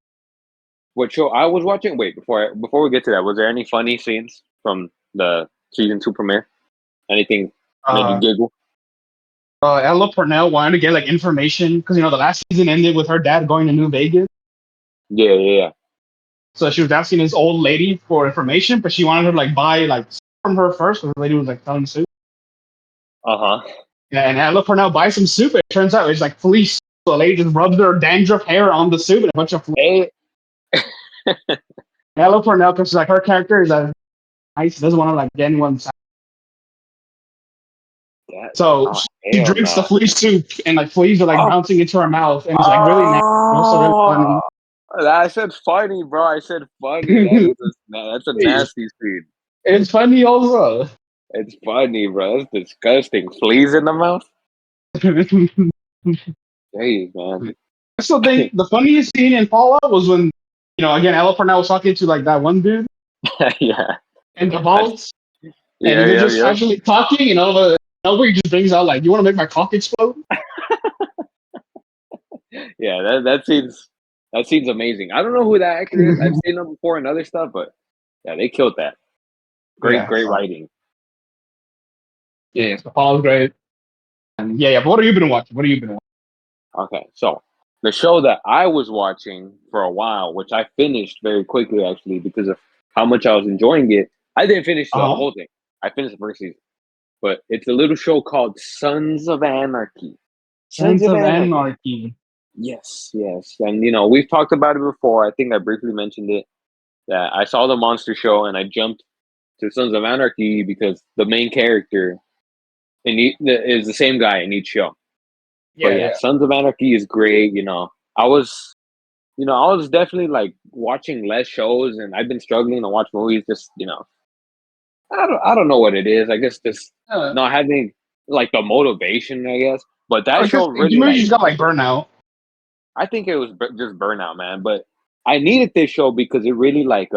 What show I was watching? Wait, before we get to that, was there any funny scenes from the season 2 premiere? Anything made you giggle? Ella Purnell wanted to get like information because the last season ended with her dad going to New Vegas. Yeah. So she was asking this old lady for information, but she wanted her to like buy like from her first. Because the lady was like selling soup. Uh-huh. Yeah, and Ella Purnell buys some soup. It turns out it's like fleece. So the lady just rubs her dandruff hair on the soup and a bunch of fleece. Hey. Ella Purnell, because like her character is nice, doesn't want to like get anyone. So she drinks the fleece soup, and like fleas are like bouncing into her mouth, and it's like really nasty. Also really funny. I said funny, bro. I said funny. That's a nasty scene. It's funny also. It's funny, bro. That's disgusting. Fleas in the mouth? Hey, man. So the funniest scene in Fallout was when, again, Ella Purnell was talking to like that one dude. Yeah. In the vaults. Yeah, and they're just actually talking, and nobody just brings out like, "You want to make my cock explode?" Yeah, that seems amazing. I don't know who that actor is. I've seen him before in other stuff, but yeah, they killed that. Great writing. Yeah, so Fallout's great. And but what have you been watching? Okay, so the show that I was watching for a while, which I finished very quickly actually because of how much I was enjoying it. I didn't finish the whole thing. I finished the first season. But it's a little show called Sons of Anarchy. Sons of Anarchy. Yes. And we've talked about it before. I think I briefly mentioned it. That I saw the monster show and I jumped to Sons of Anarchy because the main character is the same guy in each show. Yeah. Sons of Anarchy is great. I was definitely like watching less shows, and I've been struggling to watch movies. Just I don't know what it is. I guess just not having like the motivation. I guess, but that show really just got like burnout. I think it was just burnout, man. But I needed this show because it really like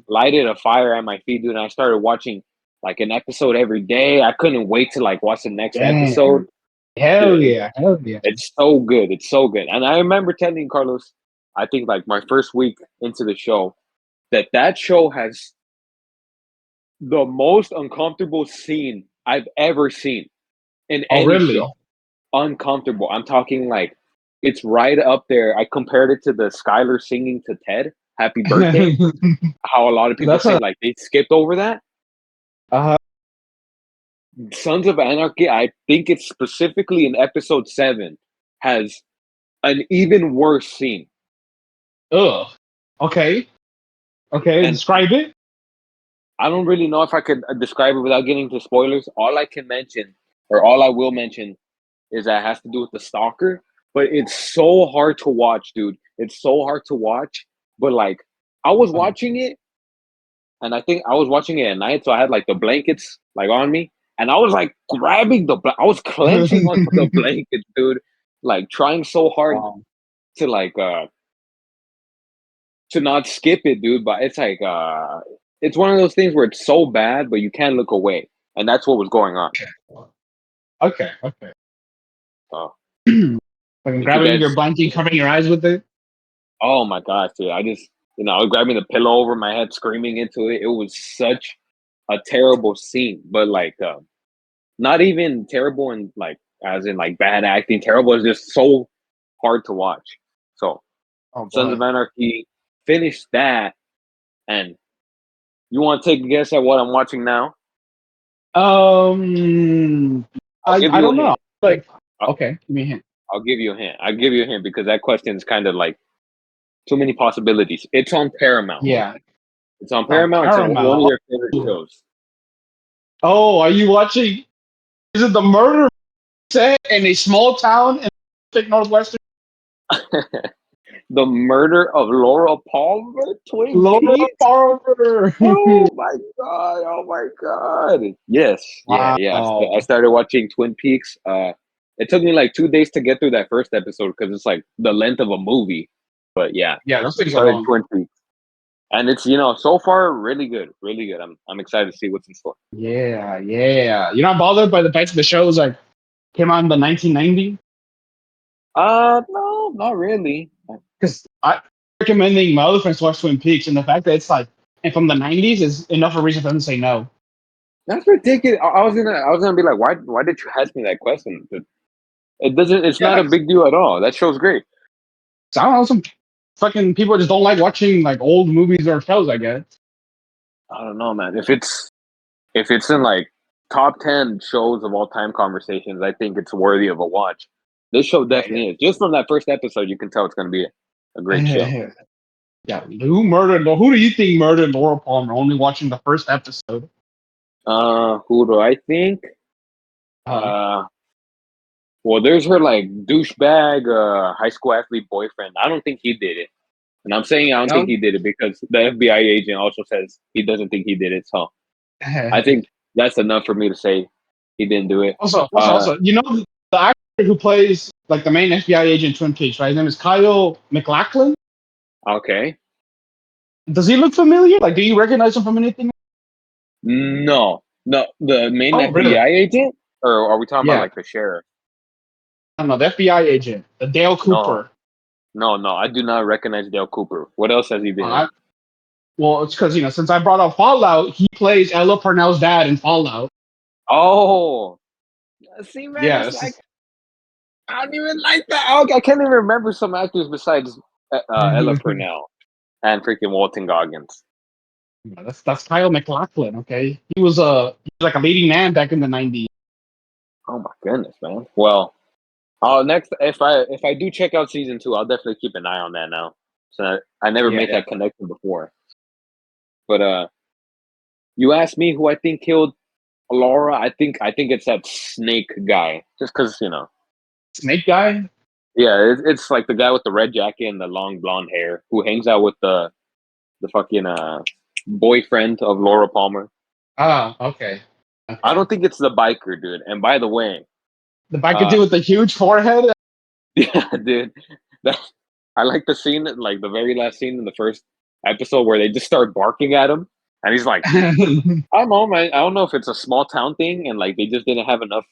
lighted a fire at my feet, dude. And I started watching like an episode every day. I couldn't wait to like watch the next episode. Hell yeah. It's so good. And I remember telling Carlos, I think like my first week into the show, that show has the most uncomfortable scene I've ever seen in any show. Uncomfortable. I'm talking like it's right up there. I compared it to the Skylar singing to Ted "Happy Birthday." How a lot of people say like they skipped over that. Sons of Anarchy, I think it's specifically in episode 7, has an even worse scene. Ugh. Okay. And describe it. I don't really know if I could describe it without getting into spoilers. All I will mention is that it has to do with the stalker. But it's so hard to watch, dude. It's so hard to watch. But like, I was watching it, and I think I was watching it at night, so I had like the blankets like on me, and I was like grabbing I was clenching onto the blankets, dude. Like trying so hard to like to not skip it, dude. But it's like it's one of those things where it's so bad, but you can't look away, and that's what was going on. Okay. Oh. Like grabbing your blanket, covering your eyes with it. Oh my gosh, dude! I just I was grabbing the pillow over my head, screaming into it. It was such a terrible scene, but like not even terrible and like as in like bad acting. Terrible is just so hard to watch. So Sons of Anarchy, finished that, and you want to take a guess at what I'm watching now? I don't know. Like, okay, give me a hint. I'll give you a hint because that question is kind of like too many possibilities. It's on Paramount. Yeah. It's on Paramount. It's one of your favorite shows. Oh, are you watching? Is it the murder set in a small town in the Northwestern? The murder of Laura Palmer, Laura Palmer. Oh my god! Yes, wow. yeah. I started watching Twin Peaks. It took me like 2 days to get through that first episode because it's like the length of a movie. But yeah, those things are long. Twin Peaks, and it's so far really good. I'm excited to see what's in store. Yeah. You're not bothered by the fact that the show was like came out in the 1990s? No, not really. Because I'm recommending my other friends to watch Twin Peaks, and the fact that it's like and from the 90s is enough of a reason for them to say no. That's ridiculous. I was gonna be like, why did you ask me that question? It doesn't. It's not a big deal at all. That show's great. So I don't know, some fucking people just don't like watching like old movies or shows, I guess. I don't know, man. If it's in like top 10 shows of all time conversations, I think it's worthy of a watch. This show definitely is. Just from that first episode, you can tell it's going to be a great show. Yeah, who do you think murdered Laura Palmer? Only watching the first episode. Who do I think? Well, there's her like douchebag high school athlete boyfriend. I don't think he did it. And I'm saying I don't think he did it because the FBI agent also says he doesn't think he did it. So I think that's enough for me to say he didn't do it. Also, you know the actor who plays like the main FBI agent in Twin Peaks, right? His name is Kyle MacLachlan. Okay. Does he look familiar? Like, do you recognize him from anything? No. The main FBI really? agent? Or are we talking about like the sheriff? I don't know, the FBI agent, the Dale Cooper. No, I do not recognize Dale Cooper. What else has he been in? Well, it's because, since I brought up Fallout, he plays Ella Parnell's dad in Fallout. Oh. See, man, it's like, I don't even like that. I can't even remember some actors besides Ella Purnell and freaking Walton Goggins. Yeah, that's Kyle MacLachlan, okay? He was like a leading man back in the 90s. Oh my goodness, man. Well, next if I do check out season 2, I'll definitely keep an eye on that now. So I never made that connection before. But you asked me who I think killed Laura. I think it's that Snake guy. Just because Snake guy? Yeah, it's like the guy with the red jacket and the long blonde hair who hangs out with the fucking boyfriend of Laura Palmer. Ah, okay. I don't think it's the biker dude. And by the way, the biker dude with the huge forehead. Yeah, dude. I like the scene, like the very last scene in the first episode where they just start barking at him, and he's like, "I don't know, man. I don't know if it's a small town thing, and like they just didn't have enough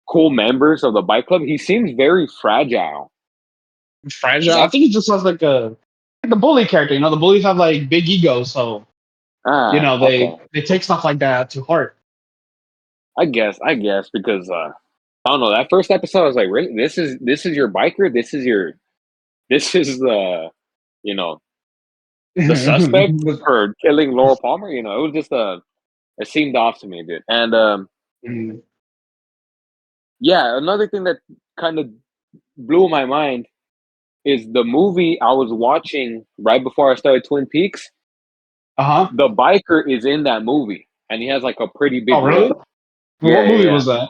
cool members of the bike club." He seems very fragile. Fragile. I think he just has like the bully character. The bullies have like big egos, so they take stuff like that to heart. I guess because I don't know, that first episode I was like, really, this is your biker, this is the the suspect for killing Laura Palmer. It was just it seemed off to me, dude. And yeah, another thing that kind of blew my mind is the movie I was watching right before I started Twin Peaks. The biker is in that movie, and he has like a pretty big really? role. What movie was that?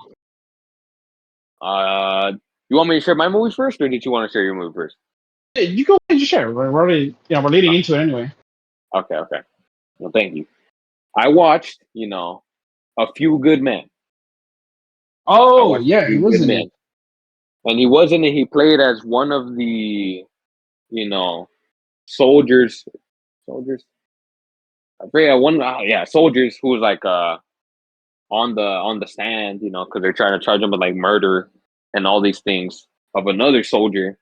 You want me to share my movies first, or did you want to share your movie first? Yeah, you go ahead and share. We're already, we're leading into it anyway. Okay. Well, thank you. I watched, A Few Good Men. Oh, yeah, he was in it. And he was in it. He played as one of the, soldiers. I forget soldiers who was like on the stand, because they're trying to charge him with like murder and all these things of another soldier.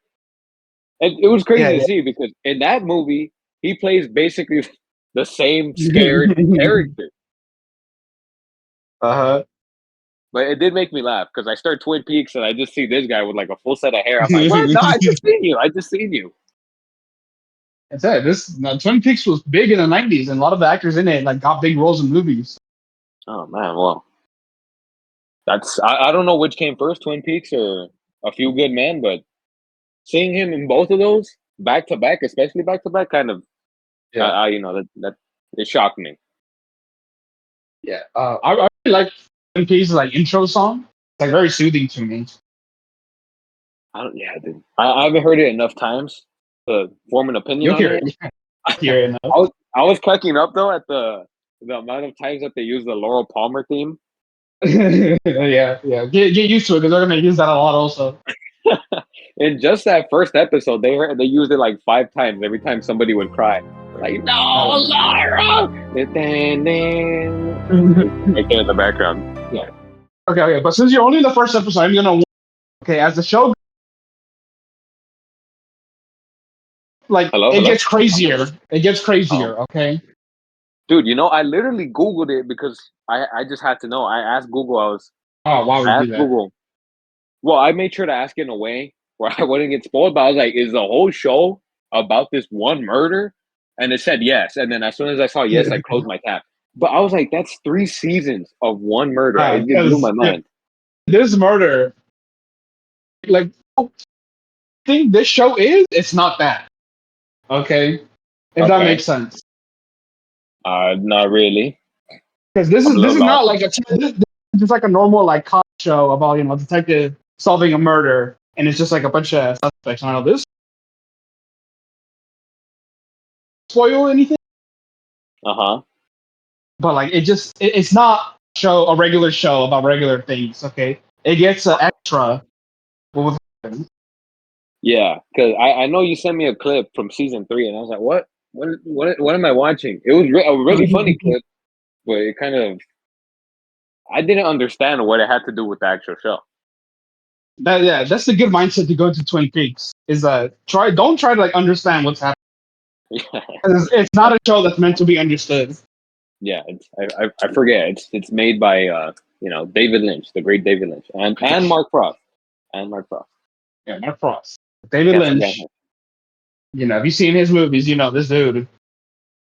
And it was crazy to see because in that movie he plays basically the same scared character. But it did make me laugh because I start Twin Peaks and I just see this guy with like a full set of hair. I'm like, what? No, I just seen you. That's it. Twin Peaks was big in the 90s, and a lot of the actors in it like got big roles in movies. Oh man, well, I don't know which came first, Twin Peaks or A Few Good Men, but seeing him in both of those back to back, especially back to back, kind of, that it shocked me. Yeah, I really like Twin Peaks' like intro song. It's like very soothing to me. Dude. I haven't heard it enough times to form an opinion on it. I was cracking up though at the amount of times that they use the Laura Palmer theme. yeah. Get used to it because they're gonna use that a lot also. In just that first episode, they used it like 5 times every time somebody would cry. Like, no, Laura! Right there in the background. Yeah. Okay. But since you're only in the first episode, I'm gonna. Okay, as the show. Like, it gets crazier. It gets crazier, okay? Dude, I literally Googled it because I just had to know. I asked Google. Why would you do that? Google, Well, I made sure to ask in a way where I wouldn't get spoiled, but I was like, is the whole show about this one murder? And it said yes. And then as soon as I saw yes, I closed my tab. But I was like, that's 3 seasons of one murder. It just blew my mind. This murder, like, thing this show is, it's not that. Okay? If that makes sense. Not really. Because this is not like this is just like a normal like cop show about detective solving a murder, and it's just like a bunch of suspects. I don't know this spoil anything, but like it's not a regular show about regular things. Okay, it gets an extra. With Yeah, because I know you sent me a clip from season 3, and I was like, what am I watching? It was a really funny clip, but it kind of I didn't understand what it had to do with the actual show. That's the good mindset to go into Twin Peaks. Is don't try to like understand what's happening. Yeah, It's not a show that's meant to be understood. yeah. I forget. It's made by David Lynch, the great David Lynch, and Mark Frost, Yeah, Mark Frost, David Lynch. If you've seen his movies, this dude.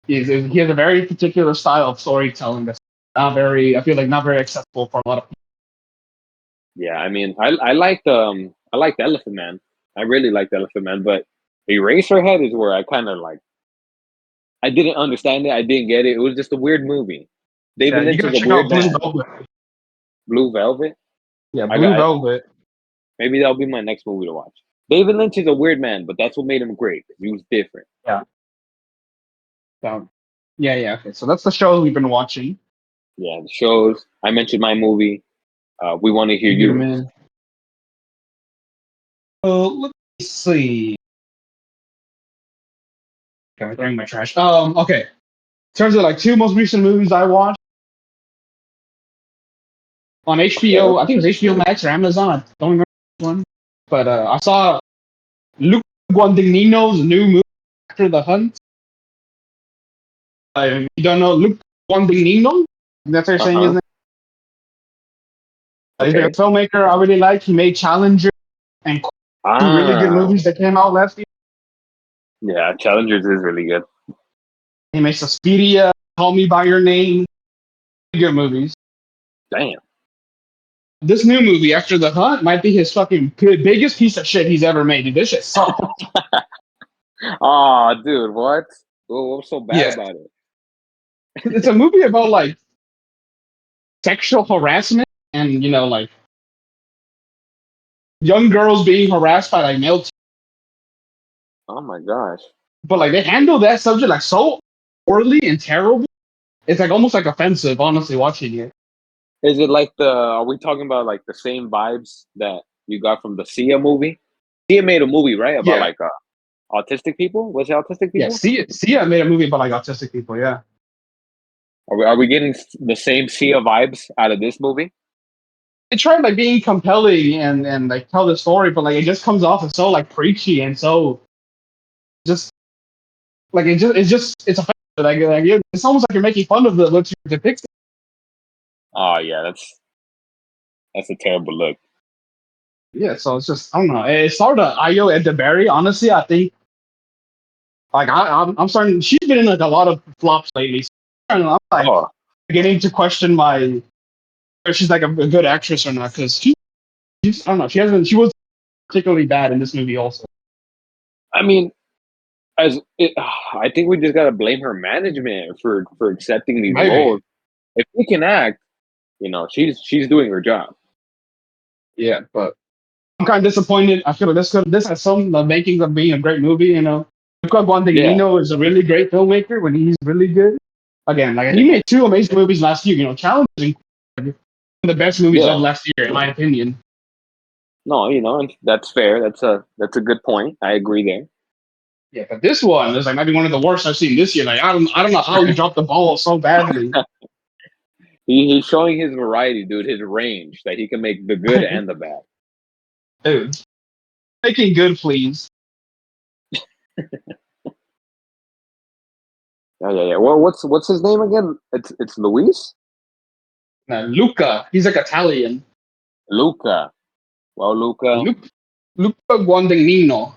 He has a very particular style of storytelling that's not very. I feel like not very accessible for a lot of people. Yeah, I mean, I liked Elephant Man. I really liked Elephant Man, but Eraserhead is where I kind of like. I didn't understand it. I didn't get it. It was just a weird movie. David Lynch is a weird man. Blue Velvet. Yeah, Blue Velvet. Maybe that'll be my next movie to watch. David Lynch is a weird man, but that's what made him great. He was different. Yeah. Yeah. Okay, so that's the shows we've been watching. Yeah, the shows. I mentioned my movie. We want to hear you. Man. Let me see. Okay, I'm throwing my trash. Okay. In terms of like 2 most recent movies I watched on HBO, I think it was HBO Max or Amazon. I don't remember which one, but I saw Luke Guadagnino's new movie After the Hunt. You don't know Luke Guadagnino? That's how you're saying his name. He's like a filmmaker I really like. He made Challenger and 2 really good movies that came out last year. Yeah, Challengers is really good. He makes Suspiria, Call Me by Your Name. Good movies. Damn. This new movie, After the Hunt, might be his fucking biggest piece of shit he's ever made. Dude, this shit sucks. Aw, dude, what? What's so bad about it? It's a movie about like sexual harassment and like young girls being harassed by like male. Oh my gosh. But like they handle that subject like so poorly and terrible. It's like almost like offensive, honestly, watching it. Is it like are we talking about like the same vibes that you got from the Sia movie? Sia made a movie, right? About like autistic people? Was it autistic people? Yeah, Sia made a movie about like autistic people, yeah. Are we getting the same Sia vibes out of this movie? They tried like being compelling and like tell the story, but like it just comes off as so like preachy and so just like it's offensive. Like it's almost like you're making fun of what you're depicting. Oh yeah, that's a terrible look. Yeah, so it's just I don't know. It started Ayo Edebari. Honestly, I think like I'm starting. She's been in like a lot of flops lately. So I'm like beginning to question if she's like a good actress or not because she's I don't know. She was particularly bad in this movie also. I mean, I think we just gotta blame her management for accepting these roles. If she can act, she's doing her job. Yeah, but I'm kind of disappointed. I feel like this has some of the makings of being a great movie. Luca Guadagnino is a really great filmmaker when he's really good. Again, like he made 2 amazing movies last year. Challenging, one of the best movies of last year, in my opinion. No, and that's fair. That's a good point. I agree there. Yeah, but this one is like maybe one of the worst I've seen this year. Like I don't know how he dropped the ball so badly. He's showing his variety, dude. His range that he can make the good and the bad. Dude, making good, please. Yeah. Well, what's his name again? It's Luis. No, Luca. He's like Italian. Luca. Well, Luca, Luca Guadagnino.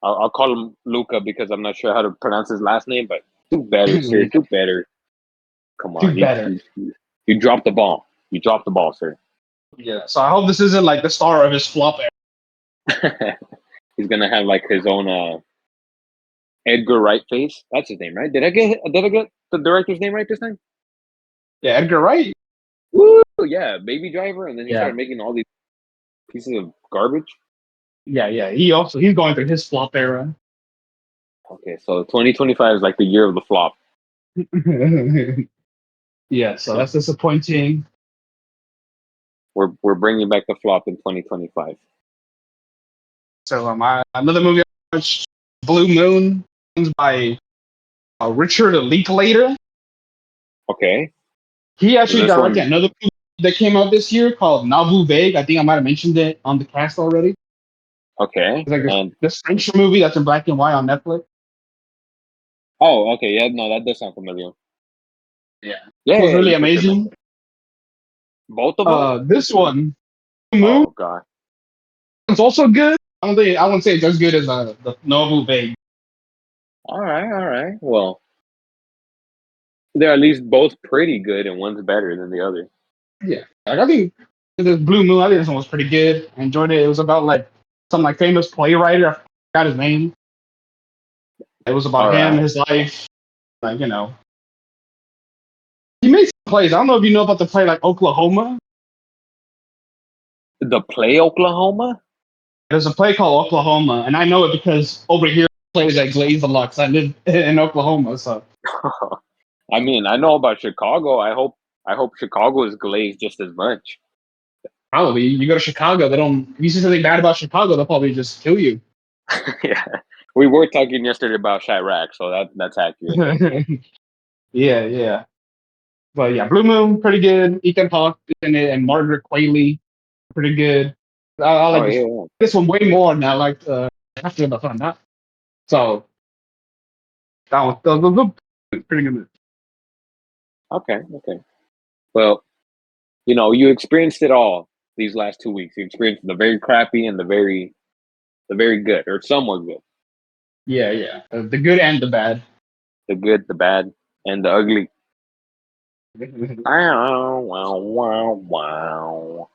I'll call him Luca because I'm not sure how to pronounce his last name, but do better, sir. Do better. Come on, Do better. You dropped the ball. You dropped the ball, sir. Yeah. So I hope this isn't like the star of his flop era. He's gonna have like his own Edgar Wright face. That's his name, right? Did I get the director's name right this time? Yeah, Edgar Wright. Woo! Yeah, Baby Driver, and then he Yeah. started making all these pieces of garbage. Yeah. He's going through his flop era. Okay, so 2025 is like the year of the flop. Yeah, so that's disappointing. We're bringing back the flop in 2025. So another movie I watched, Blue Moon, by Richard Linklater. Okay. He actually This one- directed another movie that came out this year called Nauvoo Vague. I think I might have mentioned it on the cast already. Okay. It's like And this French movie that's in black and white on Netflix. oh, okay, yeah, no, that does sound familiar. Yeah. Yeah, It was really you for sure amazing. mentioned. Both of them? This one, Blue Moon, Oh god. it's also good. I wouldn't say it's as good as the Nauvoo Vague. All right. Well, they're at least both pretty good, and one's better than the other. Yeah, like I think this Blue Moon. I think this one was pretty good. I enjoyed it. It was about like some like famous playwright. I forgot his name. It was about All him, right. his life. Like he made some plays. I don't know if you know about the play like Oklahoma. The play Oklahoma? There's a play called Oklahoma, and I know it because over here plays at Glaze a lot. 'Cause I live in Oklahoma, so I mean, I know about Chicago. I hope Chicago is glazed just as much. probably you go to Chicago. They don't. If you say something bad about Chicago, they'll probably just kill you. Yeah. We were talking yesterday about Chirac, so that's accurate. Yeah. But yeah, Blue Moon, pretty good. Ethan Hawke in it, and Margaret Qualley, pretty good. I like Oh this, yeah. this one way more than I liked after the fun. That so that was pretty good. Okay. Well, you experienced it all these last 2 weeks. You experienced the very crappy and the very good, or somewhat good. Yeah. The good and the bad. The good, the bad, and the ugly. Wow.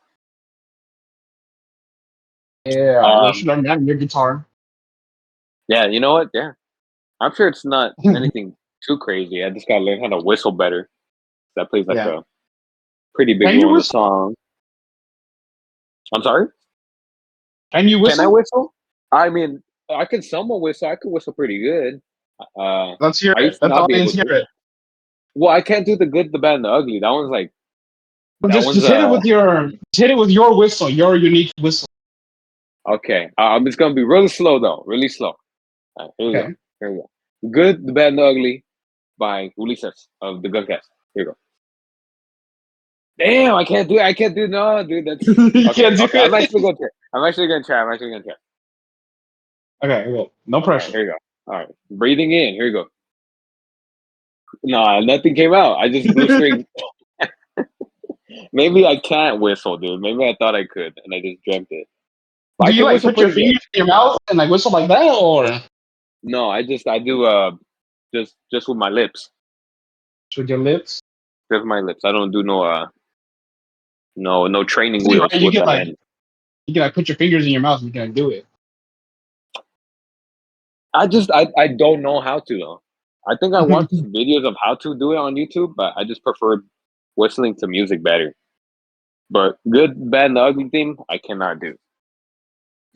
Yeah, you should learn that on your guitar. Yeah, you know what? Yeah. I'm sure it's not anything too crazy. I just gotta learn how to whistle better. That plays like Yeah. a pretty big Can you role in the whistle? song. I'm sorry? Can you Can I whistle? whistle? I mean, I can somewhat whistle. I can whistle pretty good. Let's hear I it. used to Let the not be able audience hear to. it. Well, I can't do the good, the bad, and the ugly. That one's like Just hit it with your whistle, your unique whistle. okay. I'm just gonna be really slow though, really slow. All right, Okay. Here we go. Good, the bad, and the ugly by Ulysses of the Gunkcast. Here we go. Damn, I can't do it. No, dude, that's You okay. can't do Okay, I'm it. actually gonna try. I'm actually gonna try. Okay, well, no All right, pressure. here you go. All right, breathing in. Here you go. Nah, nothing came out. I just blew straight. Maybe I can't whistle, dude. Maybe I thought I could, and I just dreamt it. But Do I you can like whistle put your pretty good. fingers in your mouth and like whistle like that, or No, I do just with my lips. with your lips? Just my lips. I don't do no training See, wheels right? You with can the like hand. put your fingers in your mouth and you can do it. I don't know how to though. I think I watched videos of how to do it on YouTube, but I just prefer whistling to music better. But good, bad, and the ugly theme, I cannot do.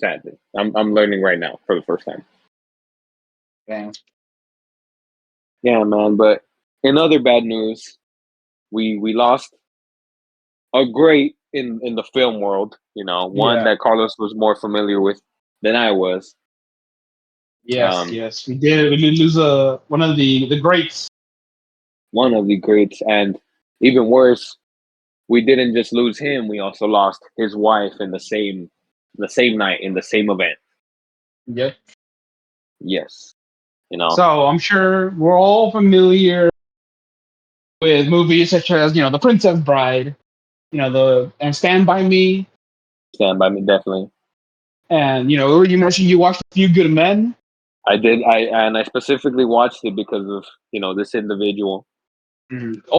Sadly, I'm learning right now for the first time. Damn. Yeah, man. But in other bad news, we lost a great in the film world. One Yeah. that Carlos was more familiar with than I was. Yes, we did. We did lose one of the greats. One of the greats, and even worse, we didn't just lose him. We also lost his wife in the same night in the same event. Yep. Yes, So I'm sure we're all familiar with movies such as The Princess Bride, and Stand by Me. Stand by Me, definitely. And you mentioned you watched A Few Good Men. I did. I specifically watched it because of this individual. Oh,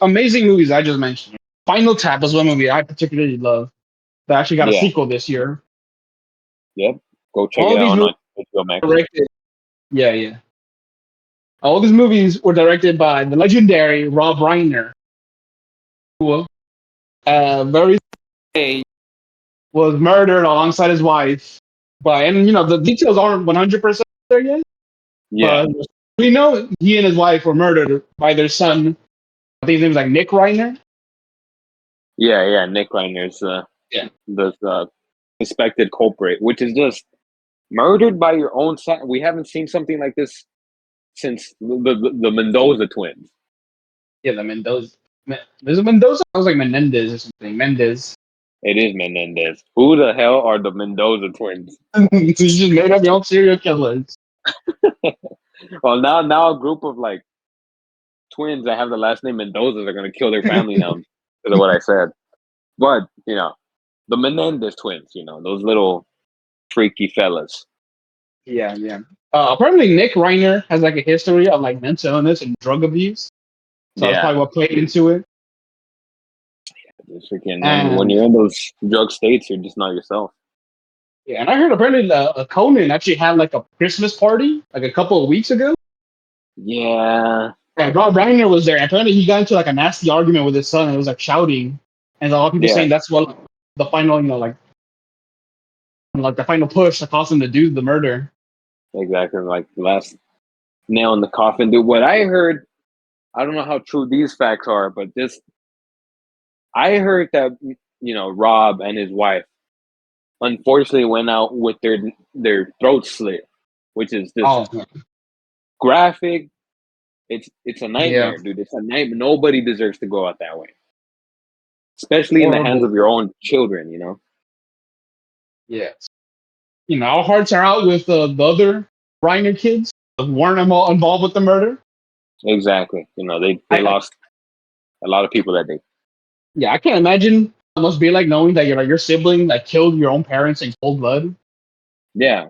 amazing movies I just mentioned. Final Tap was one movie I particularly love. That actually got a Yeah. sequel this year. Yep. Go check All it these out movies on HBO Max. directed. Yeah. All these movies were directed by the legendary Rob Reiner, who very was murdered alongside his wife. And the details aren't 100% there yet. Yeah. But we know he and his wife were murdered by their son. I think his name was like Nick Reiner. Yeah. Nick Reiner's the suspected culprit, which is just murdered by your own son. We haven't seen something like this since the Mendoza twins. Yeah, the Mendoza. Is it Mendoza? I was like Menendez or something. Mendez. It is Menendez. Who the hell are the Mendoza twins? You just made up your own serial killers. Well, now a group of like twins that have the last name Mendoza are gonna kill their family now because of what I said. But the Menendez twins, those little freaky fellas. Yeah. Apparently, Nick Reiner has like a history of like mental illness and drug abuse. So that's Yeah. probably what played into it. Freaking when you're in those drug states, you're just not yourself. Yeah, and I heard apparently Conan actually had like a Christmas party like a couple of weeks ago. Yeah. And Rob Reiner was there. And apparently, he got into like a nasty argument with his son. And it was like shouting, and a lot of people saying that's what the final, like the final push that caused him to do the murder. Exactly, like the last nail in the coffin, dude. What I heard, I don't know how true these facts are, but I heard that Rob and his wife unfortunately went out with their throats slit, which is just graphic. It's a nightmare, dude. It's a nightmare. Nobody deserves to go out that way, especially in the hands of your own children. Yes. Our hearts are out with the other Reiner kids who weren't involved with the murder. Exactly. They lost a lot of people that day. Yeah, I can't imagine it must be like knowing that your sibling like killed your own parents in cold blood. Yeah.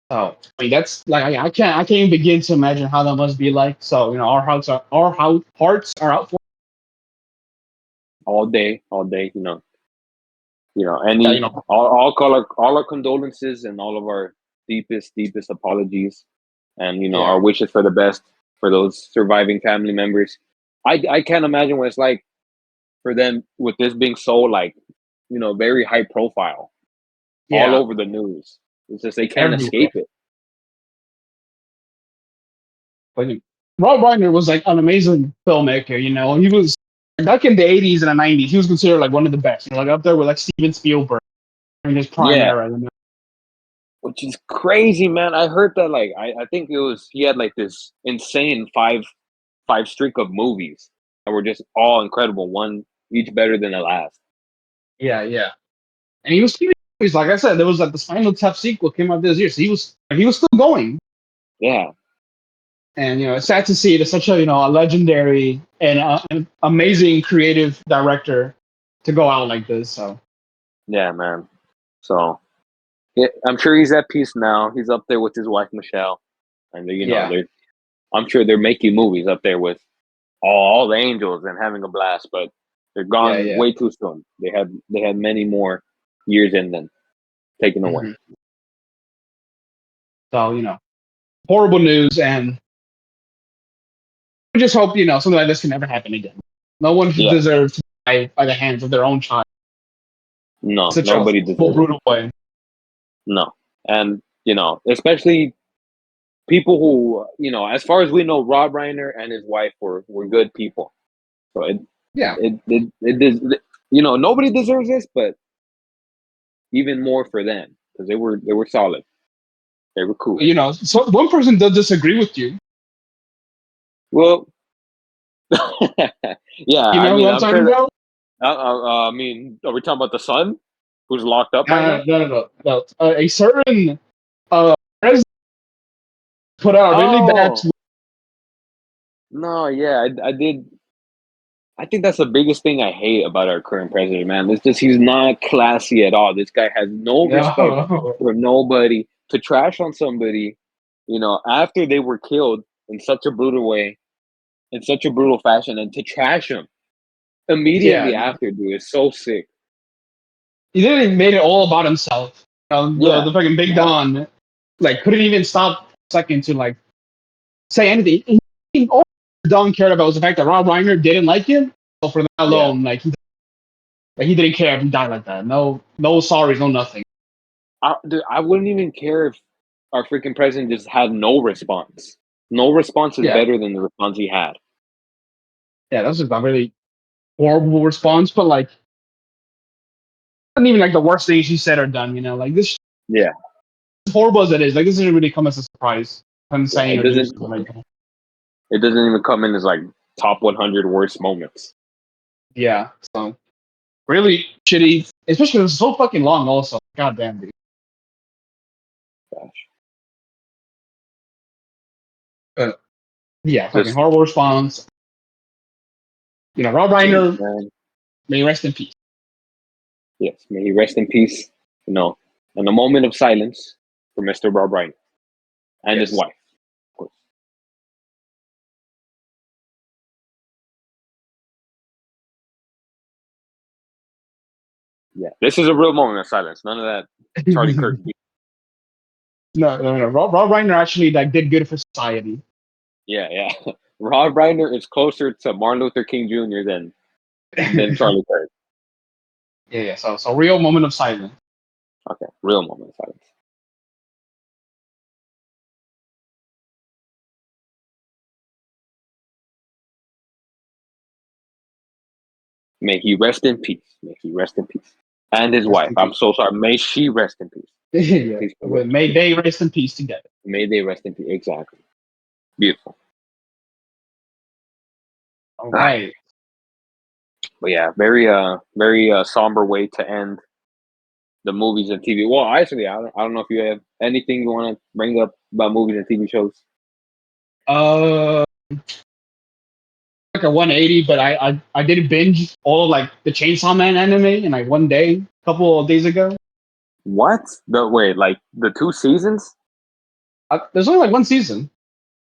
Oh, I mean that's like I can't even begin to imagine how that must be like. So our hearts are out for all day. All our condolences and all of our deepest apologies, and our wishes for the best for those surviving family members. I can't imagine what it's like for them with this being so like very high profile, all over the news. It's just they can't escape it. But Rob Reiner was like an amazing filmmaker. He was back in the 80s and the 90s. He was considered like one of the best. Like up there with like Steven Spielberg in his prime era. Which is crazy, man. I heard that like I think he had like this insane five streak of movies that were just all incredible, one each better than the last. Yeah. And he was like I said, there was like the Spinal Tap sequel came out this year, so he was still going. Yeah. And it's sad to see it as such a a legendary and an amazing creative director to go out like this. So yeah, man. So I'm sure he's at peace now. He's up there with his wife Michelle, and I'm sure they're making movies up there with all the angels and having a blast. But they're gone way too soon. They had many more years in them taken away. So horrible news, and we just hope something like this can never happen again. No one deserves to die by the hands of their own child. No, nobody deserves. Brutal way. No, and especially people who as far as we know, Rob Reiner and his wife were good people. So nobody deserves this, but even more for them because they were solid. They were cool. So one person does disagree with you. Well, yeah. What I'm talking about? I mean, are we talking about the son who's locked up right now? No. A certain president put out a really bad tweet. No, yeah, I did. I think that's the biggest thing I hate about our current president, man. It's just he's not classy at all. This guy has no respect No. for nobody. To trash on somebody, after they were killed in such a brutal way, in such a brutal fashion, and to trash them immediately Yeah. after, dude, is so sick. He literally made it all about himself. Yeah. The fucking Big Don, like, couldn't even stop a second to like say anything. All Don cared about was the fact that Rob Reiner didn't like him. So for that alone, he didn't care if he died like that. No sorries, no nothing. Dude, I wouldn't even care if our freaking president just had no response. No response is better than the response he had. Yeah, that's just a really horrible response, but like, not even like the worst things he said or done. Like this. Yeah. As horrible as it is, like this doesn't really come as a surprise. I'm saying It doesn't. It doesn't even come in as like top 100 worst moments. Yeah. So really shitty, especially because it's so fucking long. Also, goddamn, dude. Gosh. Yeah, fucking horrible response. Rob Reiner, may he rest in peace. Yes, may he rest in peace. And a moment of silence for Mr. Rob Reiner and his wife, of course. Yeah, this is a real moment of silence. None of that Charlie Kirk. No. Rob Reiner actually did good for society. Yeah. Rob Reiner is closer to Martin Luther King Jr. than Charlie Kirk. Yeah. So real moment of silence. Okay, real moment of silence. May he rest in peace. May he rest in peace. And his wife. I'm so sorry. May she rest in peace. Yeah. May they rest in peace together. May they rest in peace. Exactly. Beautiful. All right. But yeah, very somber way to end the movies and TV. Well, actually, I don't know if you have anything you want to bring up about movies and TV shows. Like a 180, but I did binge all like the Chainsaw Man anime in like one day, a couple of days ago. What? Like the 2 seasons? There's only like one season.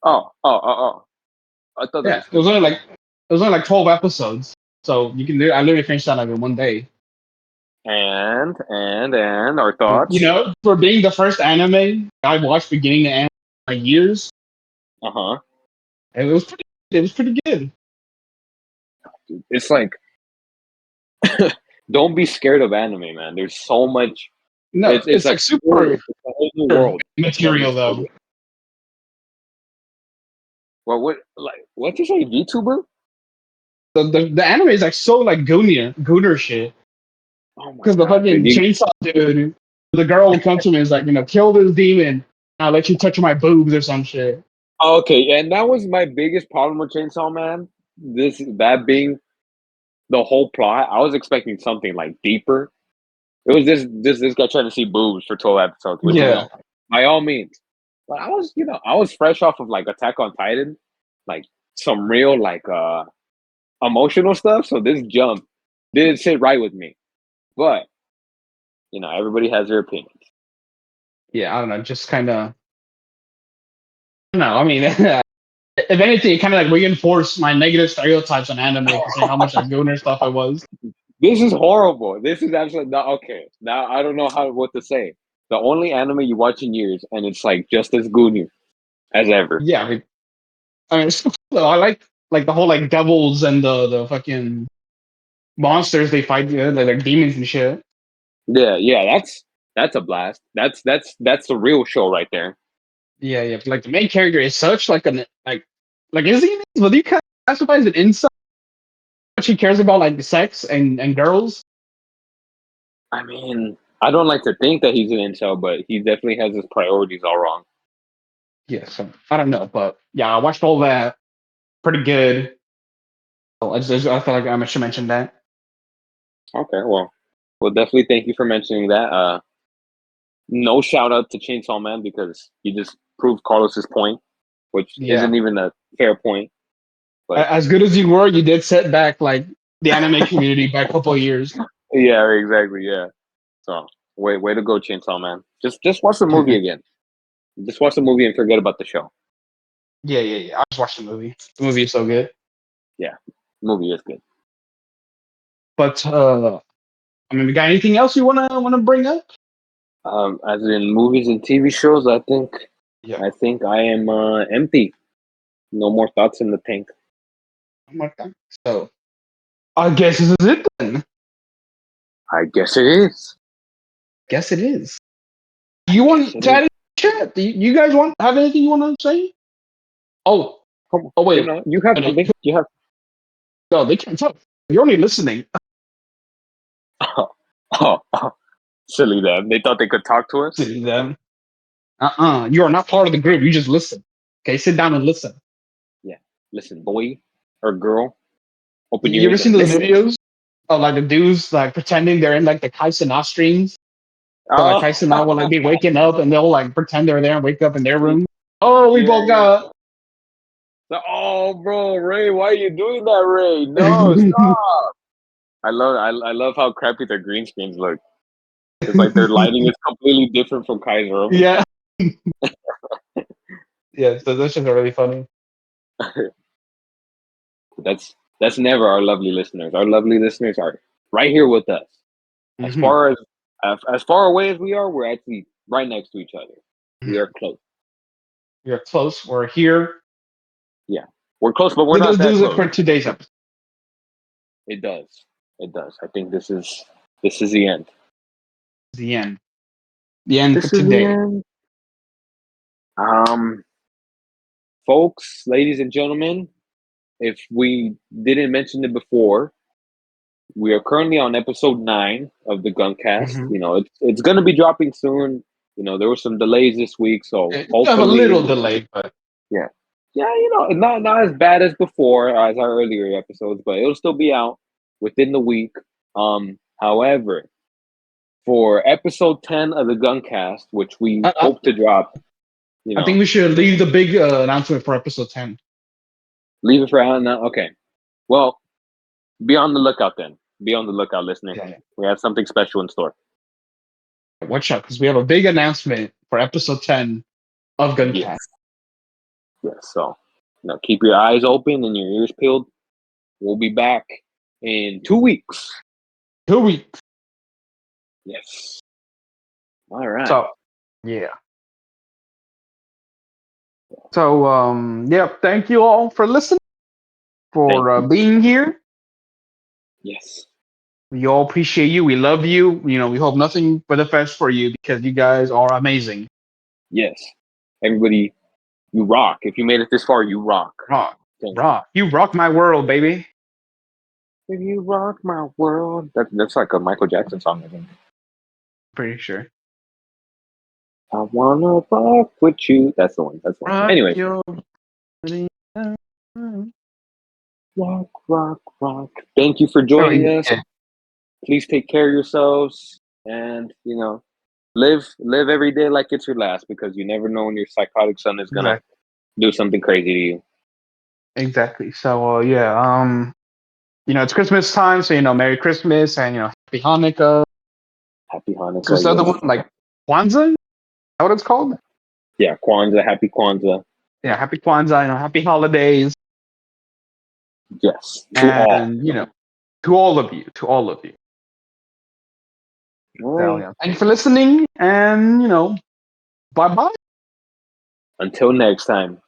Oh. I thought it was only like 12 episodes, so I literally finished that like in one day. And our thoughts. For being the first anime I watched beginning to end like years. It was pretty good. It's like don't be scared of anime, man. There's so much. No, it's like super it's a whole new world material though. Well, what you say, VTuber? The anime is like so like gooner shit. Oh my Because the fucking chainsaw dude, the girl will come to me and is like, kill this demon. I'll let you touch my boobs or some shit. Okay, and that was my biggest problem with Chainsaw Man. That being the whole plot. I was expecting something like deeper. It was this guy trying to see boobs for 12 episodes, which by all means. But I was fresh off of like Attack on Titan, like some real like emotional stuff. So this jump didn't sit right with me. But everybody has their opinions. Yeah, I don't know, just kind of. No, I mean, if anything, it kind of like reinforced my negative stereotypes on anime, considering how much like gooner stuff I was. This is horrible. This is absolutely not okay. Now I don't know what to say. The only anime you watch in years, and it's like just as gooner as ever. Yeah, I mean, it's cool. I like the whole like devils and the fucking monsters they fight, like demons and shit. Yeah, that's a blast. That's the real show right there. Yeah. Like the main character is such like an like is he? Will you classify as an incel? She cares about like sex and girls. I mean, I don't like to think that he's an incel, but he definitely has his priorities all wrong. Yeah, so I don't know, but yeah, I watched all that. Pretty good. So I feel like I should mention that. Okay, well, definitely thank you for mentioning that. No shout out to Chainsaw Man because he just proved Carlos's point, which isn't even a fair point. But as good as you were, you did set back like the anime community by a couple of years. yeah, exactly. Yeah. So way to go, Chainsaw Man. Just watch the movie again. Just watch the movie and forget about the show. Yeah. I just watched the movie. The movie is so good. Yeah, movie is good. But I mean, we got anything else you wanna bring up? As in movies and TV shows, I think I am empty. No more thoughts in the tank. So I guess this is it then. I guess it is. Guess it is. You want to add any chat? Do you guys have anything you want to say? Oh, wait. You have something. You have. No, they can't talk. You're only listening. Oh, silly them. They thought they could talk to us. Silly them. You are not part of the group. You just listen. Okay, sit down and listen. Yeah, listen, boy or girl. Open your You ever ears seen and those listen. videos of like the dudes like pretending they're in like the Kaisana streams? So like Kaisana will like be waking up and they'll like pretend they're there and wake up in their room. Oh, we both got. Oh, bro, Ray, why are you doing that, Ray? No, stop. I love how crappy their green screens look. It's like their lighting is completely different from Kaiser. Yeah. Yeah, so those things are really funny. That's never our lovely listeners. Our lovely listeners are right here with us. As far as far away as we are, we're actually right next to each other. We are close. We are close. We're here. Yeah, we're close, but we're not that do close. it for today's episode. It does. It does. I think this is the end. The end. The end This for is today. the end. Folks, ladies and gentlemen, if we didn't mention it before, we are currently on episode 9 of the Gunkcast. You know, it's going to be dropping soon. You know, there were some delays this week, so We have a little delay, but yeah, you know, not as bad as before as our earlier episodes, but it'll still be out within the week. However, for episode 10 of the Guncast, which we hope to drop, you know, I think we should leave the big announcement for episode 10. Leave it for now. Okay. Well, be on the lookout then. Be on the lookout, listener. Yeah. We have something special in store. Watch out, because we have a big announcement for episode 10 of Guncast. Yes. So, you know, keep your eyes open and your ears peeled. We'll be back in 2 weeks. 2 weeks. Yes. All right. So, yeah. So, thank you all for listening, for being here. Yes. We all appreciate you. We love you. You know, we hope nothing but the best for you because you guys are amazing. Yes. Everybody, you rock. If you made it this far, you rock. Rock. You rock my world, baby. If you rock my world. That's like a Michael Jackson song, I think. Pretty sure. I wanna rock with you. That's the one. Anyway. Rock. Thank you for joining us. Please take care of yourselves and, you know, live every day like it's your last, because you never know when your psychotic son is gonna do something crazy to you. Exactly. So you know, it's Christmas time, so you know, Merry Christmas and you know, Happy Hanukkah. Happy Hanukkah. There's another one like Kwanzaa? Is that what it's called? Yeah, Kwanzaa, Happy Kwanzaa. Yeah, Happy Kwanzaa, you know, happy holidays. Yes. And you know, to all of you. All right. So, yeah, thank you for listening, and you know, bye-bye. Until next time.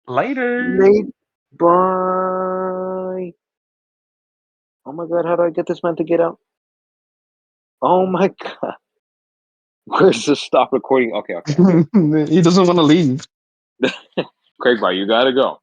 Later. Bye. Oh my God, how do I get this man to get out? Oh my God. Where's the stop recording? Okay. He doesn't want to leave. Craig, you gotta go.